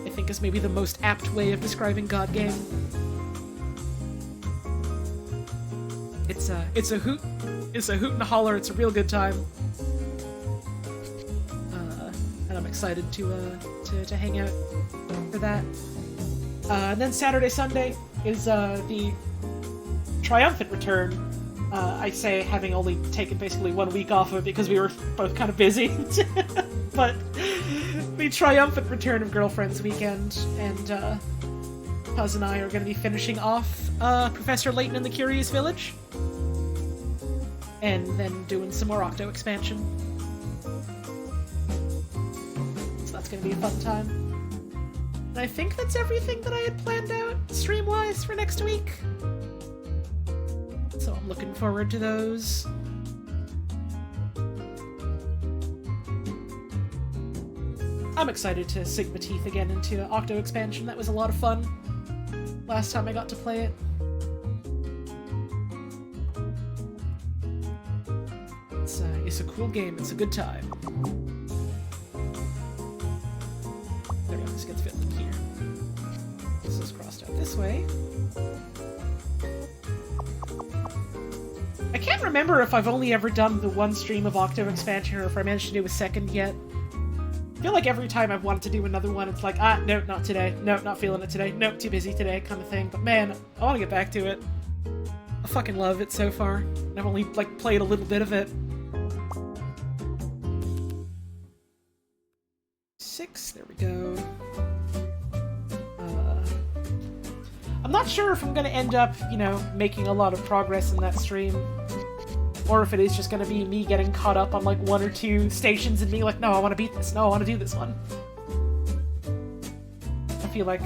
S2: I think is maybe the most apt way of describing God Game. It's a hoot and a holler. It's a real good time. And I'm excited to hang out for that. And then Saturday, Sunday is the triumphant return. I say having only taken basically 1 week off of it because we were both kind of busy. But the triumphant return of Girlfriends Weekend, and Puzz and I are going to be finishing off Professor Layton and the Curious Village. And then doing some more Octo expansion. So that's going to be a fun time. And I think that's everything that I had planned out, stream-wise, for next week. So I'm looking forward to those. I'm excited to sink my teeth again into Octo expansion. That was a lot of fun last time I got to play it. It's a cool game. It's a good time. There we go. This gets fit in here. This is crossed out this way. I can't remember if I've only ever done the one stream of Octo expansion or if I managed to do a second yet. I feel like every time I've wanted to do another one, it's like, no, not today. No, not feeling it today. Nope, too busy today, kind of thing. But man, I want to get back to it. I fucking love it so far. I've only, like, played a little bit of it. 6, there we go. not sure if I'm gonna end up, you know, making a lot of progress in that stream. Or if it is just gonna be me getting caught up on, like, 1 or 2 stations and being like, no, I want to beat this, no, I want to do this one. I feel like,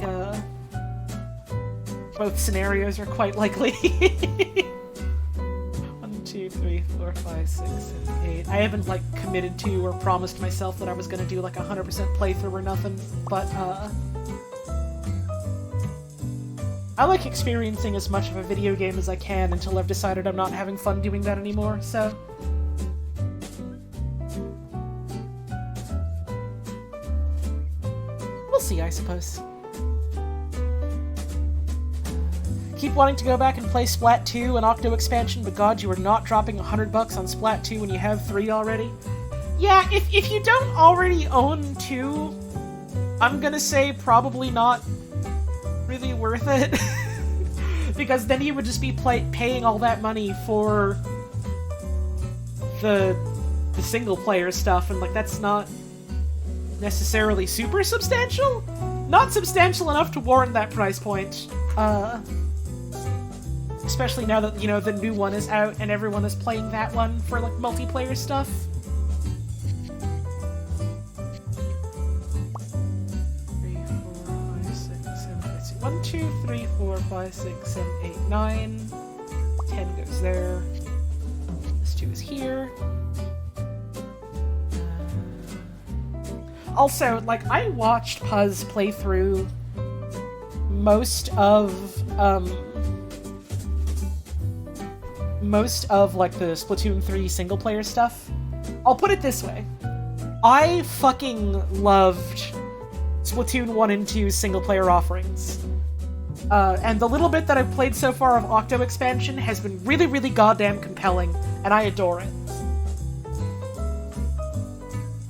S2: both scenarios are quite likely. 1, 2, 3, 4, 5, 6, 7, 8. I haven't, like, committed to or promised myself that I was gonna do, like, 100% playthrough or nothing, but, I like experiencing as much of a video game as I can until I've decided I'm not having fun doing that anymore, so... we'll see, I suppose. Keep wanting to go back and play Splat 2 and Octo Expansion, but god, you are not dropping $100 on Splat 2 when you have 3 already. Yeah, if you don't already own 2, I'm gonna say probably not really worth it. Because then you would just be paying all that money for the single-player stuff, and, like, that's not necessarily super substantial? Not substantial enough to warrant that price point. Especially now that, you know, the new one is out and everyone is playing that one for, like, multiplayer stuff. 1, 2, 3, 4, 5, 6, 7, 8, 9. 10 goes there. This 2 is here. Also, like, I watched Puzz play through most of, like, the Splatoon 3 single-player stuff. I'll put it this way. I fucking loved Splatoon 1 and 2's single-player offerings. And the little bit that I've played so far of Octo Expansion has been really, really goddamn compelling, and I adore it.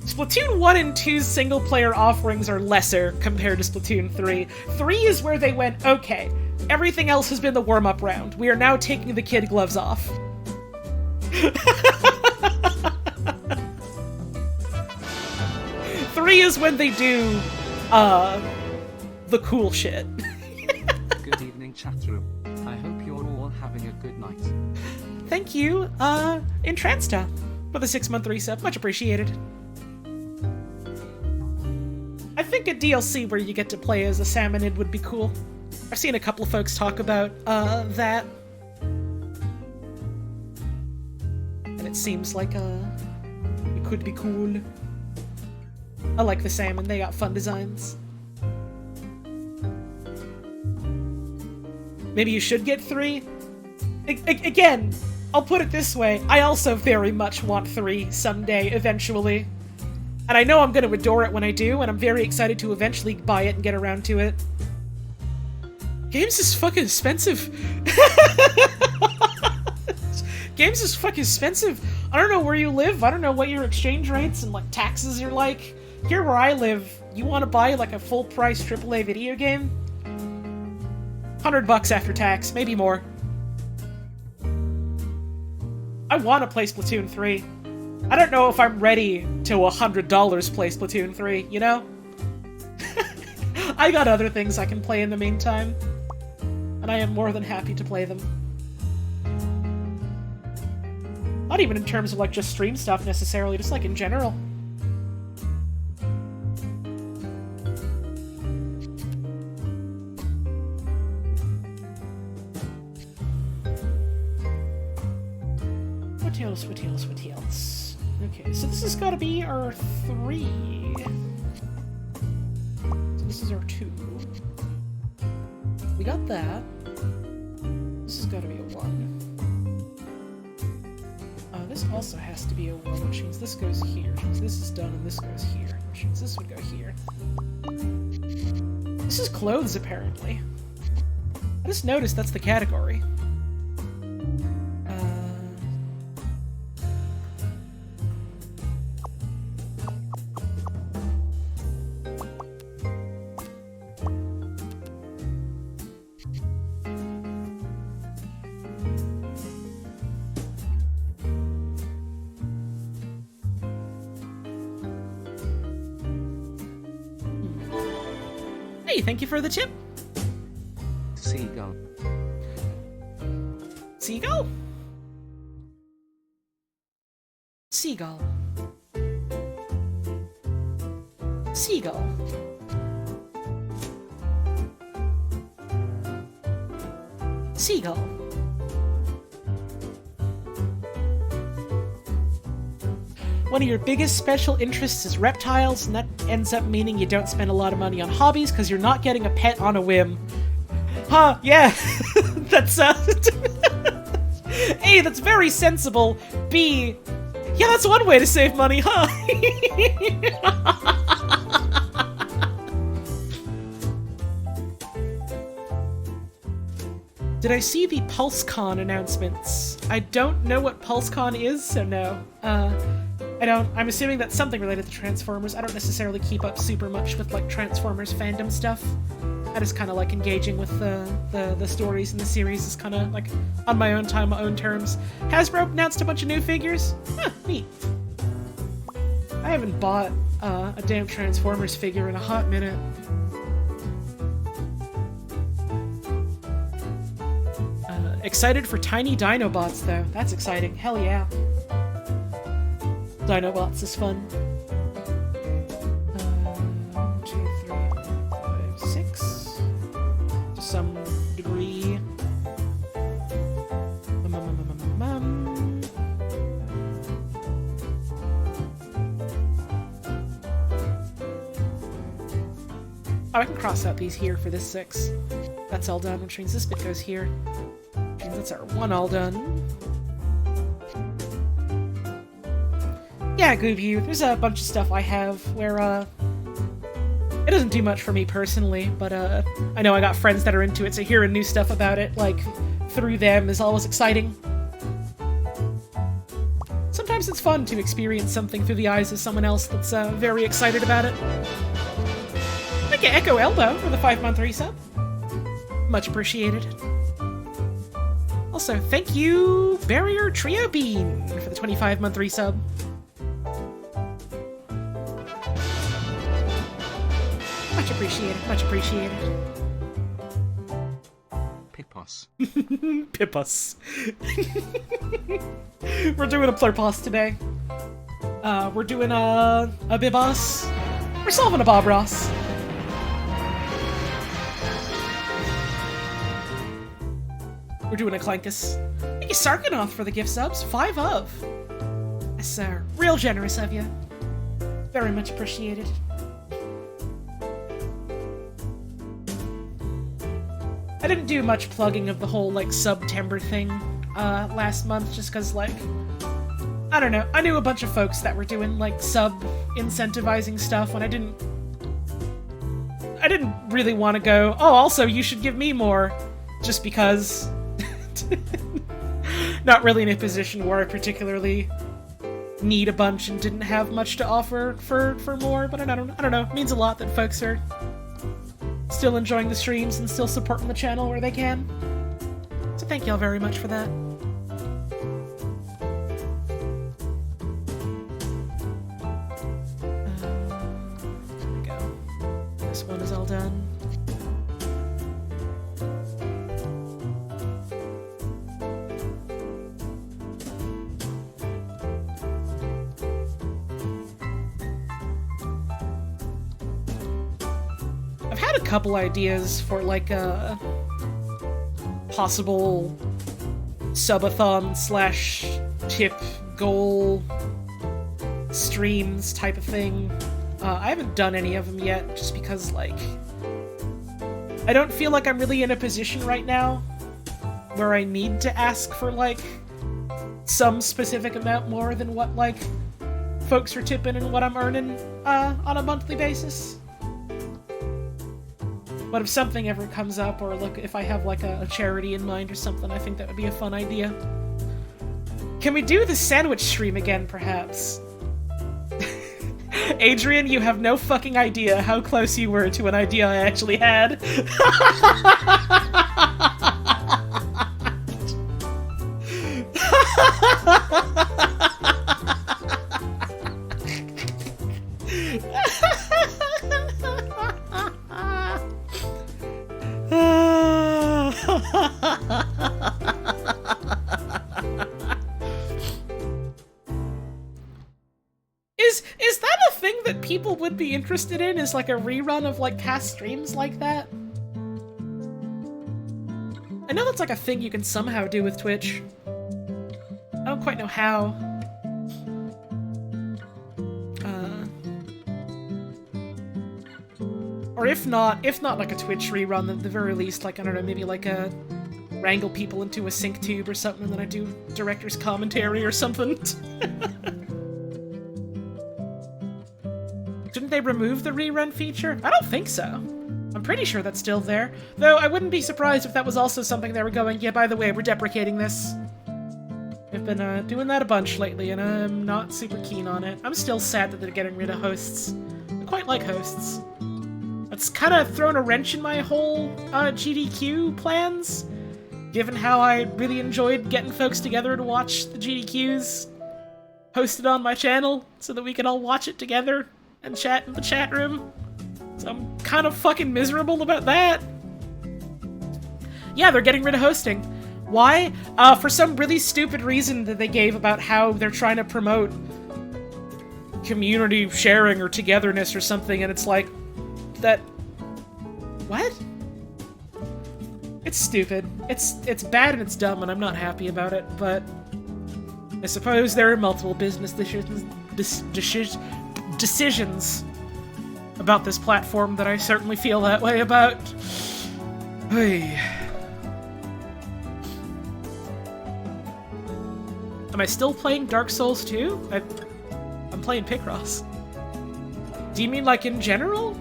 S2: Splatoon 1 and 2's single-player offerings are lesser compared to Splatoon 3. 3 is where they went, okay, everything else has been the warm-up round. We are now taking the kid gloves off. 3 is when they do, the cool shit.
S1: Good evening, chatroom. I hope you're all having a good night.
S2: Thank you, Intransta, for the 6-month resub. Much appreciated. I think a DLC where you get to play as a salmonid would be cool. I've seen a couple of folks talk about, that. And it seems like, it could be cool. I like the salmon, they got fun designs. Maybe you should get 3? Again, I'll put it this way, I also very much want 3 someday, eventually. And I know I'm gonna adore it when I do, and I'm very excited to eventually buy it and get around to it. Games is fucking expensive. Games is fucking expensive. I don't know where you live, I don't know what your exchange rates and, like, taxes are like. Here where I live, you want to buy, like, a full-price AAA video game? $100 after tax, maybe more. I want to play Splatoon 3. I don't know if I'm ready to $100 play Splatoon 3, you know? I got other things I can play in the meantime, and I am more than happy to play them. Not even in terms of, like, just stream stuff necessarily, just, like, in general. What else? Okay, so this has got to be our 3. So this is our 2. We got that. This has got to be a 1. This also has to be a 1, which means this goes here. Which means this is done and this goes here. Which means this would go here. This is clothes, apparently. I just noticed that's the category. Thank you for the tip.
S1: Seagull.
S2: Seagull? Seagull. Seagull. Seagull. One of your biggest special interests is reptiles, and that ends up meaning you don't spend a lot of money on hobbies because you're not getting a pet on a whim. Huh, yeah. That's, A, that's very sensible. B, yeah, that's one way to save money, huh? Did I see the PulseCon announcements? I don't know what PulseCon is, so no. I don't. I'm assuming that's something related to Transformers. I don't necessarily keep up super much with, like, Transformers fandom stuff. I just kind of like engaging with the stories in the series is kind of like on my own time, my own terms. Hasbro announced a bunch of new figures. Huh, neat. I haven't bought a damn Transformers figure in a hot minute. Excited for tiny Dinobots, though. That's exciting. Hell yeah. Dinobots is fun. 1, 2, 3, 4, 5, 6. To some degree. Oh, I can cross out these here for this 6. That's all done, which means this bit goes here. That's our 1 all done. Yeah, Goobview, there's a bunch of stuff I have where, it doesn't do much for me personally, but, I know I got friends that are into it, so hearing new stuff about it, like, through them is always exciting. Sometimes it's fun to experience something through the eyes of someone else that's, very excited about it. Thank you, Echo Elbow, for the 5-month resub. Much appreciated. Also, thank you, Barrier Trio Bean, for the 25-month resub. Much appreciated, much appreciated.
S1: Picross.
S2: Pipos. We're doing a Plurpos today. We're doing a Bibos. We're solving a Bob Ross. We're doing a Clankus. Thank you, Sarkanoth, for the gift subs. 5 of. Yes, sir. Real generous of you. Very much appreciated. I didn't do much plugging of the whole, like, September thing last month, just because, like, I don't know. I knew a bunch of folks that were doing, like, sub-incentivizing stuff, and I didn't really want to go, oh, also, you should give me more, just because... Not really in a position where I particularly need a bunch and didn't have much to offer for more, but I don't know. It means a lot that folks are still enjoying the streams and still supporting the channel where they can. So thank y'all very much for that. There we go. This one is all done. A couple ideas for like a possible subathon / tip goal streams type of thing. I haven't done any of them yet just because like I don't feel like I'm really in a position right now where I need to ask for like some specific amount more than what like folks are tipping and what I'm earning on a monthly basis. But if something ever comes up, or look, if I have like a charity in mind or something, I think that would be a fun idea. Can we do the sandwich stream again, perhaps? Adrian, you have no fucking idea how close you were to an idea I actually had. Is that a thing that people would be interested in? Is like a rerun of like past streams like that? I know that's like a thing you can somehow do with Twitch. I don't quite know how. Or if not like a Twitch rerun, then at the very least, like, I don't know, maybe like a wrangle people into a sync tube or something, and then I do director's commentary or something. Didn't they remove the rerun feature? I don't think so. I'm pretty sure that's still there. Though I wouldn't be surprised if that was also something they were going, yeah, by the way, we're deprecating this. I've been doing that a bunch lately, and I'm not super keen on it. I'm still sad that they're getting rid of hosts. I quite like hosts. It's kind of thrown a wrench in my whole GDQ plans, given how I really enjoyed getting folks together to watch the GDQs hosted on my channel so that we can all watch it together and chat in the chat room. So I'm kind of fucking miserable about that. Yeah, they're getting rid of hosting. Why? For some really stupid reason that they gave about how they're trying to promote community sharing or togetherness or something, and it's like, that... What? It's stupid. It's bad and it's dumb, and I'm not happy about it, but I suppose there are multiple business decisions about this platform that I certainly feel that way about. Hey. Am I still playing Dark Souls 2? I'm playing Picross. Do you mean like in general?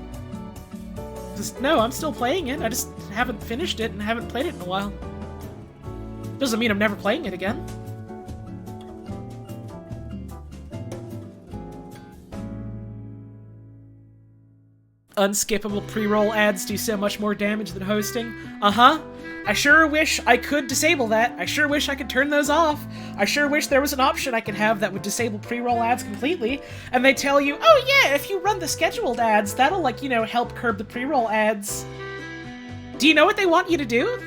S2: No, I'm still playing it. I just haven't finished it and haven't played it in a while. Doesn't mean I'm never playing it again. Unskippable pre-roll ads do so much more damage than hosting. Uh-huh. I sure wish I could disable that. I sure wish I could turn those off. I sure wish there was an option I could have that would disable pre-roll ads completely. And they tell you, oh yeah, if you run the scheduled ads, that'll, like, you know, help curb the pre-roll ads. Do you know what they want you to do?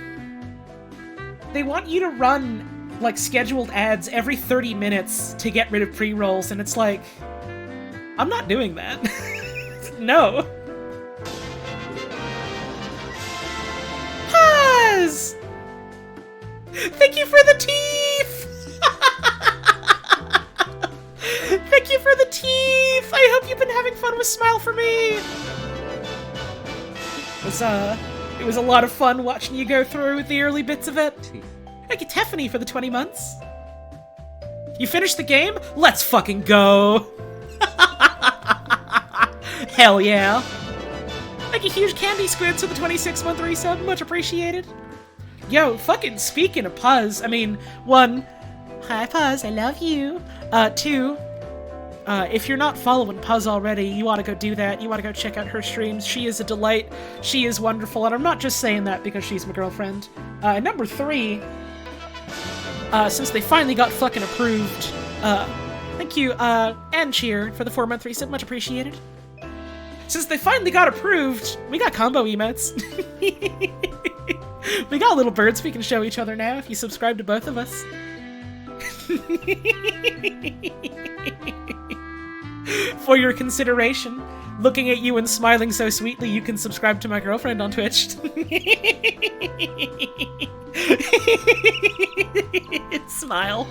S2: They want you to run, like, scheduled ads every 30 minutes to get rid of pre-rolls, and it's like, I'm not doing that. No. Thank you for the teeth! Thank you for the teeth! I hope you've been having fun with Smile for Me! It was a lot of fun watching you go through the early bits of it. Thank you, Tiffany, for the 20 months. You finished the game? Let's fucking go! Hell yeah! Thank you, Huge Candy Squids, for the 26-month resub. Much appreciated. Yo, fucking speaking of Puz, I mean, 1, hi Puz, I love you. 2, if you're not following Puz already, you ought to go do that. You ought to go check out her streams. She is a delight. She is wonderful, and I'm not just saying that because she's my girlfriend. Number 3, since they finally got fucking approved, thank you, and Cheer for the 4-month resub, much appreciated. Since they finally got approved, we got combo emotes. We got little birds we can show each other now if you subscribe to both of us. For your consideration, looking at you and smiling so sweetly, you can subscribe to my girlfriend on Twitch. Smile.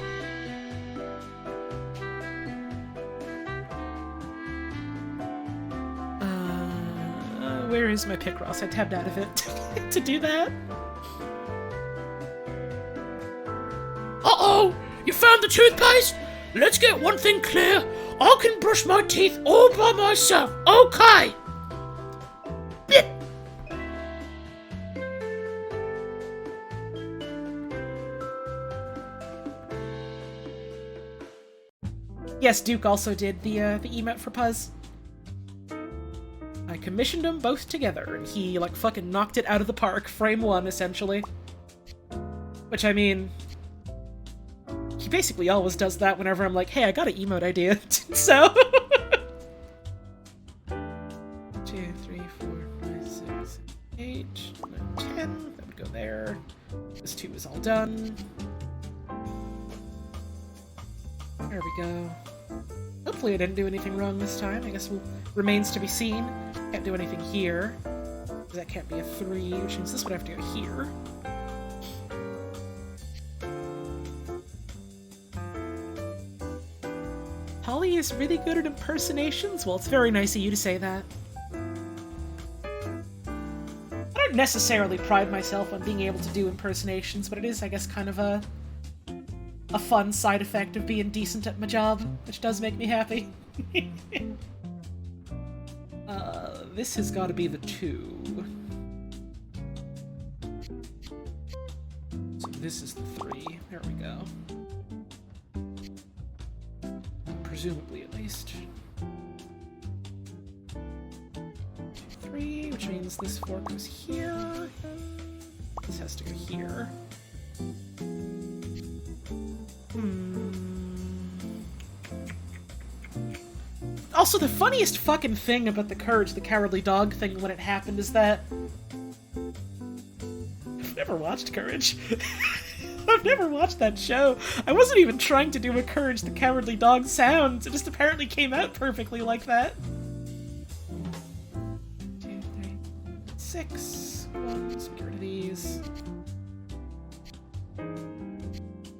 S2: Where is my Picross? I tabbed out of it to do that. Uh-oh! You found the toothpaste? Let's get one thing clear. I can brush my teeth all by myself, okay? Blip. Yes, Duke also did the emote for Puz. I commissioned them both together, and he, like, fucking knocked it out of the park, frame 1, essentially. Which, I mean, he basically always does that whenever I'm like, hey, I got an emote idea, so... 2, 3, 4, 5, 6, 8, 9, 10, that would go there. This 2 is all done. There we go. hopefully I didn't do anything wrong this time. I guess remains to be seen. Can't do anything here. That can't be a 3, which means this would have to go here. Holly is really good at impersonations? Well, it's very nice of you to say that. I don't necessarily pride myself on being able to do impersonations, but it is, I guess, kind of a fun side effect of being decent at my job, which does make me happy. This has got to be the 2. So this is the 3. There we go. Presumably, at least. 2, 3, which means this 4 goes here. This has to go here. Also, the funniest fucking thing about the Courage the Cowardly Dog thing when it happened is that... I've never watched Courage. I've never watched that show. I wasn't even trying to do a Courage the Cowardly Dog sound. It just apparently came out perfectly like that. 2, 3, 6. 1, let's get rid of these.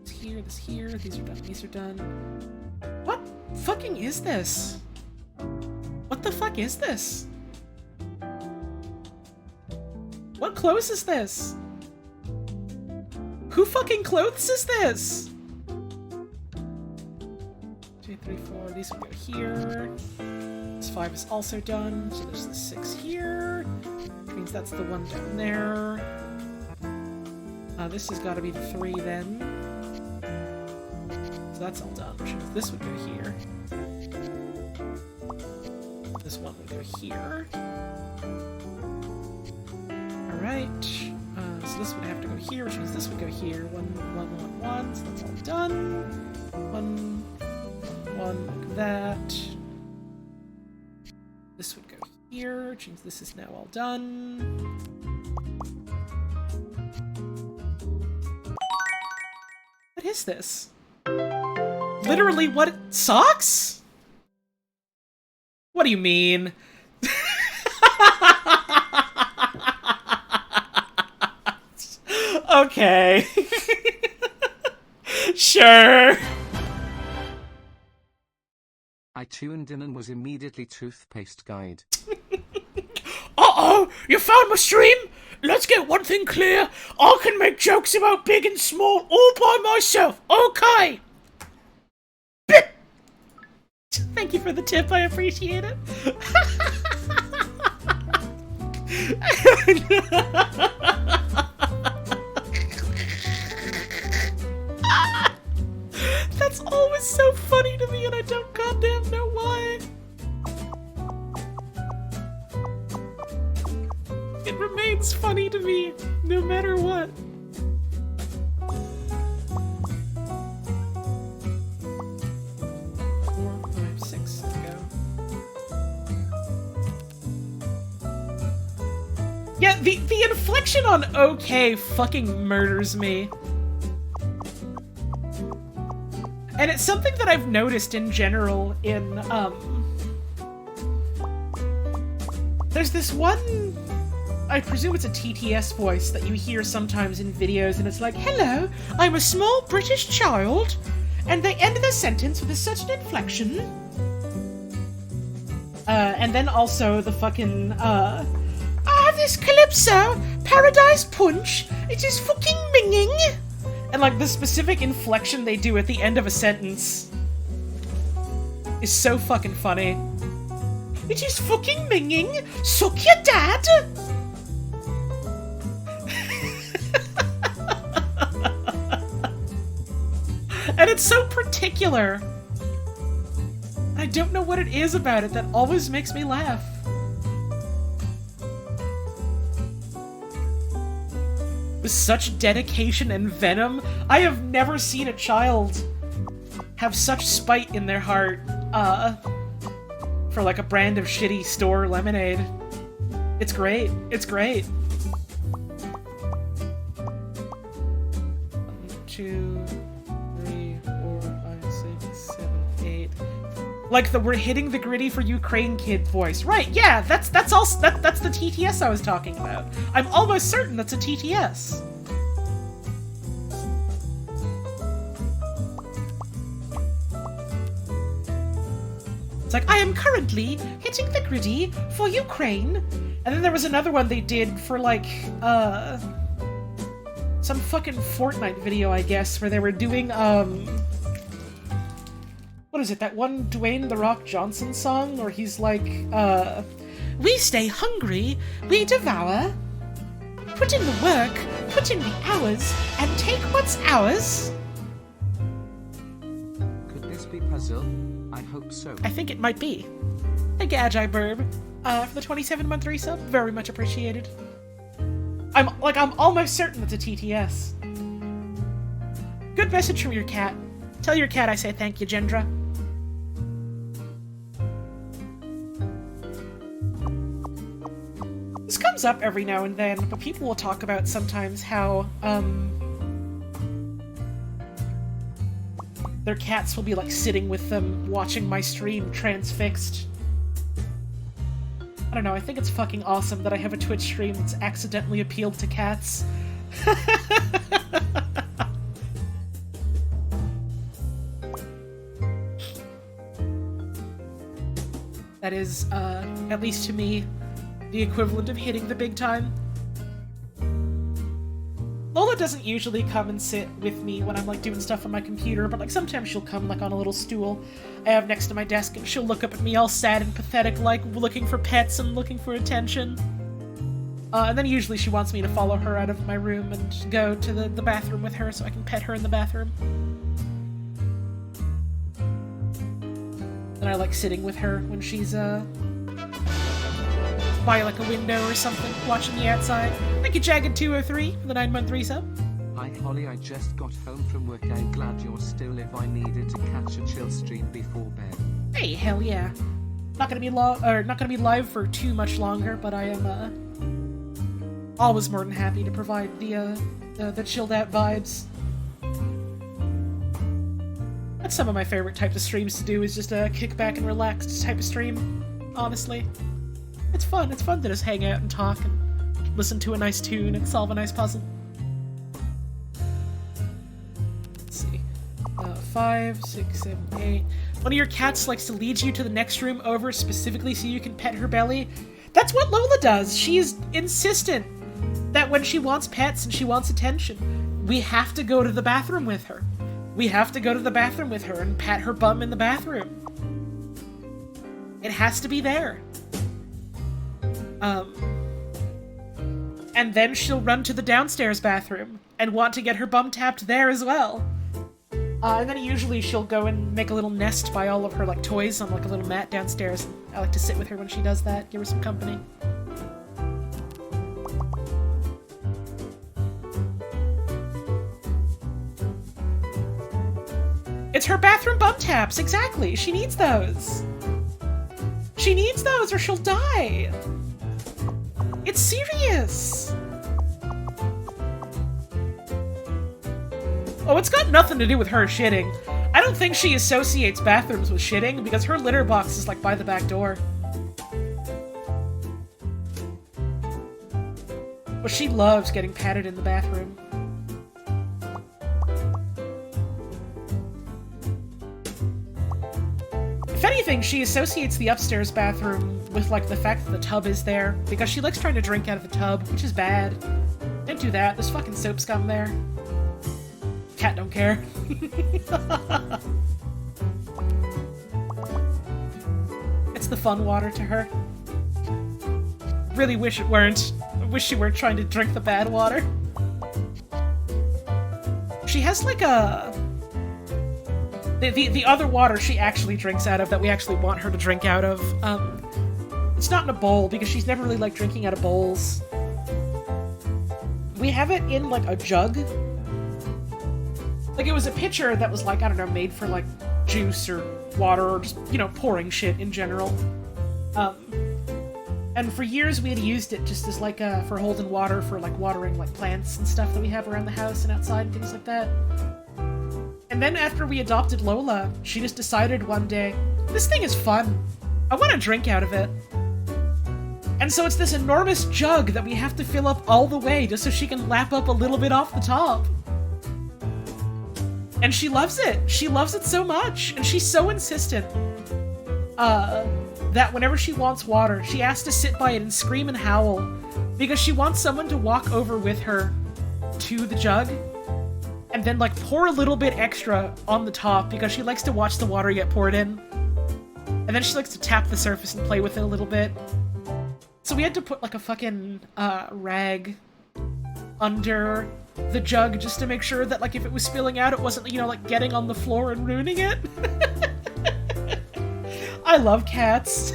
S2: This here, this here. These are done, these are done. What fucking is this? What the fuck is this? What clothes is this? Who fucking clothes is this? 2, 3, 4. These will go here. This 5 is also done. So there's the 6 here. Which means that's the 1 down there. This has got to be the 3 then. So that's all done. Which means this would go here. This 1 would go here. Alright. So this would have to go here, which means this would go here. 1, 1, 1, 1. So that's all done. 1, 1, like that. This would go here, which means this is now all done. What is this? Literally what? Socks? What do you mean? Okay. Sure.
S1: I tuned in and was immediately toothpaste guide.
S2: Uh-oh! You found my stream? Let's get one thing clear. I can make jokes about big and small all by myself, okay? Bit! Thank you for the tip, I appreciate it. That's always so funny to me and I don't goddamn know why. It remains funny to me, no matter what. 4, 5, 6, there we go. Yeah, the inflection on okay fucking murders me. And it's something that I've noticed in general in, there's this one, I presume it's a TTS voice that you hear sometimes in videos, and it's like, hello, I'm a small British child, and they end their sentence with such an inflection. And then also the fucking, this Calypso, Paradise Punch, it is fucking minging. And, like, the specific inflection they do at the end of a sentence is so fucking funny. It is fucking minging! Suck your dad! And it's so particular. I don't know what it is about it that always makes me laugh. With such dedication and venom, I have never seen a child have such spite in their heart, for like a brand of shitty store lemonade. It's great. It's great. 1, 2, 3, 4, 5, 6, 7, 8. Like the "we're hitting the gritty for Ukraine kid" voice. Right, yeah, that's the TTS I was talking about. I'm almost certain that's a TTS. It's like, I am currently hitting the gritty for Ukraine. And then there was another one they did for like, some fucking Fortnite video, I guess, where they were doing, what is it, that one Dwayne "The Rock" Johnson song, where he's like, we stay hungry, we devour, put in the work, put in the hours, and take what's ours.
S1: Could this be puzzle? I hope so.
S2: I think it might be. Thank you, Agi Burb, for the 27-month resub. Very much appreciated. I'm almost certain it's a TTS. Good message from your cat. Tell your cat I say thank you, Gendra. This comes up every now and then, but people will talk about sometimes how, their cats will be, like, sitting with them, watching my stream, transfixed. I don't know, I think it's fucking awesome that I have a Twitch stream that's accidentally appealed to cats. That is, at least to me, the equivalent of hitting the big time. Lola doesn't usually come and sit with me when I'm, like, doing stuff on my computer, but, like, sometimes she'll come, like, on a little stool I have next to my desk, and she'll look up at me all sad and pathetic, like, looking for pets and looking for attention. And then usually she wants me to follow her out of my room and go to the bathroom with her so I can pet her in the bathroom. And I like sitting with her when she's, by, like, a window or something, watching the outside. Thank you, Jagged203, for the 9-month resub.
S1: Hi Holly, I just got home from work. I'm glad you're still if I needed to catch a chill stream before bed.
S2: Hey, hell yeah. Not gonna be live for too much longer, but I am always more than happy to provide the chilled out vibes. That's some of my favorite types of streams to do, is just a kick back and relaxed type of stream, honestly. It's fun to just hang out and talk and listen to a nice tune and solve a nice puzzle. Let's see. 5, 6, 7, 8. One of your cats likes to lead you to the next room over specifically so you can pet her belly. That's what Lola does. She's insistent that when she wants pets and she wants attention, we have to go to the bathroom with her. We have to go to the bathroom with her and pat her bum in the bathroom. It has to be there. And then she'll run to the downstairs bathroom and want to get her bum tapped there as well. And then usually she'll go and make a little nest by all of her, like, toys on, like, a little mat downstairs. I like to sit with her when she does that, give her some company. It's her bathroom bum taps, exactly! She needs those! She needs those or she'll die! It's serious! Oh, it's got nothing to do with her shitting. I don't think she associates bathrooms with shitting, because her litter box is, like, by the back door. But she loves getting patted in the bathroom. If anything, she associates the upstairs bathroom with, like, the fact that the tub is there, because she likes trying to drink out of the tub, which is bad. Don't do that, there's fucking soap scum there. Cat don't care. It's the fun water to her. Really wish it weren't. I wish she weren't trying to drink the bad water. She has, like, a... The other water she actually drinks out of, that we actually want her to drink out of, it's not in a bowl, because she's never really liked drinking out of bowls. We have it in, like, a jug. Like, it was a pitcher that was, like, I don't know, made for, like, juice or water or just, you know, pouring shit in general. And for years we had used it just as, like, for holding water for, like, watering, like, plants and stuff that we have around the house and outside and things like that. And then after we adopted Lola, she just decided one day, This thing is fun. I want to drink out of it. And so it's this enormous jug that we have to fill up all the way just so she can lap up a little bit off the top. And she loves it. She loves it so much. And she's so insistent that whenever she wants water, she has to sit by it and scream and howl because she wants someone to walk over with her to the jug and then, like, pour a little bit extra on the top because she likes to watch the water get poured in. And then she likes to tap the surface and play with it a little bit. So we had to put, like, a fucking rag under the jug just to make sure that, like, if it was spilling out, it wasn't, you know, like, getting on the floor and ruining it. I love cats.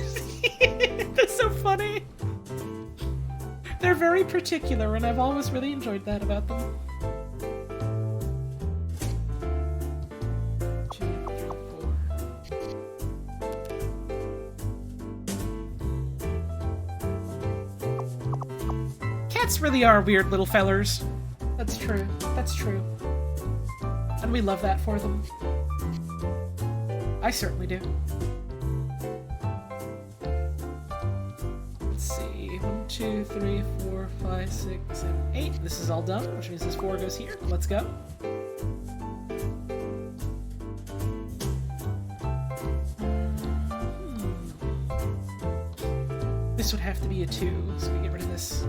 S2: They're so funny. They're very particular, and I've always really enjoyed that about them. 2, 3, 4. Cats really are weird little fellers. That's true. That's true. And we love that for them. I certainly do. Let's see. 1, 2, 3, 4, 5, 6, 7, 8. This is all done, which means this 4 goes here. Let's go. This would have to be a 2, so we get rid of this.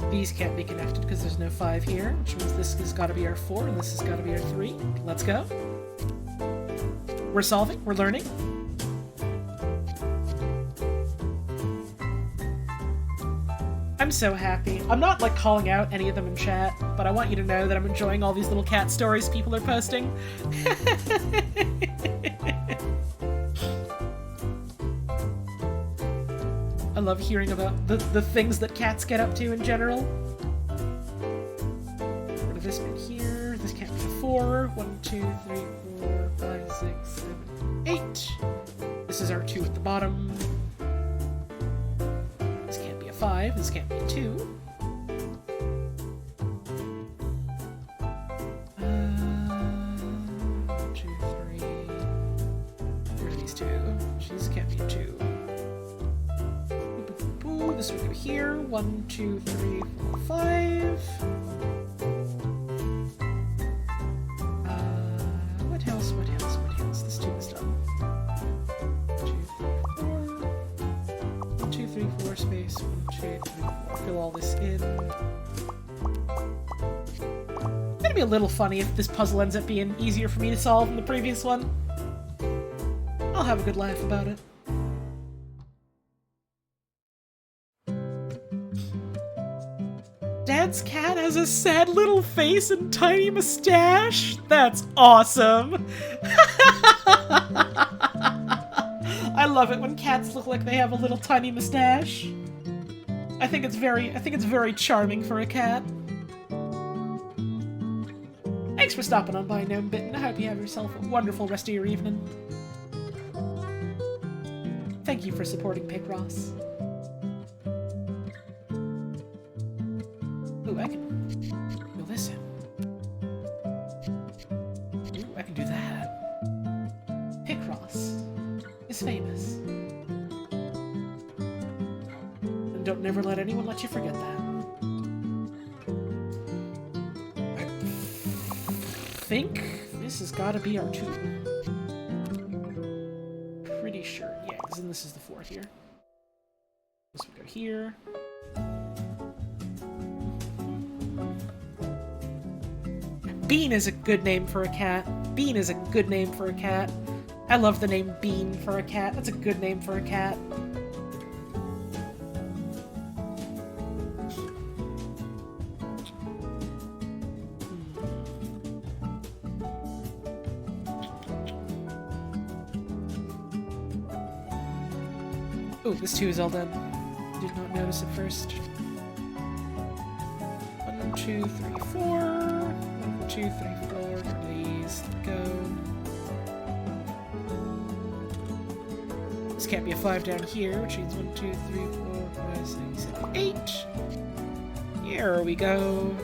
S2: These can't be connected because there's no 5 here, which means this has got to be our 4 and this has got to be our 3. Let's go. We're solving. We're learning. I'm so happy. I'm not, like, calling out any of them in chat, but I want you to know that I'm enjoying all these little cat stories people are posting. I love hearing about the things that cats get up to in general. What is this bit here? This can't be a 4. 1, 2, 3, 4, 5, 6, 7, 8. This is our 2 at the bottom. This can't be a 5. This can't be a 2. 1, 2, 3. There are these 2. This can't be a 2. This would go here. 1, 2, 3, 4, 5. What else? What else? What else? This 2 is done. 2, 3, 4. 1, 2, 3, 4 space. 1, 2, 3, 4. Fill all this in. It's gonna be a little funny if this puzzle ends up being easier for me to solve than the previous one. I'll have a good laugh about it. Dad's cat has a sad little face and tiny mustache? That's awesome! I love it when cats look like they have a little tiny mustache. I think it's very charming for a cat. Thanks for stopping on by, Gnome Bitten. I hope you have yourself a wonderful rest of your evening. Thank you for supporting Picross. Ooh, I can fill this in. Ooh, I can do that. Picross is famous. And don't never let anyone let you forget that. I think this has got to be our 2. Pretty sure, yeah, because then this is the 4 here. This would go here. Bean is a good name for a cat. Bean is a good name for a cat. I love the name Bean for a cat. That's a good name for a cat. Ooh, this 2 is all done. Did not notice at first. 1, 2, 3, 4. 1, 2, 3, 4. Please go. This can't be a 5 down here, which means 1, 2, 3, 4, 5, 6, 7, 8. Yeah. There we go.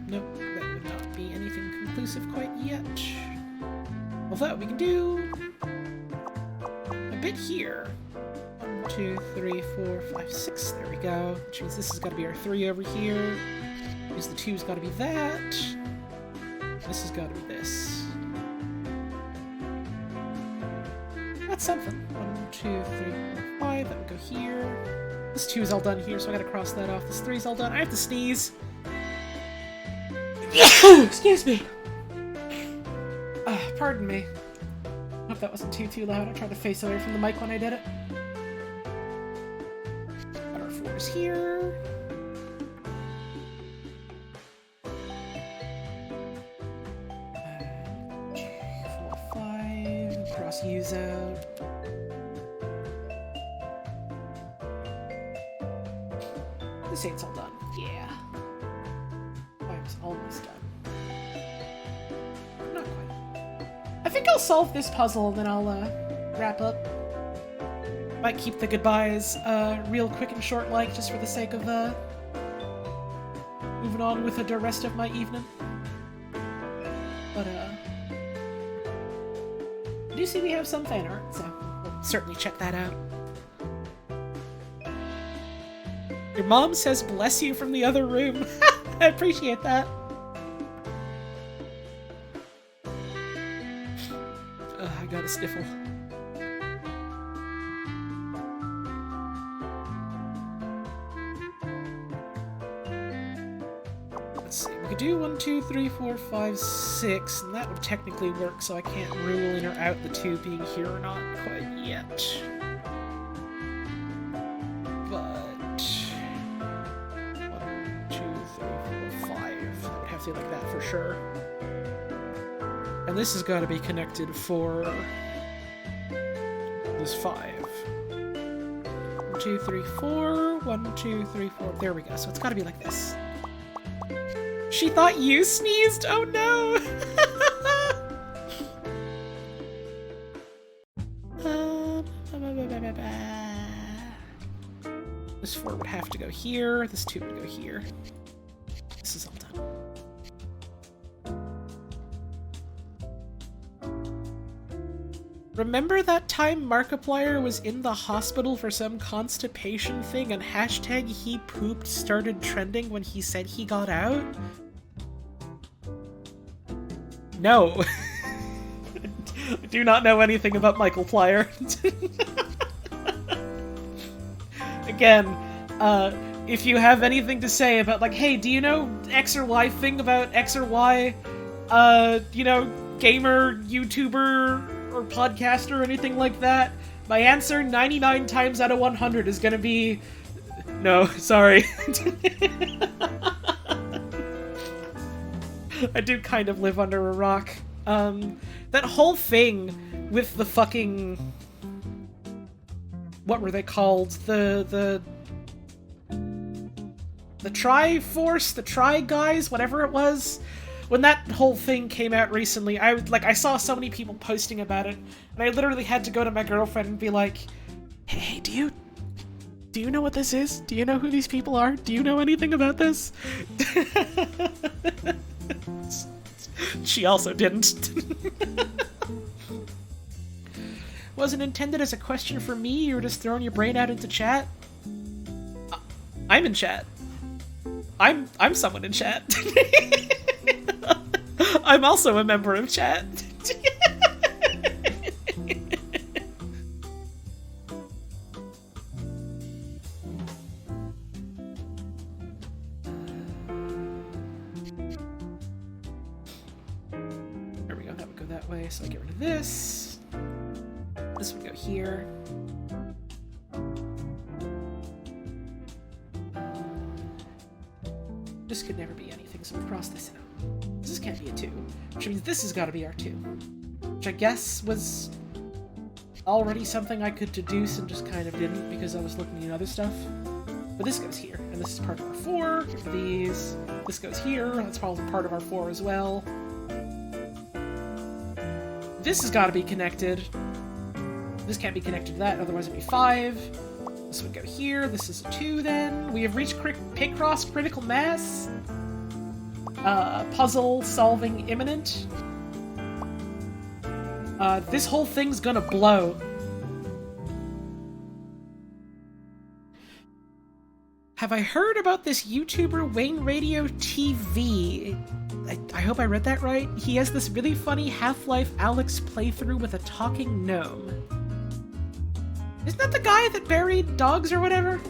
S2: Nope, that would not be anything conclusive quite yet. Although we can do a bit here. 1, 2, 3, 4, 5, 6. There we go. Which means this has got to be our 3 over here. Because the 2's got to be that. This has got to be this. That's something. 1, 2, 3, 4, 5. That would go here. This 2 is all done here, so I gotta cross that off. This 3 is all done. I have to sneeze. Excuse me. Pardon me. Hope that wasn't too loud. I tried to face away from the mic when I did it. Got our 4s here. Four, 5. Cross U's out. This 8's all done. Yeah. 5's almost done. Not quite. I think I'll solve this puzzle and then I'll wrap up. Might keep the goodbyes real quick and short like, just for the sake of moving on with the rest of my evening. But I do see we have some fan art, so we'll certainly check that out. Your mom says bless you from the other room. I appreciate that. I got a sniffle. Let's see, we could do 1, 2, 3, 4, 5, 6, and that would technically work, so I can't rule in or out the 2 being here or not quite yet. Like that for sure. And this has got to be connected for this 5. 1, 2, 3, 4. 1, 2, 3, 4. There we go. So it's got to be like this. She thought you sneezed? Oh no! This 4 would have to go here. This 2 would go here. This is all done. Remember that time Markiplier was in the hospital for some constipation thing and hashtag he pooped started trending when he said he got out? No. I do not know anything about Markiplier. Again, if you have anything to say about, like, hey, do you know X or Y thing about X or Y, you know, gamer, YouTuber, or podcaster or anything like that, my answer 99 times out of 100 is gonna be no, sorry. I do kind of live under a rock. That whole thing with the fucking, what were they called? The Triforce, the Tri Guys, whatever it was. When that whole thing came out recently, I saw so many people posting about it, and I literally had to go to my girlfriend and be like, hey, do you know what this is? Do you know who these people are? Do you know anything about this? She also didn't. Wasn't intended as a question for me, you were just throwing your brain out into chat? I'm in chat. I'm someone in chat. I'm also a member of chat. There we go, that would go that way, so I get rid of this. This would go here. This could never be anything, so we'll cross this out. This can't be a 2, which means this has got to be our 2. Which I guess was already something I could deduce and just kind of didn't because I was looking at other stuff. But this goes here, and this is part of our 4. Get rid of these. This goes here, that's probably part of our 4 as well. This has got to be connected. This can't be connected to that, otherwise it'd be 5. This would go here. This is a 2 then. We have reached Picross critical mass. Puzzle solving imminent. This whole thing's gonna blow. Have I heard about this YouTuber Wayne Radio TV? I hope I read that right. He has this really funny Half-Life Alyx playthrough with a talking gnome. Isn't that the guy that buried dogs or whatever?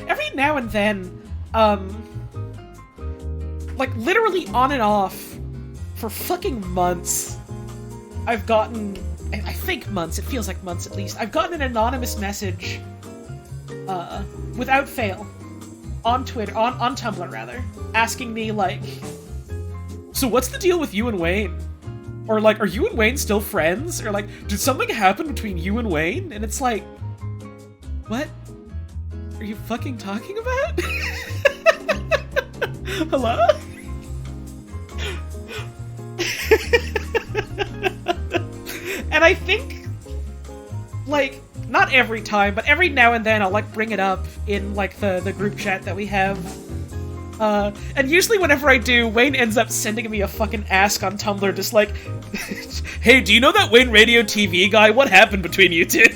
S2: Every now and then, like literally on and off, for fucking months, I've gotten, I think months, it feels like months at least, I've gotten an anonymous message, without fail, on Twitter, on Tumblr rather, asking me like, so what's the deal with you and Wayne? Or like, are you and Wayne still friends? Or like, did something happen between you and Wayne? And it's like, what are you fucking talking about? Hello? And I think, like, not every time, but every now and then I'll, like, bring it up in, like, the group chat that we have. And usually whenever I do, Wayne ends up sending me a fucking ask on Tumblr, just like, hey, do you know that Wayne Radio TV guy? What happened between you two?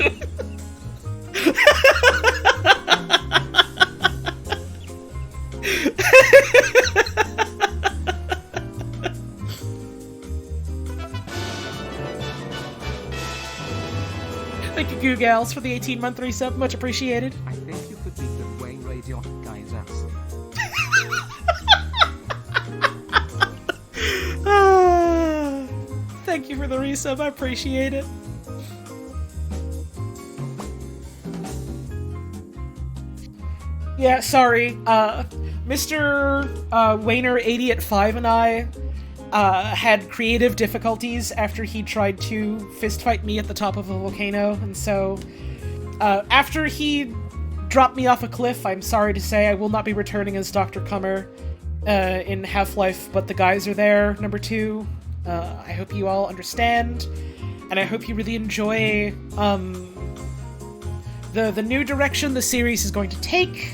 S2: Thank you, Goo Gals, for the 18-month resub. Much appreciated.
S1: I think you could beat the Wayne Radio guy's ass.
S2: Thank you for the resub. I appreciate it. Yeah, sorry. Mr. Wayner80 and I had creative difficulties after he tried to fistfight me at the top of a volcano, and so after he dropped me off a cliff, I'm sorry to say I will not be returning as Dr. Cummer in Half-Life, but the guys are there, number 2. I hope you all understand, and I hope you really enjoy the new direction the series is going to take,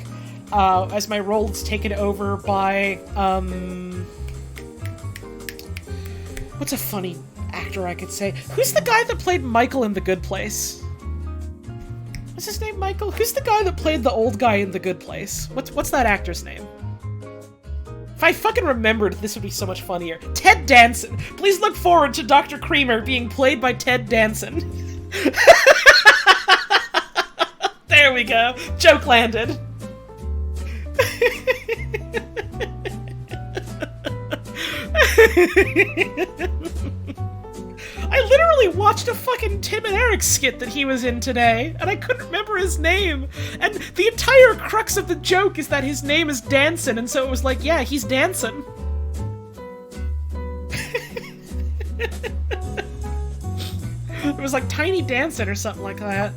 S2: as my role is taken over by, what's a funny actor I could say? Who's the guy that played Michael in The Good Place? What's his name, Michael? Who's the guy that played the old guy in The Good Place? What's that actor's name? If I fucking remembered, this would be so much funnier. Ted Danson! Please look forward to Dr. Creamer being played by Ted Danson. There we go. Joke landed. I literally watched a fucking Tim and Eric skit that he was in today, and I couldn't remember his name. And the entire crux of the joke is that his name is Danson, and so it was like, yeah, he's Danson. It was like Tiny Danson or something like that.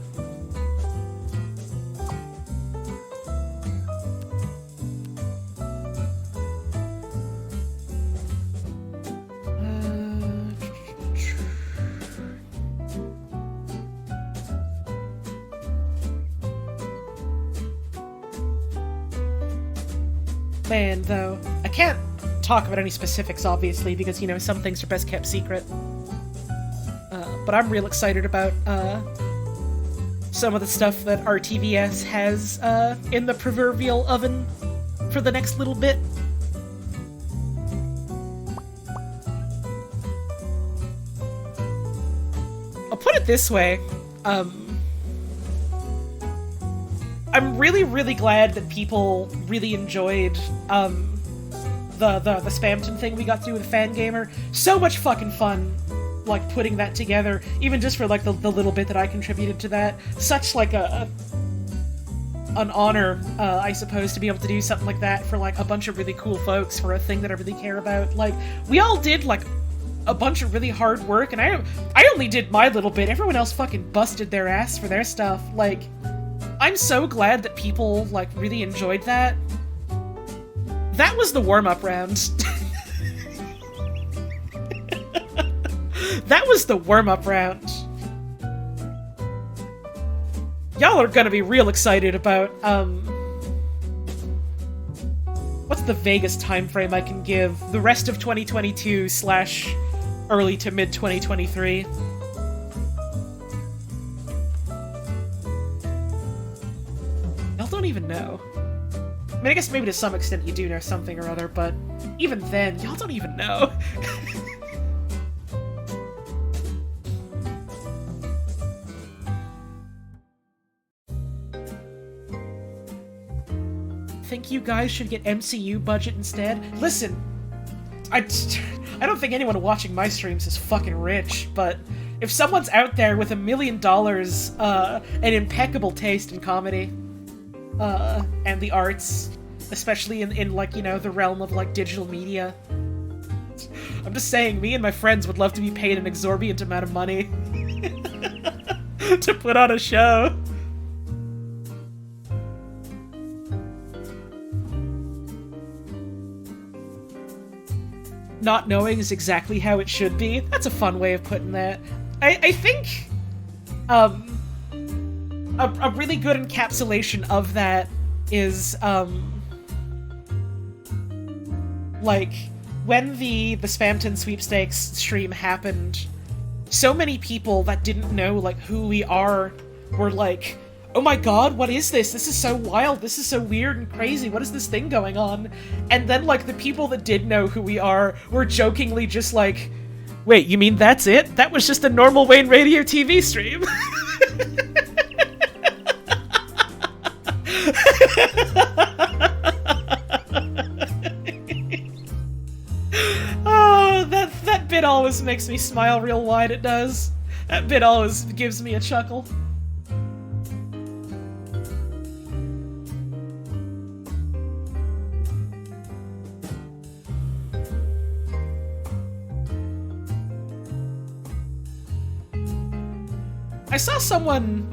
S2: Man, though, I can't talk about any specifics, obviously, because, you know, some things are best kept secret. But I'm real excited about some of the stuff that RTVS has in the proverbial oven for the next little bit. I'll put it this way. I'm really, really glad that people really enjoyed the Spamton thing we got to do with Fangamer. So much fucking fun, like, putting that together, even just for, like, the little bit that I contributed to that. Such, like, an honor, I suppose, to be able to do something like that for, like, a bunch of really cool folks for a thing that I really care about. Like, we all did, like, a bunch of really hard work, and I only did my little bit. Everyone else fucking busted their ass for their stuff. Like, I'm so glad that people, like, really enjoyed that. That was the warm-up round. That was the warm-up round. Y'all are gonna be real excited about, what's the vaguest time frame I can give? The rest of 2022 / early to mid 2023. Y'all don't even know. I mean, I guess maybe to some extent you do know something or other, but even then, y'all don't even know. Think you guys should get MCU budget instead? Listen, I don't think anyone watching my streams is fucking rich, but if someone's out there with $1 million, an impeccable taste in comedy, and the arts, especially in like, you know, the realm of, like, digital media, I'm just saying, me and my friends would love to be paid an exorbitant amount of money to put on a show. Not knowing is exactly how it should be. That's a fun way of putting that. I think a really good encapsulation of that is like when the Spamton Sweepstakes stream happened, so many people that didn't know like who we are were like, oh my god, what is this? This is so wild, this is so weird and crazy, what is this thing going on? And then, like, the people that did know who we are were jokingly just like, wait, you mean that's it? That was just a normal Wayne Radio TV stream? Oh, that bit always makes me smile real wide, it does. That bit always gives me a chuckle. I saw someone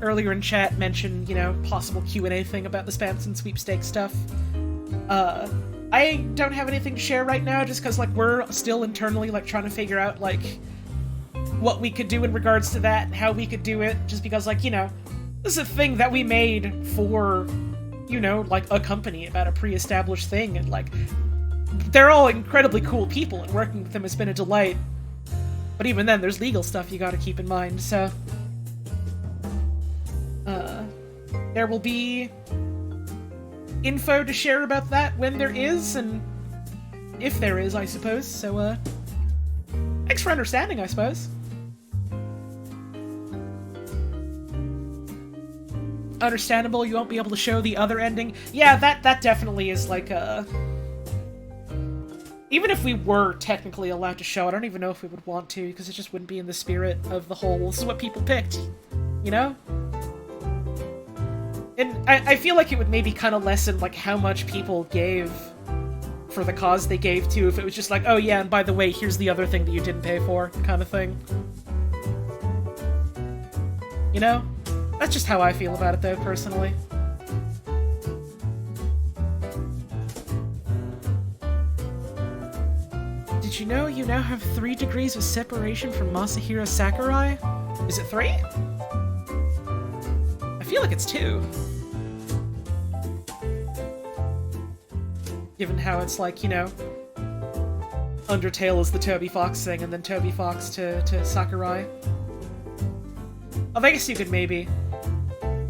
S2: earlier in chat mention, you know, possible Q&A thing about the Spamson Sweepstakes stuff. I don't have anything to share right now, just because, like, we're still internally, like, trying to figure out, like, what we could do in regards to that, and how we could do it, just because, like, you know, this is a thing that we made for, you know, like, a company about a pre-established thing, and, like, they're all incredibly cool people, and working with them has been a delight. But even then, there's legal stuff you gotta keep in mind, so... there will be info to share about that when there is, and if there is, I suppose, so, thanks for understanding, I suppose. Understandable, you won't be able to show the other ending. Yeah, that definitely is, like, even if we were technically allowed to show it, I don't even know if we would want to, because it just wouldn't be in the spirit of the whole, this is what people picked, you know? And I feel like it would maybe kind of lessen, like, how much people gave for the cause they gave to, if it was just like, oh yeah, and by the way, here's the other thing that you didn't pay for, kind of thing. You know? That's just how I feel about it, though, personally. Did you know you now have 3 degrees of separation from Masahiro Sakurai? Is it 3? I feel like it's 2. Given how it's like, you know, Undertale is the Toby Fox thing, and then Toby Fox to Sakurai. I guess you could maybe,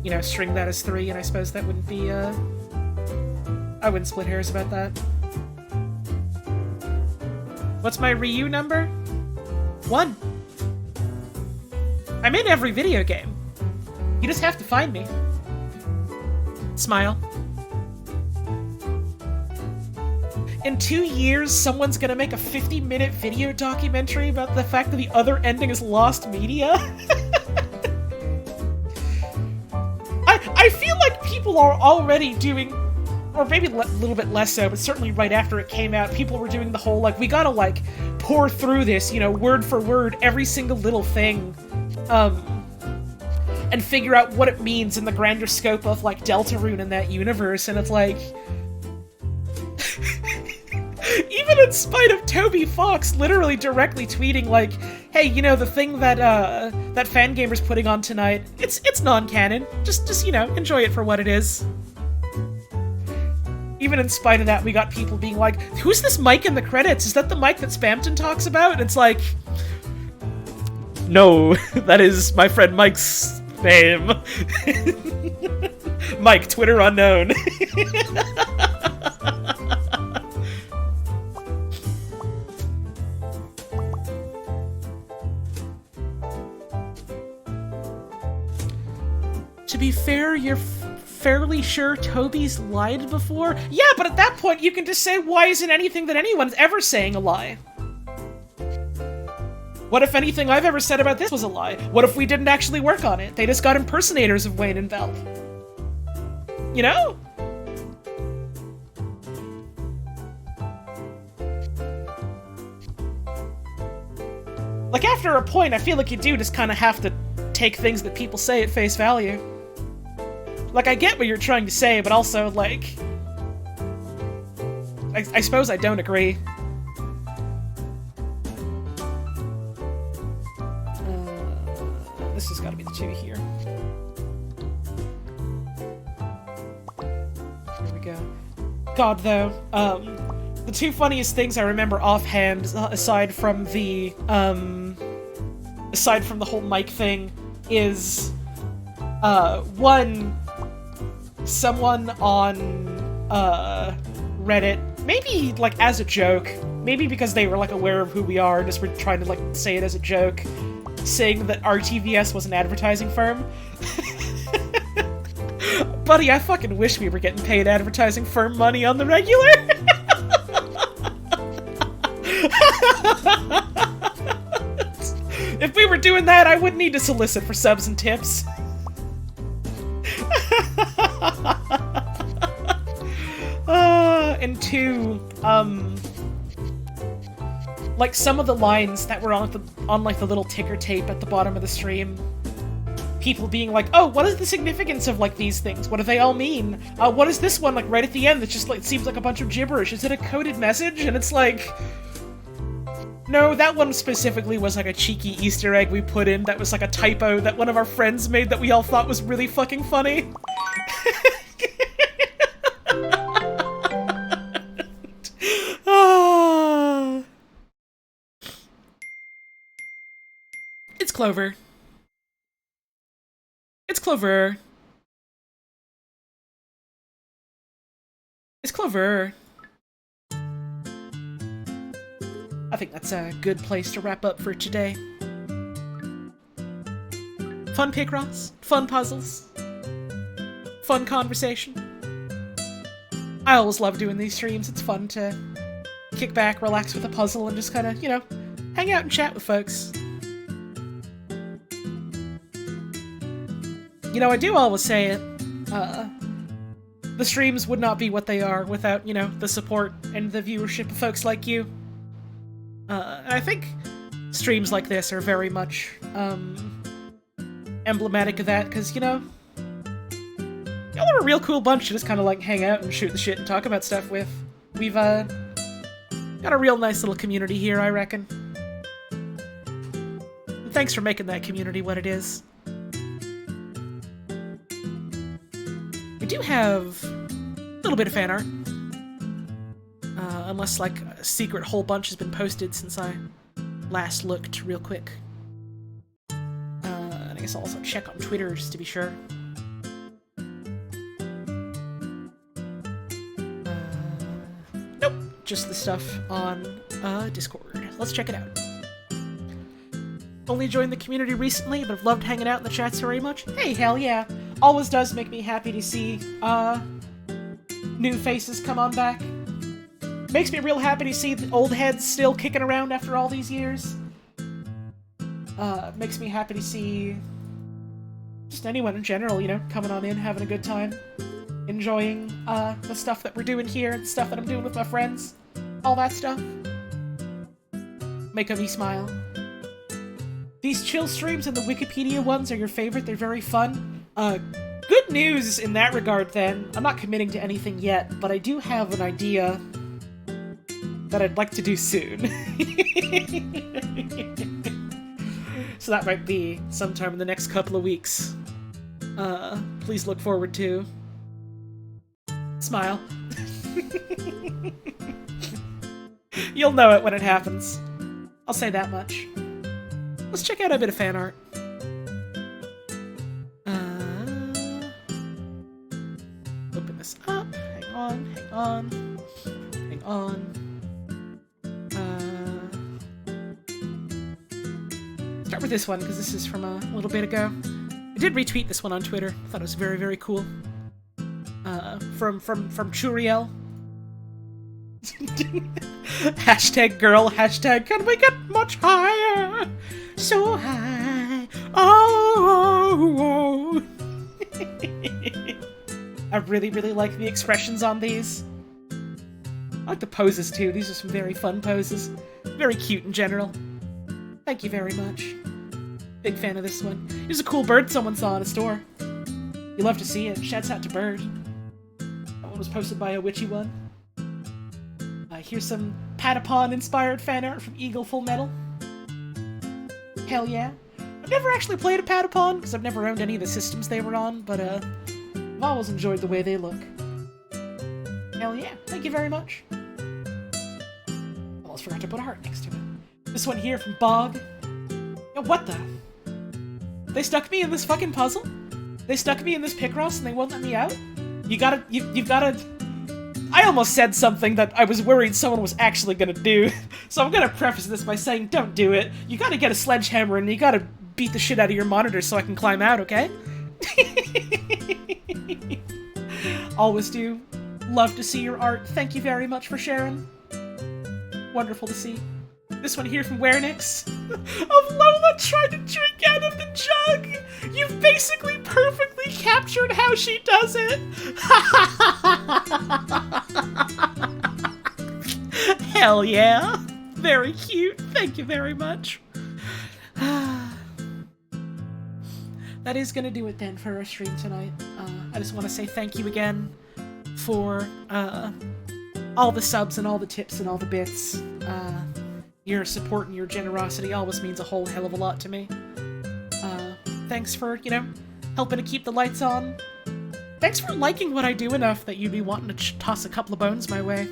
S2: you know, string that as 3, and I suppose that wouldn't be, I wouldn't split hairs about that. What's my Ryu number? 1. I'm in every video game. You just have to find me. Smile. In 2 years, someone's gonna make a 50-minute video documentary about the fact that the other ending is lost media? I feel like people are already doing, or maybe a little bit less so, but certainly right after it came out, people were doing the whole, like, we gotta, like, pour through this, you know, word for word, every single little thing, and figure out what it means in the grander scope of, like, Deltarune in that universe, and it's like... Even in spite of Toby Fox literally directly tweeting, like, hey, you know, the thing that, that Fangamer's putting on tonight, it's non-canon. Just, you know, enjoy it for what it is. Even in spite of that, we got people being like, who's this Mike in the credits? Is that the Mike that Spamton talks about? And it's like... No, that is my friend Mike's name. Mike, Twitter unknown. To be fair, you're fairly sure Toby's lied before? Yeah, but at that point you can just say, why isn't anything that anyone's ever saying a lie? What if anything I've ever said about this was a lie? What if we didn't actually work on it? They just got impersonators of Wayne and Val. You know? Like, after a point, I feel like you do just kind of have to take things that people say at face value. Like, I get what you're trying to say, but also, like... I suppose I don't agree. This has got to be the two here. Here we go. God, though, the two funniest things I remember offhand, aside from the whole Mike thing, is, one... someone on Reddit, maybe like as a joke, maybe because they were like aware of who we are and just were trying to like say it as a joke, saying that RTVS was an advertising firm. Buddy, I fucking wish we were getting paid advertising firm money on the regular. If we were doing that, I wouldn't need to solicit for subs and tips. And two, like some of the lines that were on like the little ticker tape at the bottom of the stream, people being like, oh, what is the significance of like these things? What do they all mean? What is this one like right at the end that just like seems like a bunch of gibberish? Is it a coded message? And it's like, no, that one specifically was like a cheeky Easter egg we put in that was like a typo that one of our friends made that we all thought was really fucking funny. It's Clover. It's Clover. It's Clover. I think that's a good place to wrap up for today. Fun Picross, fun puzzles, fun conversation. I always love doing these streams. It's fun to kick back, relax with a puzzle, and just kind of, you know, hang out and chat with folks. You know, I do always say it, the streams would not be what they are without, you know, the support and the viewership of folks like you. I think streams like this are very much, emblematic of that, because, you know, y'all are a real cool bunch to just kind of, like, hang out and shoot the shit and talk about stuff with. We've, got a real nice little community here, I reckon. And thanks for making that community what it is. We do have a little bit of fan art. Unless, like, a secret whole bunch has been posted since I last looked real quick. And I guess I'll also check on Twitter just to be sure. Nope, just the stuff on Discord. Let's check it out. Only joined the community recently, but I've loved hanging out in the chats very much. Hey, hell yeah. Always does make me happy to see new faces come on back. Makes me real happy to see the old heads still kicking around after all these years. Makes me happy to see just anyone in general, you know, coming on in, having a good time, enjoying the stuff that we're doing here, the stuff that I'm doing with my friends, all that stuff. making me smile. These chill streams and the Wikipedia ones are your favorite. They're very fun. Good news in that regard, then. I'm not committing to anything yet, but I do have an idea that I'd like to do soon. So that might be sometime in the next couple of weeks. Please look forward to. Smile. You'll know it when it happens. I'll say that much. Let's check out a bit of fan art. Open this up. Hang on, hang on. Hang on. Start with this one, because this is from a little bit ago. I did retweet this one on Twitter. I thought it was very, very cool. From Churiel. Hashtag girl, hashtag can we get much higher? So high. Oh. I really, really like the expressions on these. I like the poses too. These are some very fun poses. Very cute in general. Thank you very much. Big fan of this one. Here's a cool bird someone saw in a store. You love to see it. Shouts out to Bird. That one was posted by a witchy one. Here's some Patapon-inspired fan art from Eagle Full Metal. Hell yeah. I've never actually played a Patapon, because I've never owned any of the systems they were on, but I've always enjoyed the way they look. Hell yeah. Thank you very much. Almost forgot to put a heart next to it. This one here from Bog. Yo, what the? They stuck me in this fucking puzzle? They stuck me in this Picross and they won't let me out? You've gotta... I almost said something that I was worried someone was actually gonna do, so I'm gonna preface this by saying don't do it. You gotta get a sledgehammer and you gotta beat the shit out of your monitor so I can climb out, okay? Always do. Love to see your art. Thank you very much for sharing. Wonderful to see. This one here from Wernix. Of Lola trying to drink out of the jug! You've basically perfectly captured how she does it! Hell yeah! Very cute. Thank you very much. That is gonna do it then for our stream tonight. I just want to say thank you again for all the subs and all the tips and all the bits. Your support and your generosity always means a whole hell of a lot to me. Thanks for, you know, helping to keep the lights on. Thanks for liking what I do enough that you'd be wanting to toss a couple of bones my way.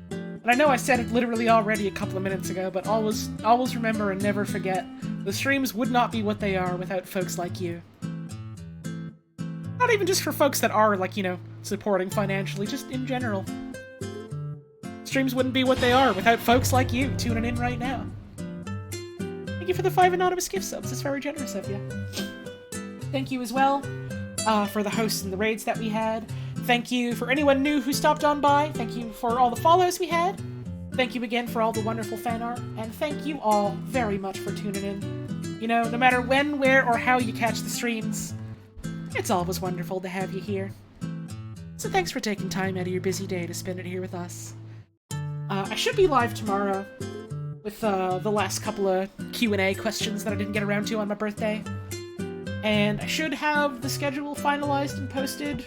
S2: And I know I said it literally already a couple of minutes ago, but always remember and never forget, the streams would not be what they are without folks like you. Not even just for folks that are, like, you know, supporting financially, just in general. Streams wouldn't be what they are without folks like you tuning in right now. Thank you for the 5 anonymous gift subs. It's very generous of you. Thank you as well for the hosts and the raids that we had. Thank you for anyone new who stopped on by. Thank you for all the follows we had. Thank you again for all the wonderful fan art. And thank you all very much for tuning in. You know, no matter when, where, or how you catch the streams, it's always wonderful to have you here. So thanks for taking time out of your busy day to spend it here with us. I should be live tomorrow with the last couple of Q&A questions that I didn't get around to on my birthday. And I should have the schedule finalized and posted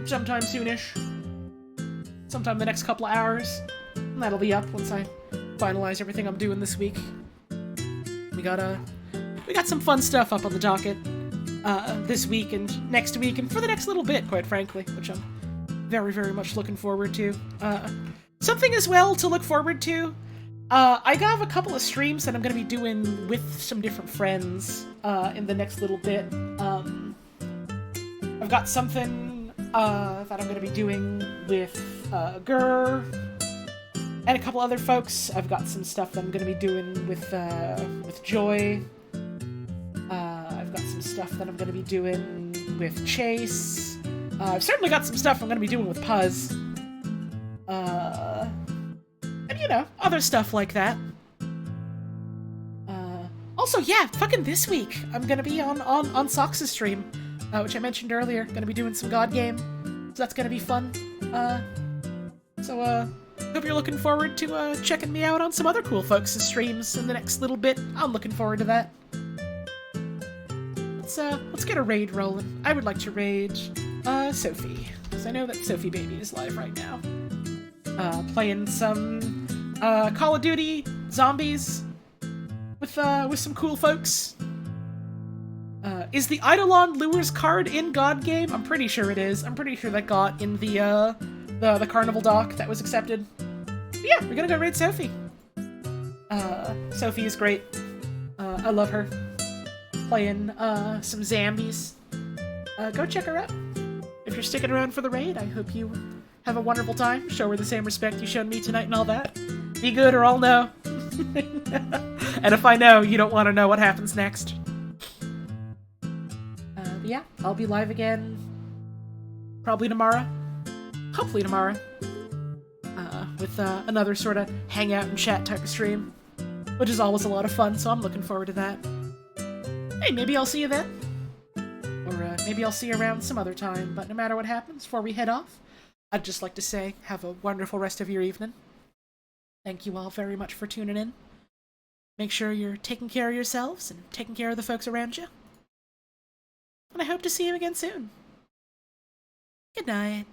S2: sometime soonish. Sometime in the next couple of hours. And that'll be up once I finalize everything I'm doing this week. We got some fun stuff up on the docket this week and next week and for the next little bit, quite frankly, which I'm very, very much looking forward to. Something as well to look forward to. I have a couple of streams that I'm going to be doing with some different friends in the next little bit. I've got something that I'm going to be doing with Gur and a couple other folks. I've got some stuff that I'm going to be doing with Joy. I've got some stuff that I'm going to be doing with Chase. I've certainly got some stuff I'm going to be doing with Puzz. And, you know, other stuff like that. Also, yeah, fucking this week, I'm gonna be on Sox's stream, which I mentioned earlier. Gonna be doing some God Game, so that's gonna be fun. So, hope you're looking forward to checking me out on some other cool folks' streams in the next little bit. I'm looking forward to that. Let's get a raid rolling. I would like to raid Sophie, because I know that Sophie Baby is live right now. Playing some Call of Duty Zombies with some cool folks. Is the Eidolon Lures card in God Game? I'm pretty sure it is. I'm pretty sure that got in the Carnival doc that was accepted. But yeah, we're gonna go raid Sophie. Sophie is great. I love her. Playing some zombies. Go check her out. If you're sticking around for the raid, I hope you have a wonderful time. Show her the same respect you showed me tonight and all that. Be good or I'll know. And if I know, you don't want to know what happens next. Yeah, I'll be live again probably tomorrow. Hopefully tomorrow. With another sort of hangout and chat type of stream, which is always a lot of fun, so I'm looking forward to that. Hey, maybe I'll see you then. Or maybe I'll see you around some other time, but no matter what happens, before we head off, I'd just like to say, have a wonderful rest of your evening. Thank you all very much for tuning in. Make sure you're taking care of yourselves and taking care of the folks around you. And I hope to see you again soon. Good night.